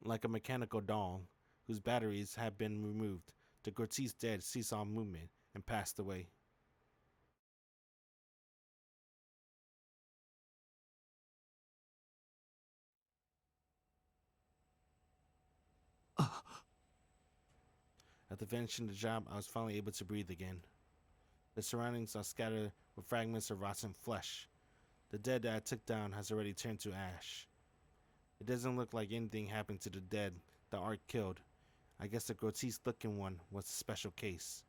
[SPEAKER 1] Like a mechanical doll, whose batteries had been removed, the grotesque dead ceased all movement and passed away. After finishing the job, I was finally able to breathe again. The surroundings are scattered with fragments of rotten flesh. The dead that I took down has already turned to ash. It doesn't look like anything happened to the dead the Arc killed. I guess the grotesque-looking one was a special case.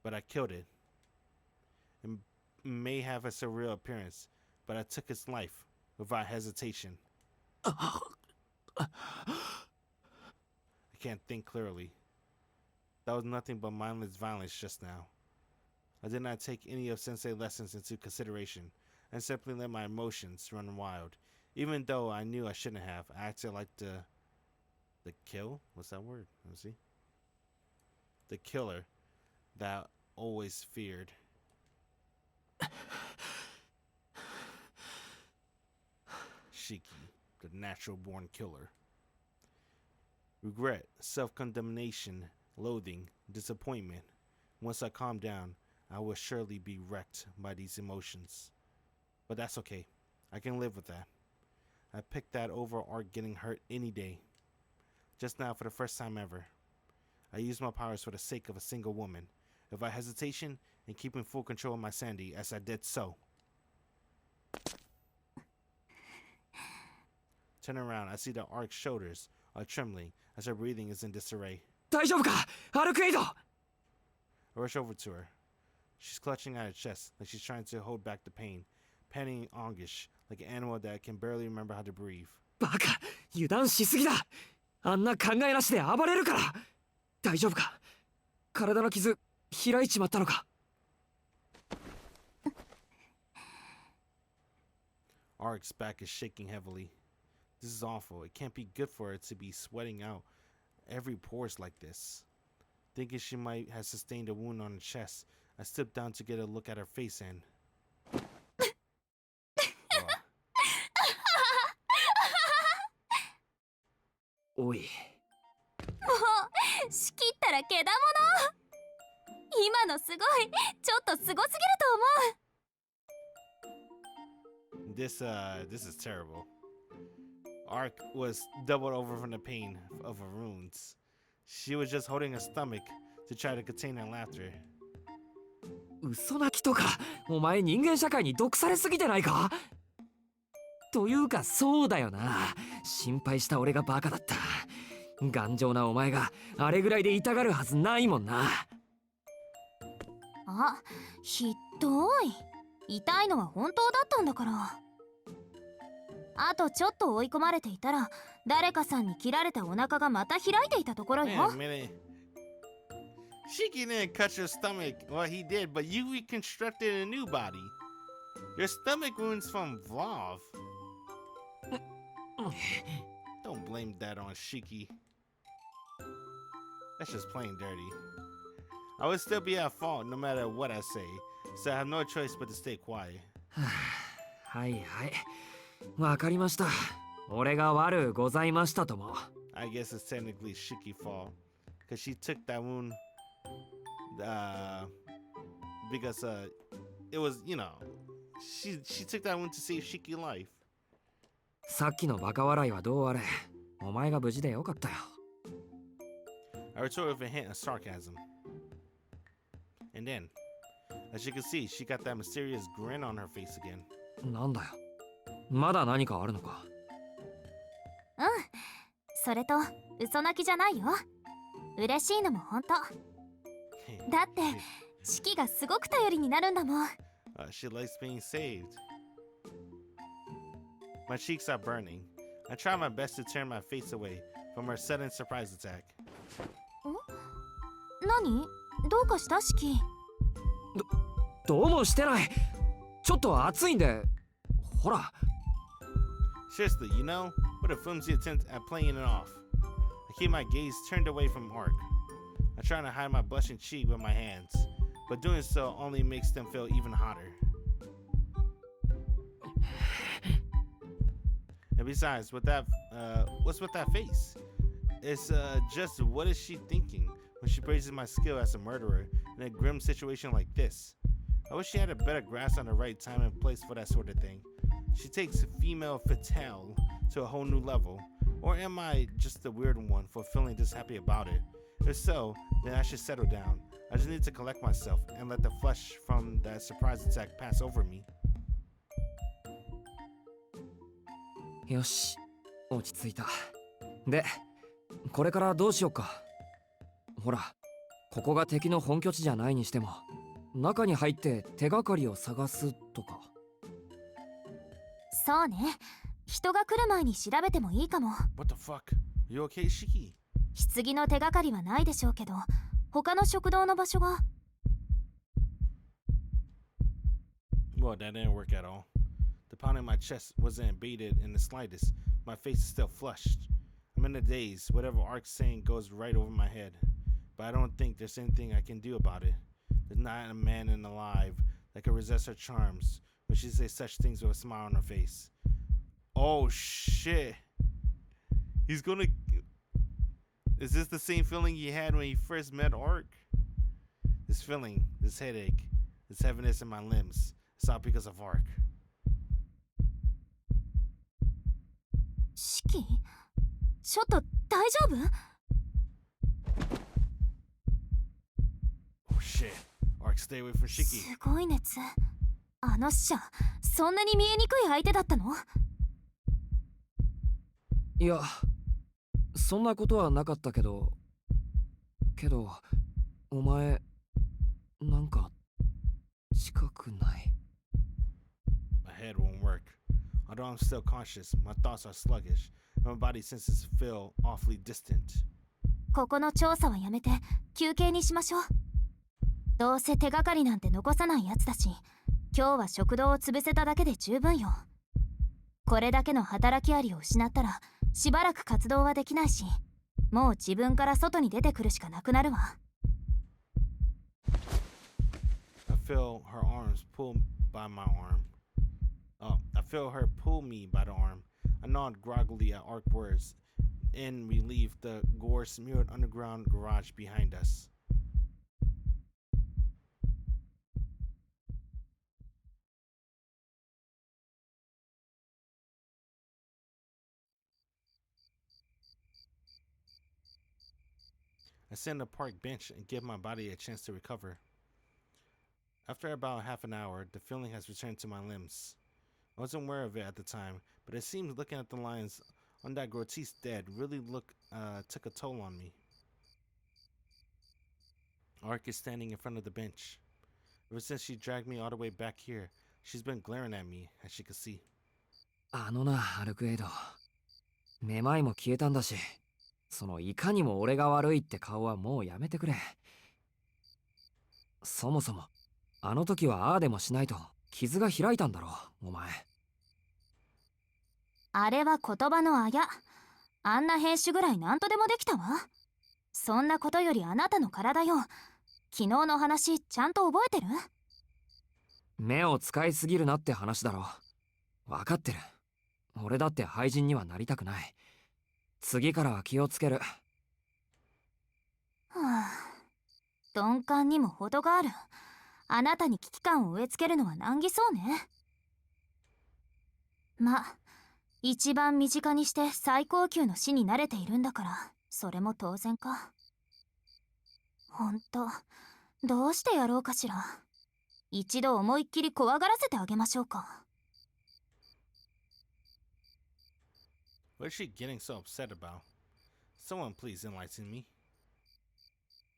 [SPEAKER 1] But I killed it. It may have a surreal appearance, but I took its life without hesitation. I can't think clearly. That was nothing but mindless violence just now. I did not take any of Sensei's lessons into consideration and simply let my emotions run wild. Even though I knew I shouldn't have, I acted like the kill? What's that word? Let me see. The killer that I always feared. Shiki, the natural-born killer. Regret, self-condemnation, loathing, disappointment. Once I calm down, I will surely be wrecked by these emotions. But that's okay. I can live with that. I picked that over Arc getting hurt any day. Just now, for the first time ever, I used my powers for the sake of a single woman, without hesitation and keeping full control of my sanity as I did so. Turn around, I see the Arc's shoulders are trembling as her breathing is in disarray.
[SPEAKER 2] 大丈夫かアルクエイド
[SPEAKER 1] I rush over to her. She's clutching at her chest like she's trying to hold back the pain, panting in anguish like an animal that can barely remember how to breathe.
[SPEAKER 2] バカ油断しすぎだあんな考えなしで暴れるから大丈夫か体の傷開いちまったのか
[SPEAKER 1] Arc's back is shaking heavily. This is awful. It can't be good for her to be sweating out every pores like this. Thinking she might have sustained a wound on her chest, I stepped down to get a look at her face and...
[SPEAKER 2] おい
[SPEAKER 7] もう仕切ったらけだもの今のすごいちょっとすごすぎると思う
[SPEAKER 1] This is terrible. Arc was doubled over from the pain of her wounds. She was just holding her stomach to try to contain her laughter.
[SPEAKER 2] 嘘泣きとか、お前人間社会に毒されすぎてないか？というかそうだよな。心配した俺がバカだった。頑丈なお前があれぐらいで痛がるはずないもんな。
[SPEAKER 7] あ、ひどい。痛いのは本当だったんだから。あとちょっと追い込まれていたら誰かさんに切られたお腹がまた開いていたところよ。
[SPEAKER 1] Shiki didn't cut your stomach. Well, he did, but you reconstructed a new body. Your stomach wounds from Vlav. Don't blame that on Shiki. That's just plain dirty. I would still be at fault no matter what I say, so I have no choice but to stay quiet.
[SPEAKER 2] はいはい。わかりました。俺が悪ございましたとも。
[SPEAKER 1] I guess it's technically Shiki's fault, because she took that wound, because it was, you know, she took that wound to save Shiki's life.
[SPEAKER 2] さっきのバカ笑いはどうあれ、お前が無事でよかったよ。
[SPEAKER 1] I retorted with a hint of sarcasm. And then, as you can see, she got that mysterious grin on her face again.
[SPEAKER 2] なんだよ。まだ何かあるのか？
[SPEAKER 7] うん。それと、嘘泣きじゃないよ。嬉しいのも本当。だって、四季がすごく頼りになるんだもん。
[SPEAKER 1] She likes being saved. My cheeks are burning. I try my best to turn my face away from her sudden surprise attack.
[SPEAKER 7] 何？どうかした四季？
[SPEAKER 2] どうもしてない。ちょっと暑いんで。ほら。
[SPEAKER 1] Seriously, you know, what a flimsy attempt at playing it off. I keep my gaze turned away from Arc. I try to hide my blushing cheek with my hands, but doing so only makes them feel even hotter. And besides, what's with that face? It's just what is she thinking when she praises my skill as a murderer in a grim situation like this? I wish she had a better grasp on the right time and place for that sort of thing. She takes female fatale to a whole new level. Or am I just the weird one for feeling this happy about it? If so, then I should settle down. I just need to collect myself and let the flesh from that surprise attack pass over me.
[SPEAKER 2] よし、落ち着いた。で、これからどうしよっか。ほら、ここが敵の本拠地じゃないにしても、中に入って手がかりを探すとか。
[SPEAKER 7] そうね。人が来る前に調べてもいいかも。
[SPEAKER 1] What the fuck? You okay, Shiki?
[SPEAKER 7] 棺の手がかりはないでしょうけど、他の食堂の場所が。
[SPEAKER 1] Well, that didn't work at all. The pound in my chest wasn't abated in the slightest. My face is still flushed. I'm in a daze. Whatever Arc's saying goes right over my head. But I don't think there's anything I can do about it. There's not a man alive that can resist her charms when she says such things with a smile on her face. Oh shit. He's gonna... Is this the same feeling he had when he first met Arc? This feeling, this headache, this heaviness in my limbs. It's all because of Arc.
[SPEAKER 7] 四季？ちょっと大丈夫？
[SPEAKER 1] Oh shit. Arc, stay away from Shiki.
[SPEAKER 7] すごい熱。あの死者、そんなに見えにくい相手だったの？
[SPEAKER 2] いや、そんなことはなかったけど、お前、なんか、近くない？
[SPEAKER 1] My head won't work. Although I'm still conscious, my thoughts are sluggish, and my body senses feel awfully distant.
[SPEAKER 7] ここの調査はやめて休憩にしましょう。どうせ手がかりなんて残さないやつだし、今日は食堂を潰せただけで十分よ。これだけの働きありを失ったらしばらく活動はできないし、もう自分から外に出てくるしかなくなるわ。
[SPEAKER 1] I feel her arms pull by my arm. I feel her pull me by the arm. I nod groggily at Arc words, and we leave the gore-smeared underground garage behind us. I sit on the park bench and give my body a chance to recover. After about half an hour, the feeling has returned to my limbs. I wasn't aware of it at the time, but it seems looking at the lines on that grotesque dead really took a toll on me. Arc is standing in front of the bench. Ever since she dragged me all the way back here, she's been glaring at me, as she could see.
[SPEAKER 2] あのな、アルクエイド。めまいも消えたんだし、そのいかにも俺が悪いって顔はもうやめてくれ。そもそも、あの時はああでもしないと傷が開いたんだろ、お前。
[SPEAKER 7] あれは言葉のあや。あんな編集ぐらい何とでもできたわ。そんなことよりあなたの体よ。昨日の話ちゃんと覚えてる？
[SPEAKER 2] 目を使いすぎるなって話だろ。分かってる。俺だって廃人にはなりたくない。次からは気をつける。
[SPEAKER 7] はあ、鈍感にも程がある。あなたに危機感を植え付けるのは難儀そうね。ま、一番身近にして最高級の死に慣れているんだから、それも当然か。ほんと、どうしてやろうかしら。一度思いっきり怖がらせてあげましょうか。
[SPEAKER 1] What is she getting so upset about? Someone please enlighten me.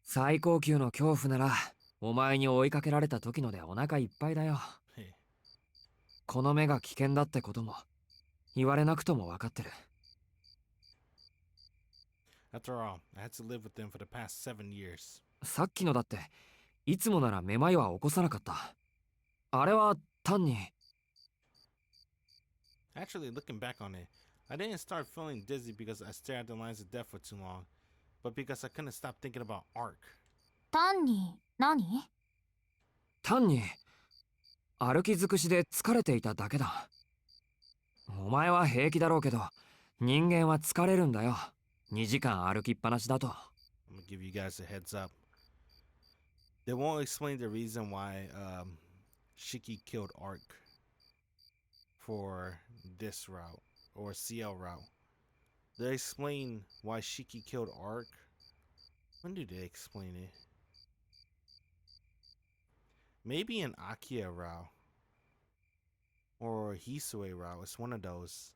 [SPEAKER 2] 最高級の恐怖なら、お前に追いかけられた時のでお腹いっぱいだよ。この目が危険だってことも、言われなくとも分かってる。
[SPEAKER 1] After all, I had to live with them for the past 7 years.
[SPEAKER 2] さっきのだって、いつもならめまいは起こさなかった。あれは単に。
[SPEAKER 1] Actually, looking back on it, I didn't start feeling dizzy because I stared at the lines of death for too long, but because I couldn't stop thinking about Arc.
[SPEAKER 7] 単に何？
[SPEAKER 2] 単に歩き尽くしで疲れていただけだ。お前は平気だろうけど、人間は疲れるんだよ。2時間歩きっぱなしだと。
[SPEAKER 1] I'm gonna give you guys a heads up. They won't explain the reason why Shiki killed Arc for this route or CL route. They explain why Shiki killed Arc. When do they explain it? Maybe an Akia route or Hisue route. It's one of those.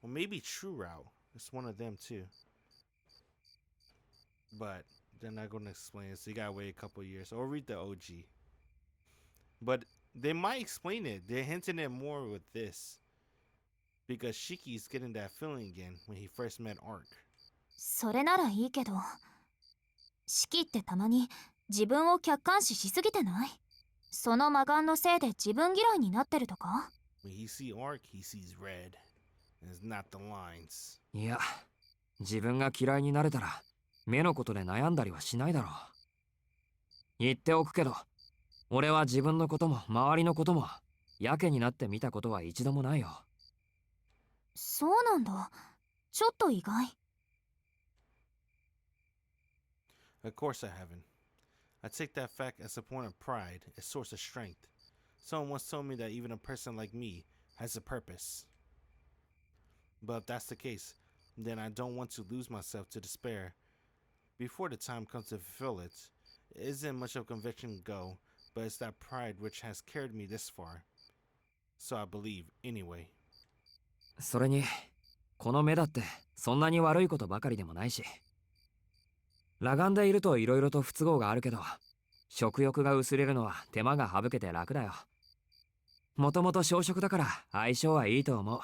[SPEAKER 1] Or maybe True route. It's one of them too. But they're not going to explain it, so you gotta wait a couple years or read the OG. But they might explain it. They're hinting it more with this because Shiki's getting that feeling again when he first met Arc.
[SPEAKER 7] それならいいけど、四季ってたまに自分を客観視しすぎてない？その魔眼のせいで自分嫌いになってるとか？
[SPEAKER 1] When he sees Arc, he sees red. And it's not the lines.
[SPEAKER 2] いや、自分が嫌いになれたら目のことで悩んだりはしないだろう。言っておくけど、俺は自分のことも周りのこともやけになって見たことは一度もないよ。
[SPEAKER 7] そうなんだ。ちょっと意外。
[SPEAKER 1] Of course I haven't. I take that fact as a point of pride, a source of strength. Someone once told me that even a person like me has a purpose. But if that's the case, then I don't want to lose myself to despair. Before the time comes to fulfill it, it isn't much of a conviction to go, but it's that pride which has carried me this far. So I believe, anyway.
[SPEAKER 2] それに、この目だってそんなに悪いことばかりでもないし。裸眼でいると色々と不都合があるけど、食欲が薄れるのは手間が省けて楽だよ。もともと小食だから相性はいいと思う。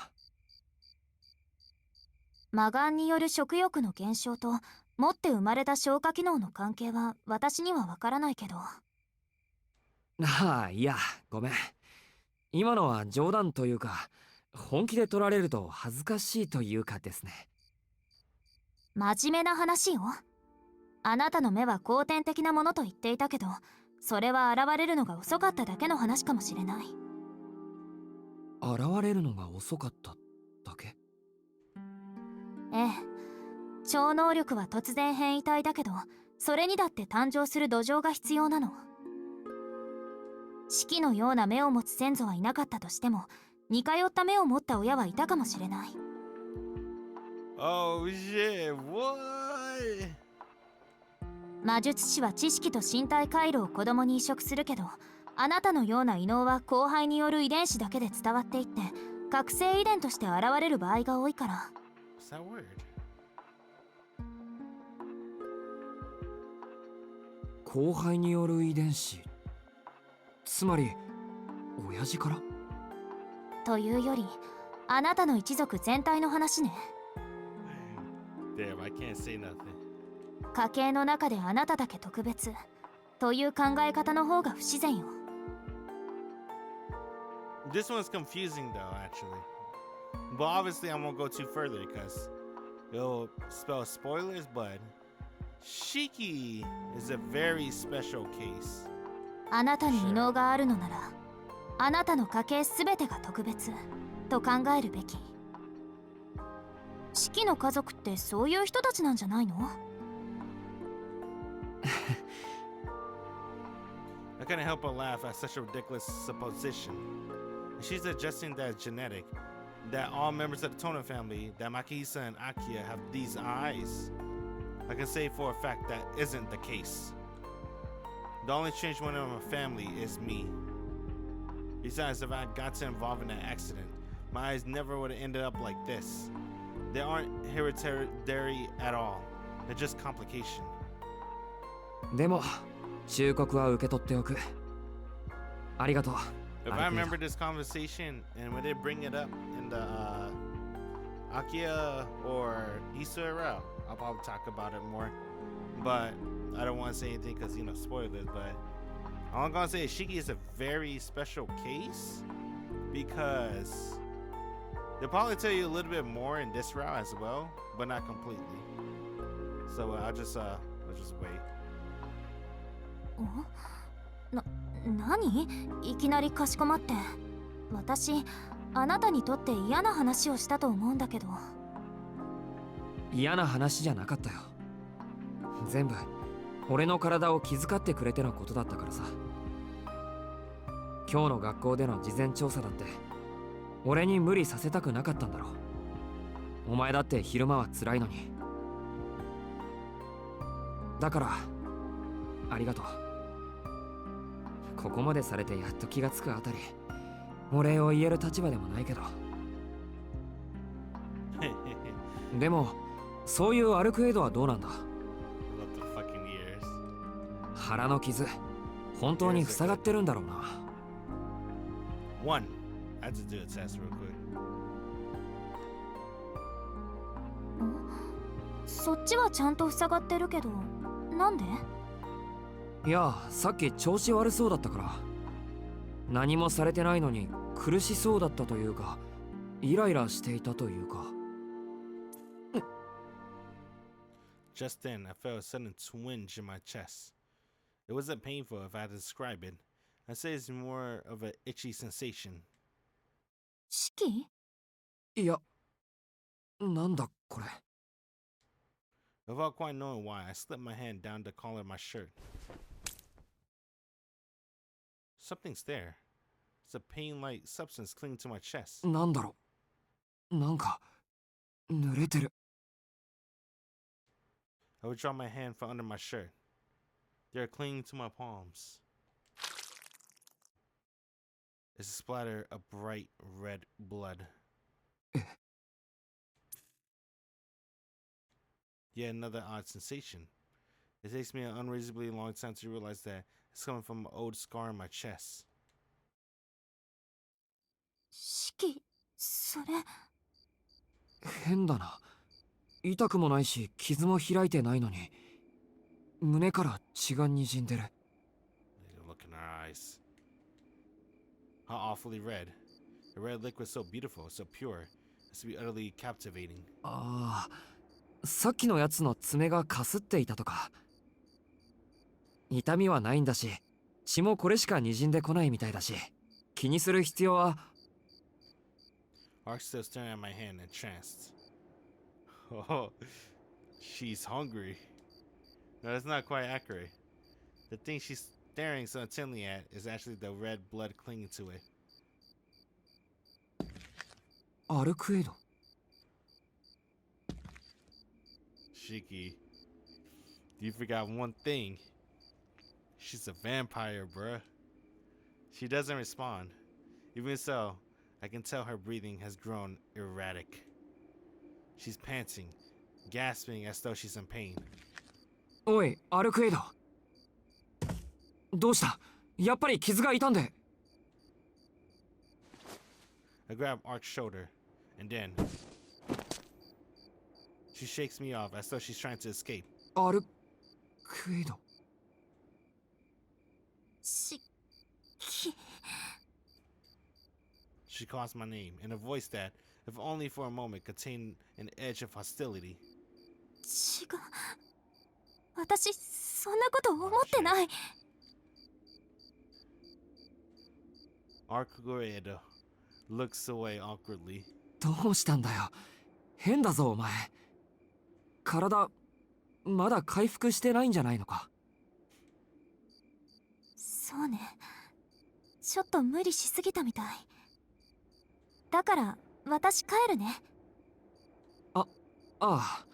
[SPEAKER 7] 魔眼による食欲の減少と持って生まれた消化機能の関係は私にはわからないけど。
[SPEAKER 2] ああ、いや、ごめん。今のは冗談というか、本気で取られると恥ずかしいというかですね。
[SPEAKER 7] 真面目な話よ。あなたの目は後天的なものと言っていたけど、それは現れるのが遅かっただけの話かもしれない。
[SPEAKER 2] 現れるのが遅かっただけ？
[SPEAKER 7] ええ。超能力は突然変異体だけど、それにだって誕生する土壌が必要なの。四季のような目を持つ先祖はいなかったとしても、似通った目を持った親はいたかもしれない。
[SPEAKER 1] Oh shit, what?
[SPEAKER 7] 魔術師は知識と身体回路を子供に移植するけど、あなたのような異能は交配による遺伝子だけで伝わっていって覚醒遺伝として現れる場合が多いから。
[SPEAKER 1] What's that word?
[SPEAKER 2] 交配による遺伝子、つまり親父から？
[SPEAKER 7] というよりあなたの一族全体の話ね。
[SPEAKER 1] Damn, I can't say nothing.
[SPEAKER 7] 家系の中であなただけ特別という考え方の方が不自然よ。
[SPEAKER 1] This one's confusing though, actually. But obviously I won't go too further because it'll spell spoilers, but Shiki is a very special case.
[SPEAKER 7] あなたに異能があるのならあなたの家系すべてが特別と考えるべき。四季の家族ってそういう人たちなんじゃないの？
[SPEAKER 1] I couldn't help but laugh at such a ridiculous supposition. She's suggesting that it's genetic, that all members of the Tono family, that Makisa and Akia have these eyes. I can say for a fact that isn't the case. The only strange one in my family is me. Besides, if I got involved in an accident, my eyes never would have ended up like this. They aren't hereditary at all. They're just complication.
[SPEAKER 2] でも忠告は受け取っておく。ありがとう。
[SPEAKER 1] If I remember this conversation and when they bring it up in the Akia or Isura route, I'll probably talk about it more. But I don't want to say anything because, you know, spoilers. But all I'm going to say is Shiki is a very special case because they'll probably tell you a little bit more in this route as well, but not completely. So I'll just wait.
[SPEAKER 7] 何？いきなりかしこまって。私あなたにとって嫌な話をしたと思うんだけど。
[SPEAKER 2] 嫌な話じゃなかったよ。全部俺の体を気遣ってくれてのことだったからさ。今日の学校での事前調査だって俺に無理させたくなかったんだろう。お前だって昼間は辛いのに。だからありがとう。ここまでされてやっと気がつくあたり、お礼を言える立場でもないけど。でもそういうアルクエイドはどうなんだ？腹の傷本当に塞がってるんだろうな。
[SPEAKER 1] One, I have to do a test real quick.
[SPEAKER 7] そっちはちゃんと塞がってるけど、なんで？
[SPEAKER 2] いや、さっき調子悪そうだったから。何もされてないのに苦しそうだったというか、イライラしていたというか。
[SPEAKER 1] Just then, I felt a sudden twinge in my chest. It wasn't painful if I had to describe it. I'd say it's more of an itchy sensation.
[SPEAKER 7] 四季？
[SPEAKER 2] いや、なんだこれ。
[SPEAKER 1] Without quite knowing why, I slipped my hand down the collar of my shirt. Something's there. It's a pain-like substance clinging to my chest.
[SPEAKER 2] なんだろう。なんか濡れてる。
[SPEAKER 1] I would draw my hand from under my shirt. They are clinging to my palms. It's a splatter of bright red blood. Yet another odd sensation. It takes me an unreasonably long time to realize that it's coming from an old scar in my chest.
[SPEAKER 7] 四季、それ。
[SPEAKER 2] 変だな。痛くもないし傷も開いてないのに胸から血が滲んでる。
[SPEAKER 1] Look in our eyes. How awfully red. The red liquid so beautiful, so pure. It's to be utterly captivating.
[SPEAKER 2] ああ、さっきのやつの爪がかすっていたとか。痛みはないんだし、血もこれしか滲んでこないみたいだし、気にする必要は。
[SPEAKER 1] Arc still staring at my hand, entranced. Oh, she's hungry. No, that's not quite accurate. The thing she's staring so intently at is actually the red blood clinging to it.
[SPEAKER 2] アルクエイド。
[SPEAKER 1] Shiki, You forgot one thing. She's a vampire, bruh. She doesn't respond. Even so, I can tell her breathing has grown erratic. She's panting, gasping as though she's in pain.
[SPEAKER 2] おい、アルクエイド。どうした？やっぱり傷が痛んで。
[SPEAKER 1] I grab Arc's shoulder, and then she shakes me off as though she's trying to escape.
[SPEAKER 2] アルクエイド。
[SPEAKER 1] She calls my name in a voice that, if only for a moment, contained an edge of hostility.
[SPEAKER 7] 違う。私、そんなこと思ってない。
[SPEAKER 1] Arcueid looks away awkwardly.
[SPEAKER 2] どうしたんだよ。変だぞ、お前。体、まだ回復してないんじゃないのか。
[SPEAKER 7] そうね。ちょっと無理しすぎたみたい。だから、私帰るね。
[SPEAKER 2] ああ。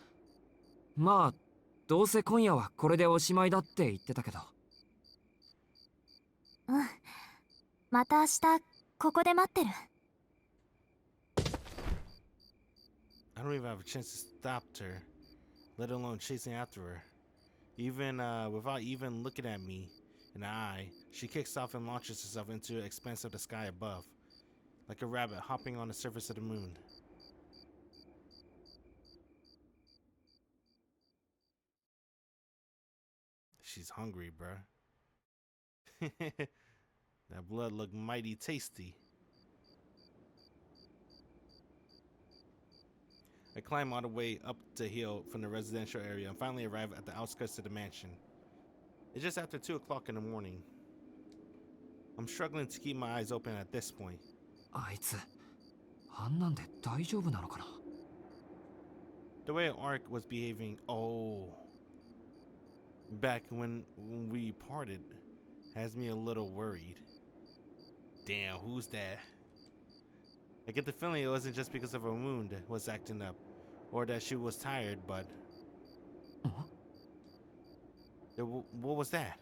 [SPEAKER 2] まあ、どうせ今夜はこれでおしまいだって言ってたけど。
[SPEAKER 7] うん。また明日、ここで待ってる。
[SPEAKER 1] I don't even have a chance to stop her, let alone chasing after her. Even without even looking at me in the eye, she kicks off and launches herself into the expanse of the sky above, like a rabbit hopping on the surface of the moon. She's hungry, bruh. That blood looked mighty tasty. I climb all the way up the hill from the residential area and finally arrive at the outskirts of the mansion. It's just after 2 o'clock in the morning. I'm struggling to keep my eyes open at this point.
[SPEAKER 2] あいつ、あんなんで大丈夫なのかな?
[SPEAKER 1] The way Arc was behaving, back when we parted, has me a little worried. Damn, who's that? I get the feeling it wasn't just because of her wound that was acting up, or that she was tired, but... What was that?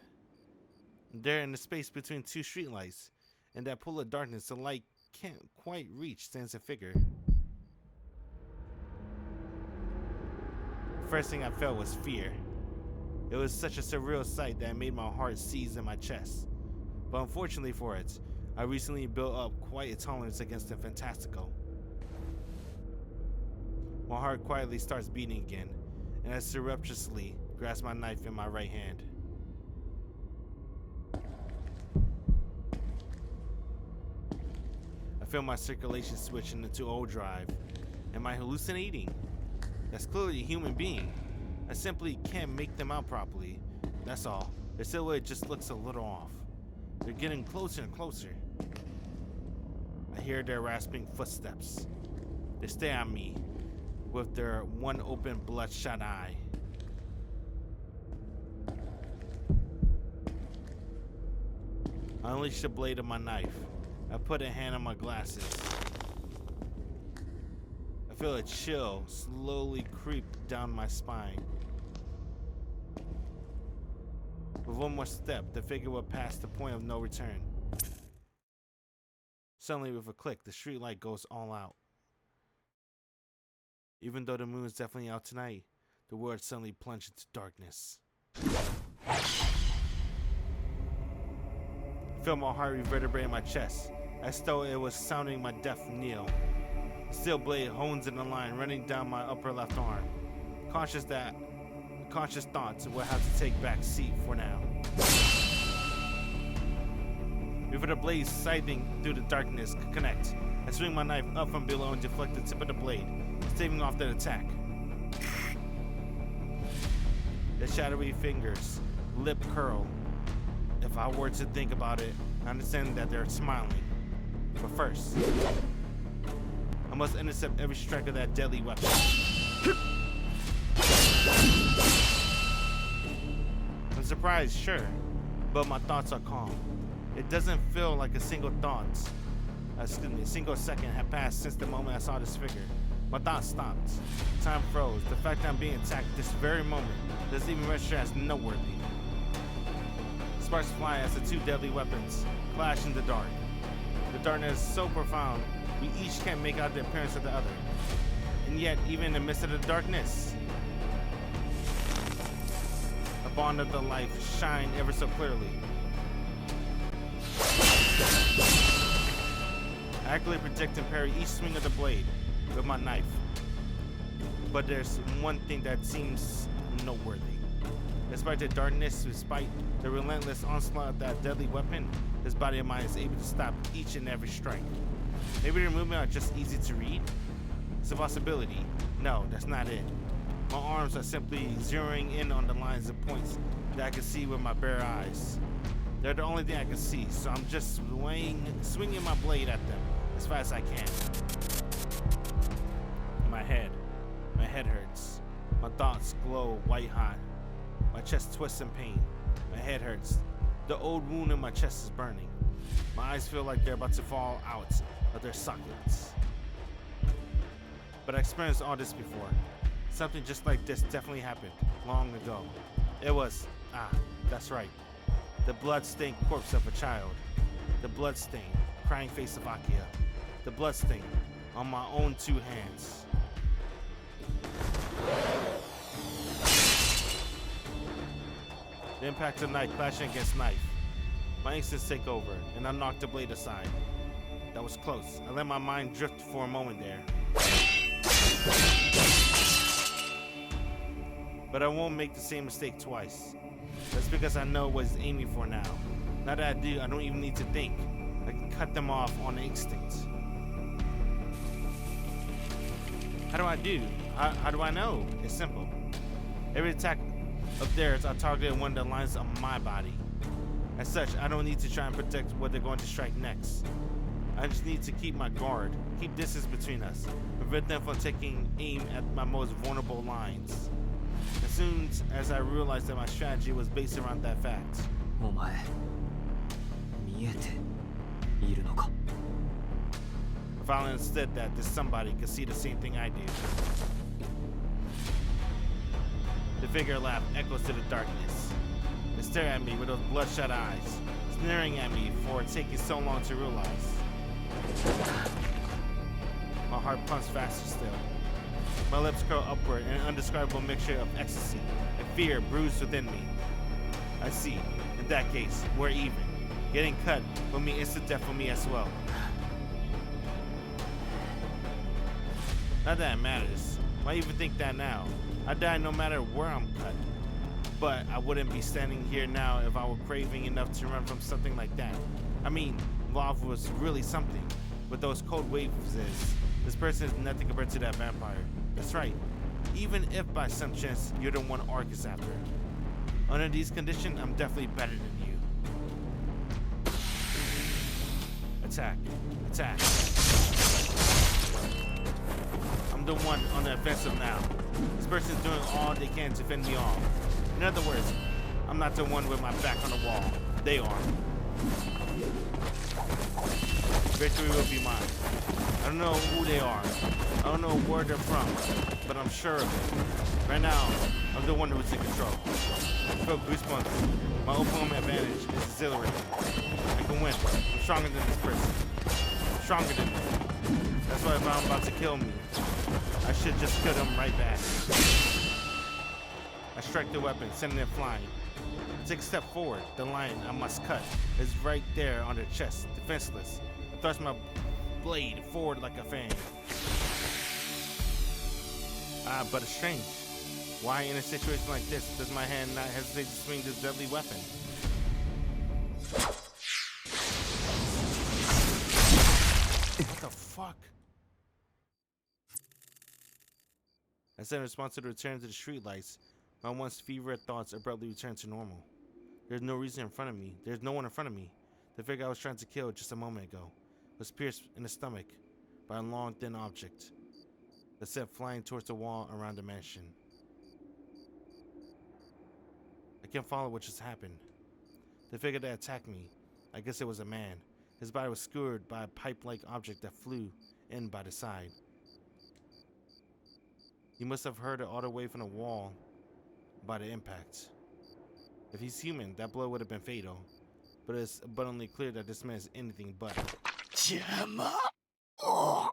[SPEAKER 1] There in the space between two streetlights, in that pool of darkness the light can't quite reach, stands a figure. First thing I felt was fear. It was such a surreal sight that it made my heart seize in my chest. But unfortunately for it, I recently built up quite a tolerance against the fantastical. My heart quietly starts beating again, and I surreptitiously grasp my knife in my right hand. I feel my circulation switching into overdrive. Am I hallucinating? That's clearly a human being. I simply can't make them out properly. That's all. Their silhouette just looks a little off. They're getting closer and closer. I hear their rasping footsteps. They stare at me with their one open bloodshot eye. I unleash the blade of my knife. I put a hand on my glasses. I feel a chill slowly creep down my spine. With one more step, the figure will pass the point of no return. Suddenly, with a click, the streetlight goes all out. Even though the moon is definitely out tonight, the world suddenly plunged into darkness. I feel my heart reverberate in my chest, as though it was sounding my death knell. The steel blade hones in a line running down my upper left arm. Conscious thoughts will have to take back seat for now. Before the blade scything through the darkness could connect, I swing my knife up from below and deflect the tip of the blade, staving off the attack. The shadowy fingers, lip curl. If I were to think about it, I understand that they're smiling. But first, I must intercept every strike of that deadly weapon. I'm surprised, sure, but my thoughts are calm. It doesn't feel like a single second had passed since the moment I saw this figure. My thoughts stopped. Time froze. The fact that I'm being attacked at this very moment doesn't even register as noteworthy. Sparks fly as the two deadly weapons clash in the dark. The darkness is so profound, we each can't make out the appearance of the other. And yet, even in the midst of the darkness, the bond of the light shines ever so clearly. I accurately predict and parry each swing of the blade with my knife. But there's one thing that seems noteworthy. Despite the darkness, despite the relentless onslaught of that deadly weapon, this body of mine is able to stop each and every strike. Maybe their movements are just easy to read? It's a possibility. No, that's not it. My arms are simply zeroing in on the lines and points that I can see with my bare eyes. They're the only thing I can see, so I'm just swinging my blade at them as fast as I can. My head hurts. My thoughts glow white hot. My chest twists in pain. My head hurts. The old wound in my chest is burning. My eyes feel like they're about to fall out of their sockets. But I experienced all this before. Something just like this definitely happened long ago. It was, that's right, the blood-stained corpse of a child. The blood-stained, crying face of Akia. The blood-stain on my own two hands. The impact of knife clashing against knife. My instincts take over, and I knock the blade aside. That was close. I let my mind drift for a moment there. But I won't make the same mistake twice. That's because I know what it's aiming for now. Now that I do, I don't even need to think. I can cut them off on instinct. How do I do? How do I know? It's simple. Every attack of theirs are targeted one of the lines of my body. As such, I don't need to try and predict what they're going to strike next. I just need to keep my guard, keep distance between us, prevent them from taking aim at my most vulnerable lines. As soon as I realized that my strategy was based around that fact.
[SPEAKER 2] お前見えているのか
[SPEAKER 1] I finally understood that this somebody could see the same thing I do. The figure laugh echoes to the darkness. It stared at me with those bloodshot eyes, sneering at me for taking so long to realize. My heart pumps faster still. My lips curl upward in an indescribable mixture of ecstasy and fear bruised within me. I see. In that case, we're even. Getting cut will mean instant death for me as well. Not that it matters. Why even think that now? I die no matter where I'm cut. But I wouldn't be standing here now if I were craving enough to run from something like that. I mean, love was really something. What those cold waves is. This person is nothing compared to that vampire. That's right. Even if by some chance you're the one Arc is after. Under these conditions, I'm definitely better than you. Attack. Attack. I'm the one on the offensive now. This person's doing all they can to fend me off. In other words, I'm not the one with my back on the wall. They are. Victory will be mine. I don't know who they are. I don't know where they're from, but I'm sure of it. Right now, I'm the one who's in control. I feel goosebumps. My open advantage is exhilarating. I can win. I'm stronger than this person. I'm stronger than them. That's why if I'm about to kill me, I should just kill them right back. I strike the weapon, sending it flying. I take a step forward. The line I must cut is right there on their chest, defenseless. I thrust my blade forward like a fan. But it's strange. Why in a situation like this does my hand not hesitate to swing this deadly weapon? What the fuck? I said in response to the return to the streetlights, my once feverish thoughts abruptly returned to normal. There's no reason in front of me. There's no one in front of me. The figure I was trying to kill just a moment ago was pierced in the stomach by a long, thin object that sent flying towards the wall around the mansion. I can't follow what just happened. The figure that attacked me, I guess it was a man. His body was skewered by a pipe-like object that flew in by the side. He must have heard it all the way from the wall by the impact. If he's human, that blow would have been fatal. But it's abundantly clear that this man is anything but. A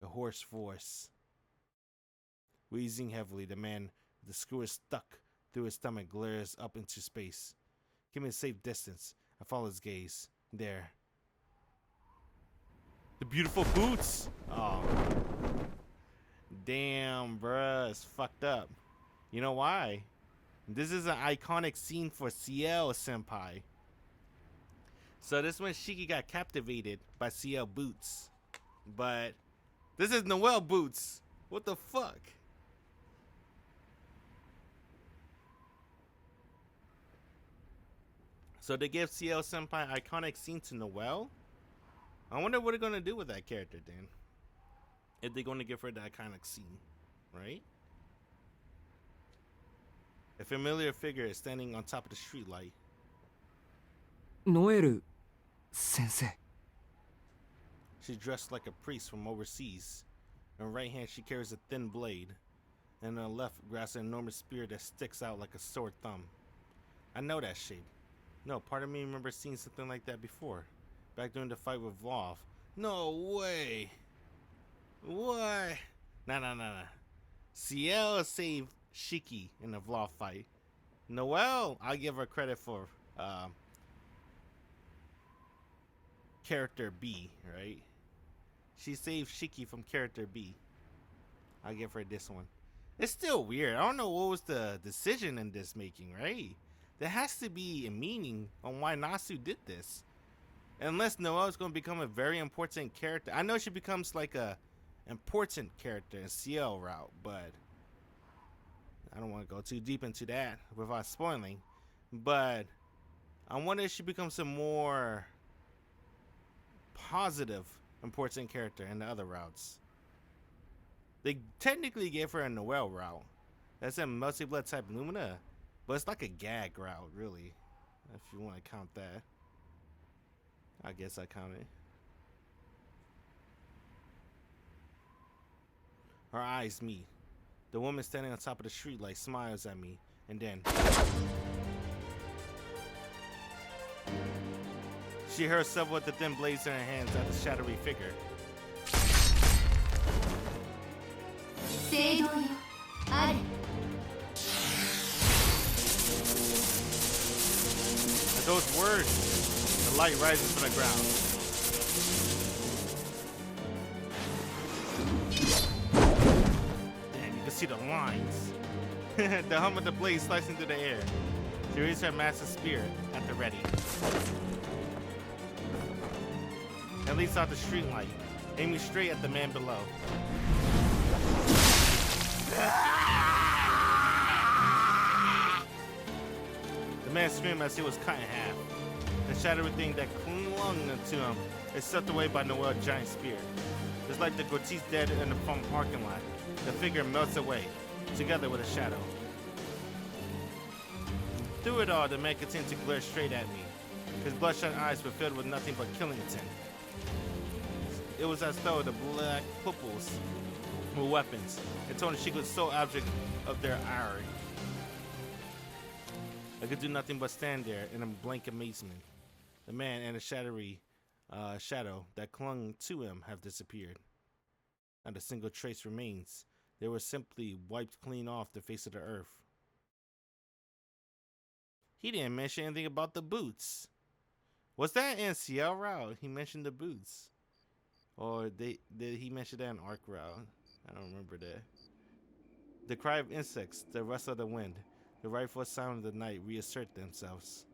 [SPEAKER 1] hoarse voice. Wheezing heavily, the man with the skewer stuck through his stomach glares up into space. Give me a safe distance. I follow his gaze. There. The beautiful boots! Oh. Damn, bruh. It's fucked up. You know why? This is an iconic scene for Ciel senpai. So this when Shiki got captivated by Ciel boots. But this is Noel boots. What the fuck? So they give Ciel senpai iconic scene to Noel? I wonder what they're gonna do with that character then. If they're gonna give her the iconic scene, right? A familiar figure is standing on top of the streetlight.
[SPEAKER 2] ノエル先生。
[SPEAKER 1] She's dressed like a priest from overseas. In her right hand, she carries a thin blade, and in her left grasps an enormous spear that sticks out like a sore thumb. I know that shape. No, part of me remembers seeing something like that before, back during the fight with Vlov. No way. What? Nah. Ciel saved Shiki in the Vlov fight. Noel, I'll give her credit for character B, right? She saved Shiki from character B. I'll give her this one. It's still weird. I don't know what was the decision in this making, right? There has to be a meaning on why Nasu did this. Unless Noel is going to become a very important character. I know she becomes like a important character in Ciel route, but I don't want to go too deep into that without spoiling. But I wonder if she becomes a more positive important character in the other routes. They technically gave her a Noel route. That's a multi-blood type Lumina, but it's like a gag route, really, if you want to count that. I guess I count it. Her eyes meet. The woman standing on top of the streetlight smiles at me, and then she herself with the thin blades in her hands at the shadowy figure. At those words, the light rises from the ground. Damn, you can see the lines. The hum of the blade slicing through the air. She raises her massive spear at the ready. And leaps out the streetlight, aiming straight at the man below. The man screamed as he was cut in half. The shadowy thing that clung to him is swept away by Noel's giant spear. Just like the grotesque dead in the front parking lot, the figure melts away, together with a shadow. Through it all, the man continued to glare straight at me. His bloodshot eyes were filled with nothing but killing intent. It was as though the black pupils were weapons, and told Shiki was the sole object of their ire. I could do nothing but stand there in a blank amazement. The man and the shadowy shadow that clung to him have disappeared. Not a single trace remains. They were simply wiped clean off the face of the earth. He didn't mention anything about the boots. Was that in Ciel route? He mentioned the boots. Or did he mention that in Arc route? I don't remember that. The cry of insects, the rustle of the wind, the rightful sound of the night reassert themselves.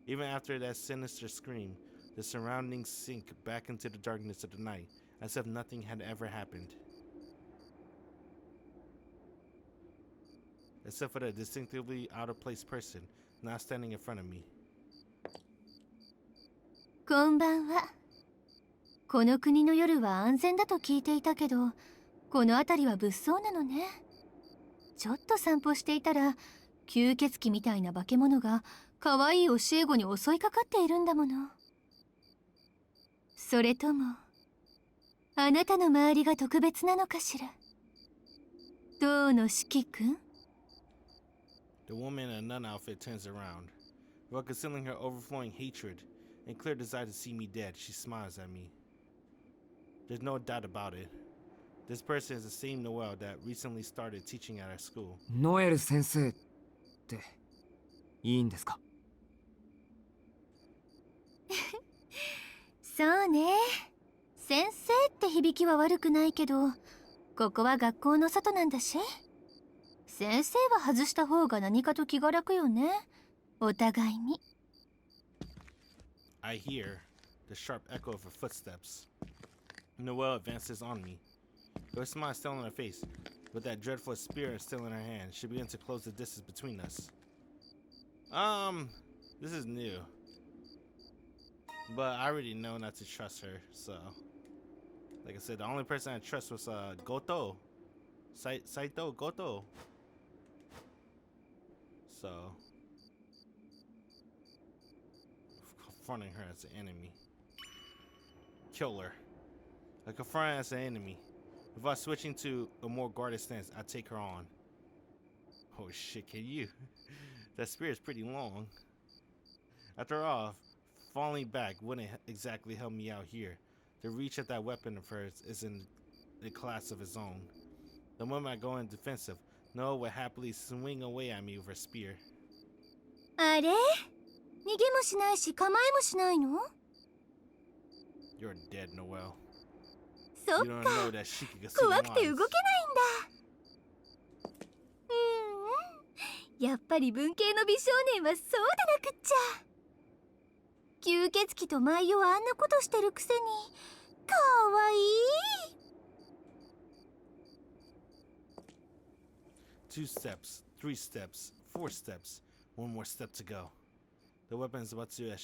[SPEAKER 1] Even after that sinister scream, the surroundings sink back into the darkness of the night, as if nothing had ever happened. Except for the distinctively out-of-place person now standing in front of me.
[SPEAKER 7] こんばんは。この国の夜は安全だと聞いていたけど、この辺りは物騒なのね。ちょっと散歩していたら、吸血鬼みたいな化け物が可愛い教え子に襲いかかっているんだもの。それとも、あなたの周りが特別なのかしら。当の四季くん
[SPEAKER 1] The woman in a nun outfit turns around. While concealing her overflowing hatred and clear desire to see me dead, she smiles at me. There's no doubt about it. This person is the same Noel that recently started teaching at our school.
[SPEAKER 2] ノエル先生っていいんですか？
[SPEAKER 7] そうね。先生って響きは悪くないけど、ここは学校の外なんだし。先生は外した方が何かと気が楽よね。お互いに。
[SPEAKER 1] I hear the sharp echo of her footsteps. Noel advances on me. Her smile still on her face, with that dreadful spear still in her hand, she begins to close the distance between us. This is new. But I already know not to trust her, so... Like I said, the only person I trust was Goto. Saito Goto. So... Confronting her as an enemy. Kill her. I confront her as an enemy. Without switching to a more guarded stance, I take her on. Oh shit, can you? That spear is pretty long. After all, falling back wouldn't exactly help me out here. The reach of that weapon of hers is in a class of its own. The moment I go in defensive, Noel would happily swing away at me with her spear.
[SPEAKER 7] あれ？逃げもしないし構えもしないの？
[SPEAKER 1] You're dead, Noel.
[SPEAKER 7] そっ
[SPEAKER 1] You don't
[SPEAKER 7] か。
[SPEAKER 1] know that she can see
[SPEAKER 7] 怖くて動けない
[SPEAKER 1] lines.
[SPEAKER 7] んだ。やっぱり文系の美少年はそうでなくっちゃ。吸血鬼と舞をあんなことしてるくせにかわいい。
[SPEAKER 1] 2 steps, 3 steps, 4 steps, 1 more step to go. The weapon is about to,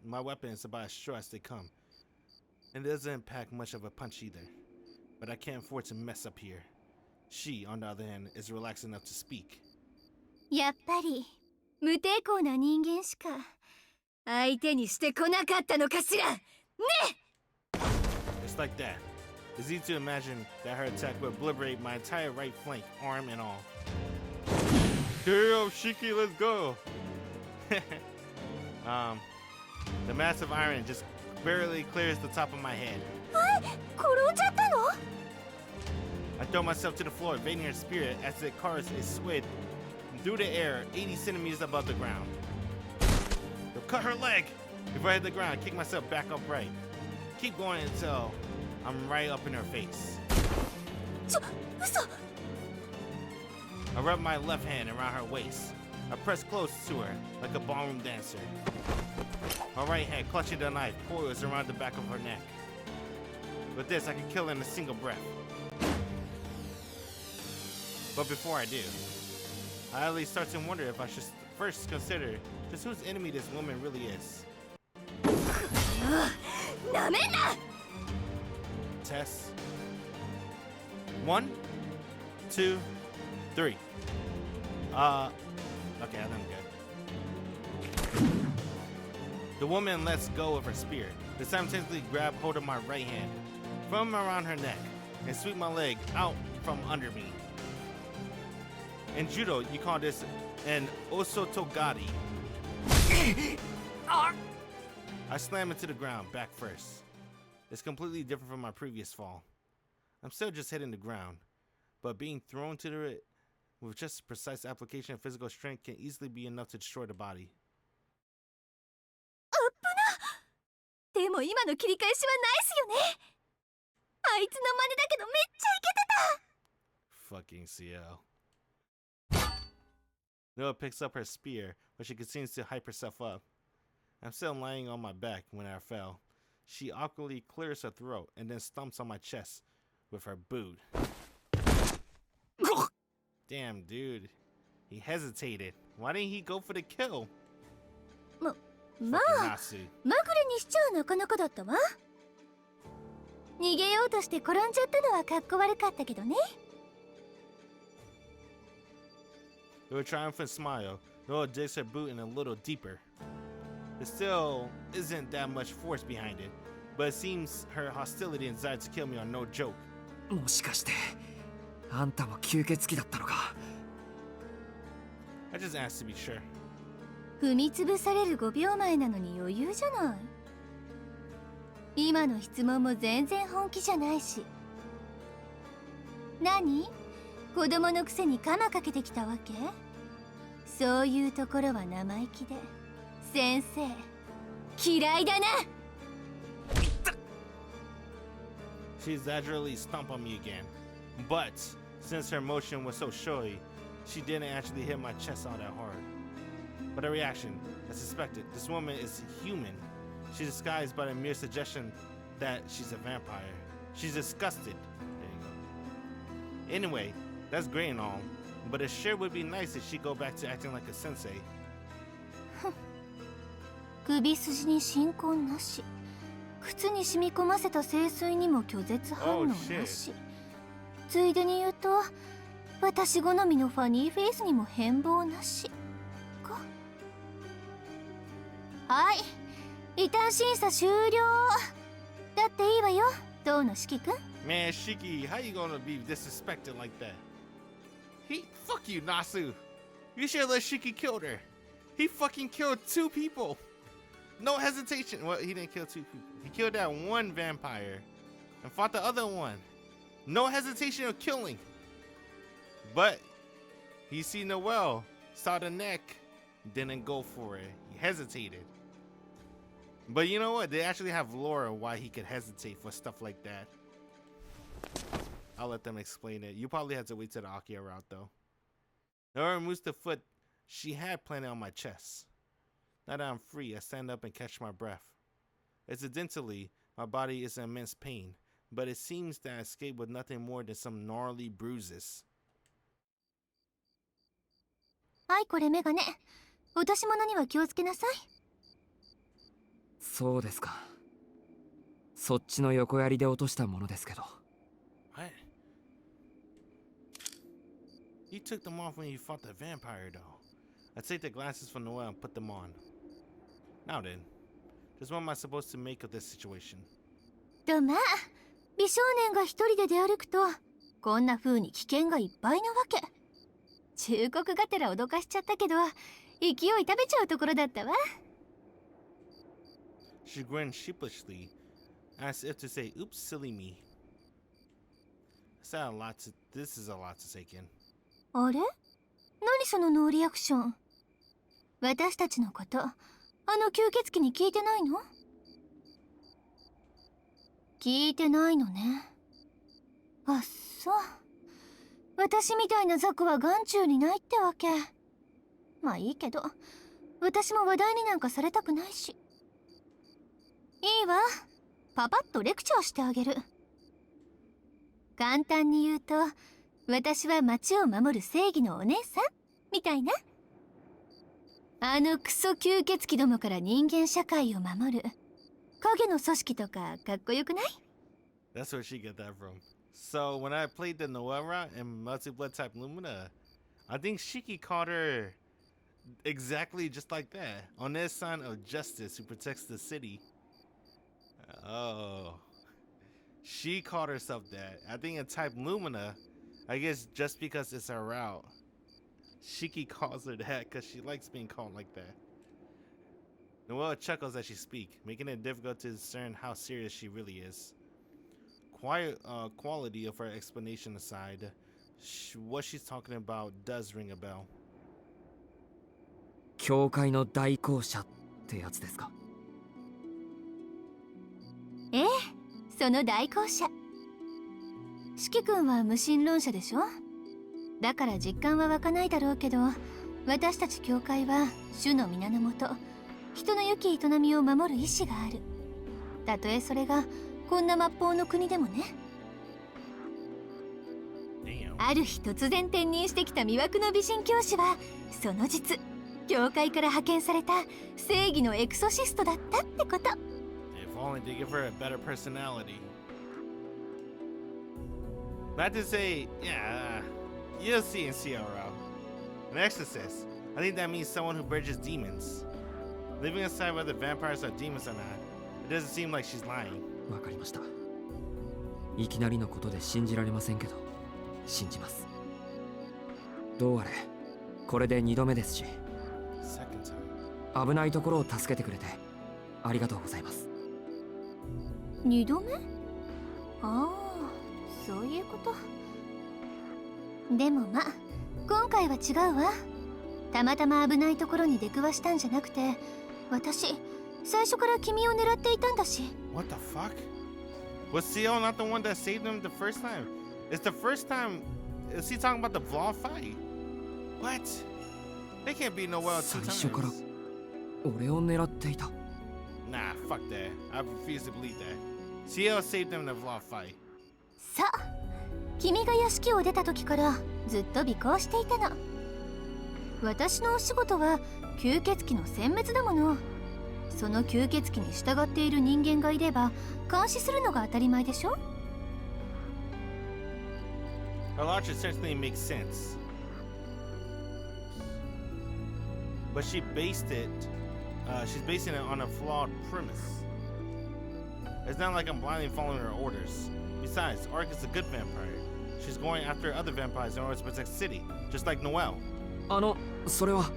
[SPEAKER 1] my weapon is about as short as they come. And it doesn't pack much of a punch either. But I can't afford to mess up here. She, on the other hand, is relaxed enough to speak.
[SPEAKER 7] やっぱり無抵抗な人間しか相手にしてこなかったのかしらね。
[SPEAKER 1] It's like that. It's easy to imagine that her attack would obliterate my entire right flank, arm and all. Yo, Shiki, let's go! The massive iron just barely clears the top of my head.
[SPEAKER 7] 転んじゃったの？
[SPEAKER 1] I throw myself to the floor, evading her spear as it carves a squid through the air, 80 centimeters above the ground. You'll cut her leg! Before I hit the ground, I kick myself back upright. Keep going until I'm right up in her face.
[SPEAKER 7] 嘘。
[SPEAKER 1] I rub my left hand around her waist. I press close to her, like a ballroom dancer. My right hand, clutching the knife, coils around the back of her neck. With this, I can kill her in a single breath. But before I do, I at least start to wonder if I should first consider just whose enemy this woman really is.
[SPEAKER 7] なめんな。
[SPEAKER 1] Test. 1, 2, 3. Okay, I'm good. The woman lets go of her spear, then simultaneously grab hold of my right hand from around her neck and sweep my leg out from under me. In judo, you call this an osotogari. I slam into the ground, back first. It's completely different from my previous fall. I'm still just hitting the ground, but being thrown to it with just precise application of physical strength can easily be enough to destroy the body.
[SPEAKER 7] でも今の切り返しはナイスよね。あいつの真似だけどめっちゃイケてた。
[SPEAKER 1] Fucking CL. Noah picks up her spear, but she continues to hype herself up. I'm still lying on my back when I fell. She awkwardly clears her throat and then stomps on my chest with her boot. Damn, dude. He hesitated. Why didn't he go for the kill?
[SPEAKER 7] ま
[SPEAKER 1] Fucking
[SPEAKER 7] あ
[SPEAKER 1] Nasu.
[SPEAKER 7] まぐれにしちゃなかなかだったわ。逃げようとして転んじゃったのはかっこ悪かったけどね。
[SPEAKER 1] With a triumphant smile, Noah digs her boot in a little deeper. There still isn't that much force behind it, but it seems her hostility and desire to kill me are no joke.
[SPEAKER 2] もしかしてあんたも吸血鬼だったのか。
[SPEAKER 1] I just asked to be sure.
[SPEAKER 7] 踏みつぶされる5秒前なのに余裕じゃない。今の質問も全然本気じゃないし。何？子供のくせにカマかけてきたわけ？そういうところは生意気で。先生、嫌いだな。
[SPEAKER 1] She exaggeratedly stomped on me again. But since her motion was so showy, she didn't actually hit my chest all that hard. But her reaction, as suspected, this woman is human. She's disguised by the mere suggestion that she's a vampire. She's disgusted. There you go. Anyway, that's great and all, but it sure would be nice if she go back to acting like a sensei.
[SPEAKER 7] 首筋に進行なし。靴に染み込ませた聖水にも拒絶反応なし。ついでに言うと、私好みのファニーフェイスにも変貌なし。か。はい、異端審査終了。だっていいわよ、当の四季君。
[SPEAKER 1] Man, Shiki, how you gonna be disrespected like that? Fuck you, Nasu. You should let Shiki kill her. He fucking killed 2 people. No hesitation. Well, he didn't kill 2 people. He killed that one vampire and fought the other one. No hesitation of killing. But he see Noel, saw the neck, didn't go for it. He hesitated. But you know what? They actually have lore why he could hesitate for stuff like that. I'll let them explain it. You probably have to wait to the Akia route though. Noel removes the foot she had planted on my chest. Now that I'm free, I stand up and catch my breath. Incidentally, my body is in immense pain, but it seems that I escaped with nothing more than some gnarly bruises.
[SPEAKER 7] はい、これメガネ。落とし物には気をつけなさい。
[SPEAKER 2] そうですか。そっちの横槍で落としたものですけど。
[SPEAKER 1] What? You took them off when you fought the vampire, though. I take the glasses from Noel and put them on. Now then, just what am I supposed to make of this situation?
[SPEAKER 7] とまあ、美少年が一人で出歩くと、こんな風に危険がいっぱいなわけ。忠告がてら脅かしちゃったけど、勢い食べちゃうところだったわ。
[SPEAKER 1] She grinned sheepishly, as if to say, "Oops, silly me." This is a lot to take in.
[SPEAKER 7] あれ？何そのノーリアクション。私たちのこと、吸血鬼に聞いてないの？聞いてないのね。あっそう。私みたいな雑魚は眼中にないってわけ。まあいいけど、私も話題になんかされたくないし。いいわ。パパッとレクチャーしてあげる。簡単に言うと、私は町を守る正義のお姉さんみたいな。クソ吸血鬼どもから人間社会を守る影の組織とかかっこよくない？
[SPEAKER 1] That's where she got that from. So when I played the Noel route in Multi-Blood type Lumina, I think Shiki called her exactly just like that. On this sign of justice who protects the city. Oh. She called herself that. I think in type Lumina, I guess just because it's her route, Shiki calls her that because she likes being called like that. Noel chuckles as she speaks, making it difficult to discern how serious she really is. Quality of her explanation aside, what she's talking about does ring a bell.
[SPEAKER 2] 教会の代行者ってやつですか？
[SPEAKER 7] ええ、その代行者。四季君は無神論者でしょ？だから実感は湧かないだろうけど、私たち教会は主の皆のもと、人の良き営みを守る意志がある。たとえそれがこんな末法の国でもね。ある日突然転任してきた魅惑の美人教師は、その実教会から派遣された正義のエクソシストだったってこと。
[SPEAKER 1] If only they give her a better personality. Not to say, yeah, you'll see in CRO. An exorcist. I think that means someone who bridges demons. Leaving aside whether vampires are demons or not, it doesn't seem like she's lying.
[SPEAKER 2] わかりました。いきなりのことで信じられませんけど、信じます。どうあれこれで2度目ですし、
[SPEAKER 1] Second time.
[SPEAKER 2] 危ないところを助けてくれてありがとうございます。
[SPEAKER 7] 2度目？ああ、そういうこと。でもま、今回は違うわ。たまたま危ないところに出くわしたんじゃなくて、私最初から君を狙っていたんだし。
[SPEAKER 1] What the fuck? Was Ciel not the one that saved him the first time? It's the first time. Is he talking about the vlog fight? What? They can't be Noel 2 times.
[SPEAKER 2] 最初から俺を狙っていた。
[SPEAKER 1] Nah, fuck that. I refuse to believe that. Ciel saved them in the vlog fight.
[SPEAKER 7] さあ、君が屋敷を出た時からずっと尾行していたの。私のお仕事は吸血鬼の殲滅だもの。その吸血鬼に従っている人間がいれば監視するのが当たり前でしょ。
[SPEAKER 1] Her logic certainly makes sense. But she's basing it on a flawed premise. It's not like I'm blindly following her orders. Besides, Arc is a good vampire. She's going after other vampires in order to protect the city, just like Noel.
[SPEAKER 2] それは。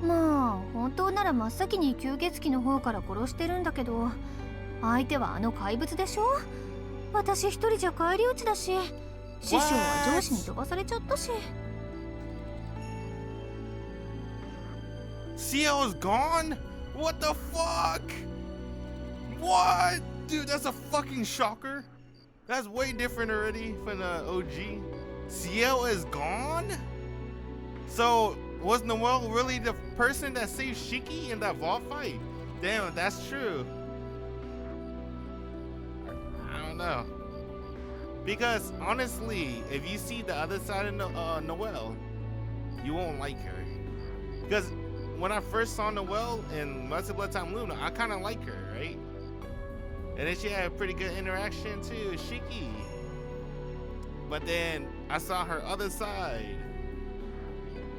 [SPEAKER 7] まあ本当なら真っ先に吸血鬼の方から殺してるんだけど、相手はあの怪物でしょ。私一人じゃ返り討ちだし、師匠は上司に飛ばされちゃったし。
[SPEAKER 1] Ciel is gone? What the fuck? What? Dude, that's a fucking shocker. That's way different already from the OG. Ciel is gone? So, was Noel really the person that saved Shiki in that vault fight? Damn, that's true. I don't know. Because, honestly, if you see the other side of Noel, you won't like her. Because when I first saw Noel in Mercy Blood Time Luna, I kind of like her, right? And then she had a pretty good interaction too with Shiki. But then I saw her other side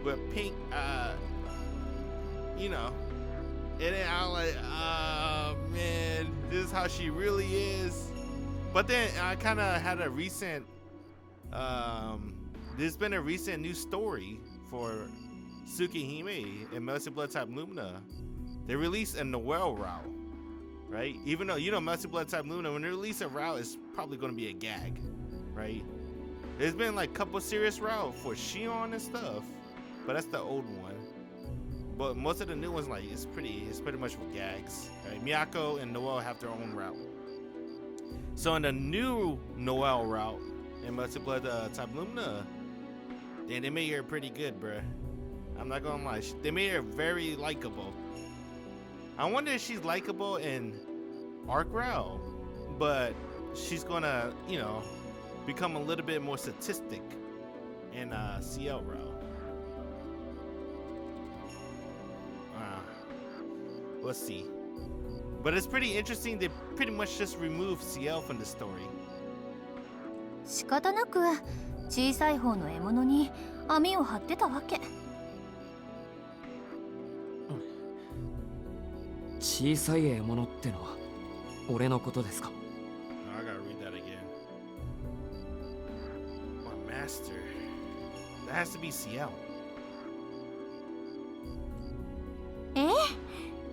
[SPEAKER 1] with Pink, you know. And then I was like, oh man, this is how she really is. But then I kind of had a recent, there's been a recent new story for Tsukihime in Mercy Blood Type Lumina. They released a Noel route, right? Even though, you know, Mercy Blood Type Lumina, when they release a route, it's probably going to be a gag, right? There's been like a couple serious routes for Shion and stuff, but that's the old one. But most of the new ones, like, it's pretty much with gags, right? Miyako and Noel have their own route. So in the new Noel route in Mercy Blood Type Lumina, then they made her pretty good, bruh. I'm not gonna lie, they made her very likable. I wonder if she's likable in Arc route, but she's gonna, you know, become a little bit more statistic in CL route. Let's see. But it's pretty interesting. They pretty much just removed CL from the story.
[SPEAKER 7] 仕方なく小さい方の獲物に網を張ってたわけ。
[SPEAKER 2] 小さい獲物ってのは俺のことですか？
[SPEAKER 1] I gotta read that again. My master. That has to be CL.
[SPEAKER 7] ええ、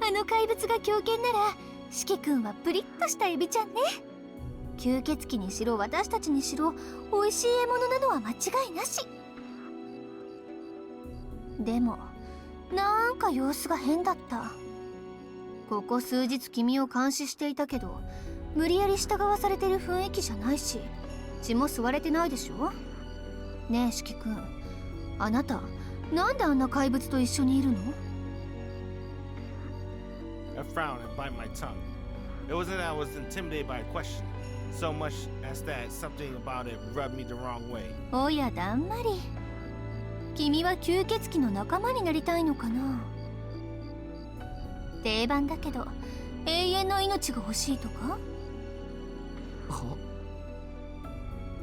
[SPEAKER 7] あの怪物が狂犬なら、四季君はプリッとしたエビちゃんね。吸血鬼にしろ私たちにしろ、美味しい獲物なのは間違いなし。でも、なんか様子が変だった。ここ数日君を監視していたけど、無理やり従わされてる雰囲気じゃないし、血も吸われてないでしょ。ねえ四季君、あなたなんであんな怪物と一緒にいるの？
[SPEAKER 1] I frowned and bite my tongue. It wasn't that I was intimidated by a question, so much as that something about it rubbed me the wrong way.
[SPEAKER 7] おやだんまり。君は吸血鬼の仲間になりたいのかな？定番だけど、永遠の命が欲しいとか？
[SPEAKER 2] は？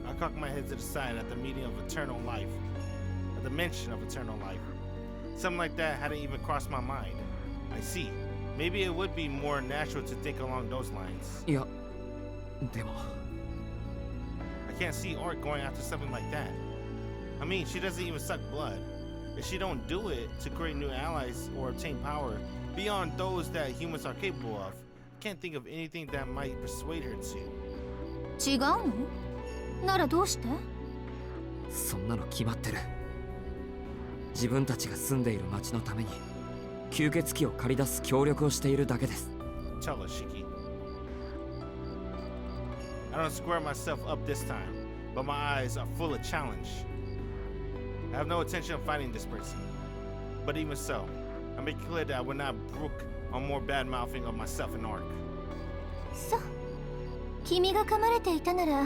[SPEAKER 1] I cocked my head to the side at the meaning of eternal life, at the mention of eternal life. Something like that hadn't even crossed my mind. I see. Maybe it would be more natural to think along those lines.
[SPEAKER 2] いや、でも。
[SPEAKER 1] I I can't see Arc going after something like that. I mean, she doesn't even suck blood. If she don't do it to create new allies or obtain power beyond those that humans are capable of, I can't think of anything that might persuade her to.
[SPEAKER 7] 違うの？ならどうして？
[SPEAKER 2] そんなの決まってる。自分たちが住んでいる町のために吸血鬼を駆り出す協力をしているだけです。
[SPEAKER 1] Tell us, Shiki. I don't square myself up this time, but my eyes are full of challenge. I have no intention of fighting this person. But even so, I make it clear that I will not brook on more bad-mouthing of myself and Arc.
[SPEAKER 7] そう。君が噛まれていたなら、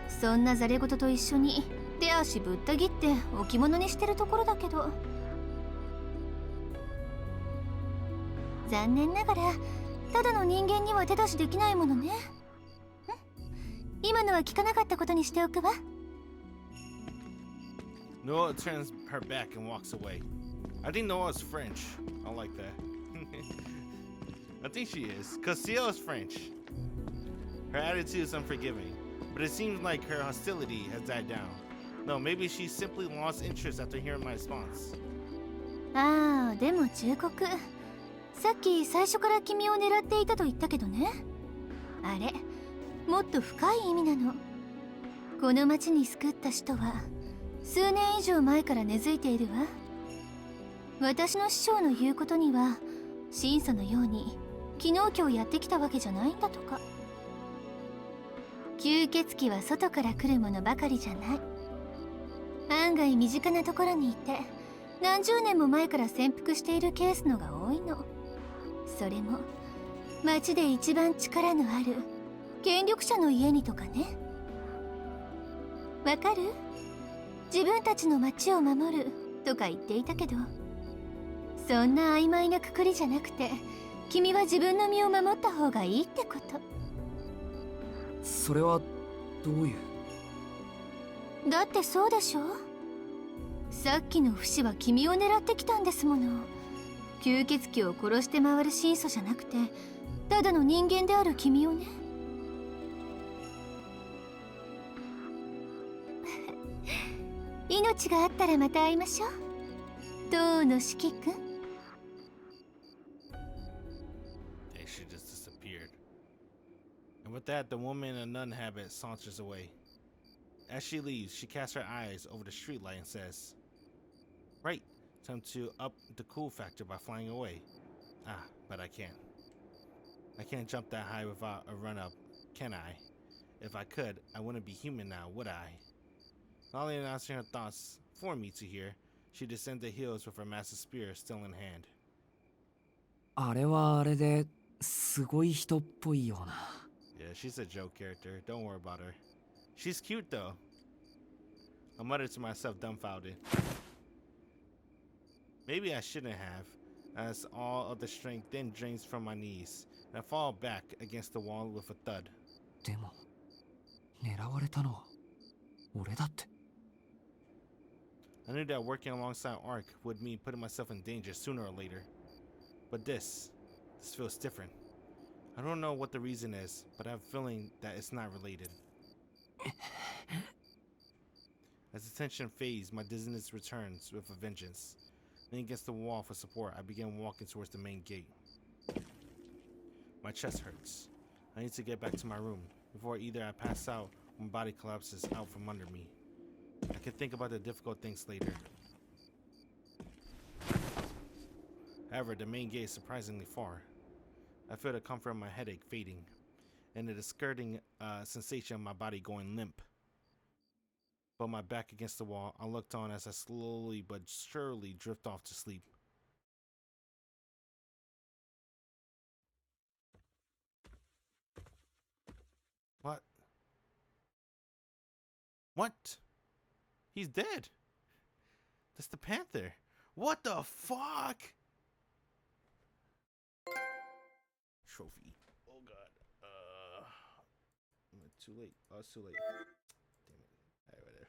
[SPEAKER 7] そんなザレ言と一緒に手足ぶった切って置物にしてるところだけど。残念ながら、ただの人間には手出しできないものね。今のは聞かなかったことにしておくわ。
[SPEAKER 1] Noel turns her back and walks away. I think Noel's French. I like that. I think she is, because Ciel is French. Her attitude is unforgiving, but it seems like her hostility has died down. No, maybe she simply lost interest after hearing my response.
[SPEAKER 7] ああ、でも忠告。さっき最初から君を狙っていたと言ったけどね。あれ、もっと深い意味なの。この町に救った使徒は数年以上前から根付いているわ。私の師匠の言うことには、審査のように昨日今日やってきたわけじゃないんだとか。吸血鬼は外から来るものばかりじゃない。案外身近なところにいて、何十年も前から潜伏しているケースのが多いの。それも町で一番力のある権力者の家にとかね。わかる？自分たちの町を守るとか言っていたけど、そんな曖昧なくくりじゃなくて、君は自分の身を守った方がいいってこと。
[SPEAKER 2] それはどういう？
[SPEAKER 7] だってそうでしょ。さっきの不死は君を狙ってきたんですもの。吸血鬼を殺して回る神祖じゃなくて、ただの人間である君をね。命があったらまた会いましょう。当の四季君。
[SPEAKER 1] She just disappeared. And with that, the woman in a nun habit saunters away. As she leaves, she casts her eyes over the streetlight and says, "Right, time to up the cool factor by flying away." Ah, but I can't. I can't jump that high without a run-up, can I? If I could, I wouldn't be human now, would I? Not only announcing her thoughts for me to hear, she descends the hills with her massive spear still in hand.
[SPEAKER 2] あれはあれですごい人っぽいような。
[SPEAKER 1] Yeah, she's a joke character. Don't worry about her. She's cute though. I muttered to myself, dumbfounded. Maybe I shouldn't have, as all of the strength then drains from my knees, and I fall back against the wall with a thud.
[SPEAKER 2] でも、狙われたのは俺だって。
[SPEAKER 1] I knew that working alongside Arc would mean putting myself in danger sooner or later. But this feels different. I don't know what the reason is, but I have a feeling that it's not related. As the tension fades, my dizziness returns with a vengeance. Leaning against the wall for support, I begin walking towards the main gate. My chest hurts. I need to get back to my room before either I pass out or my body collapses out from under me. I can think about the difficult things later. However, the main gate is surprisingly far. I feel the comfort of my headache fading, and the discording sensation of my body going limp. But my back against the wall, I looked on as I slowly but surely drift off to sleep. What? What? He's dead. That's the panther. What the fuck? Trophy. Oh god. Too late. Oh, it's too late. Damn it. Alright, whatever.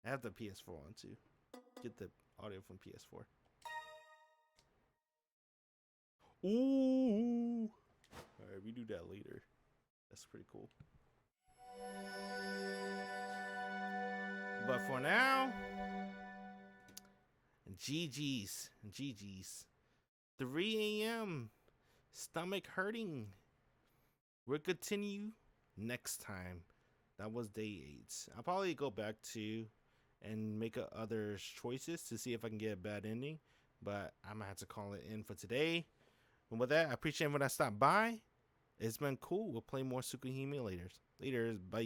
[SPEAKER 1] I have the PS4 on too. Get the audio from PS4. Ooh. Alright, we do that later. That's pretty cool. But for now, GG's. 3 a.m. Stomach hurting. We'll continue next time. That was day 8. I'll probably go back to and make other choices to see if I can get a bad ending. But I'm going to have to call it in for today. And with that, I appreciate everyone that stopped by. It's been cool. We'll play more Tsukihime later. Bye.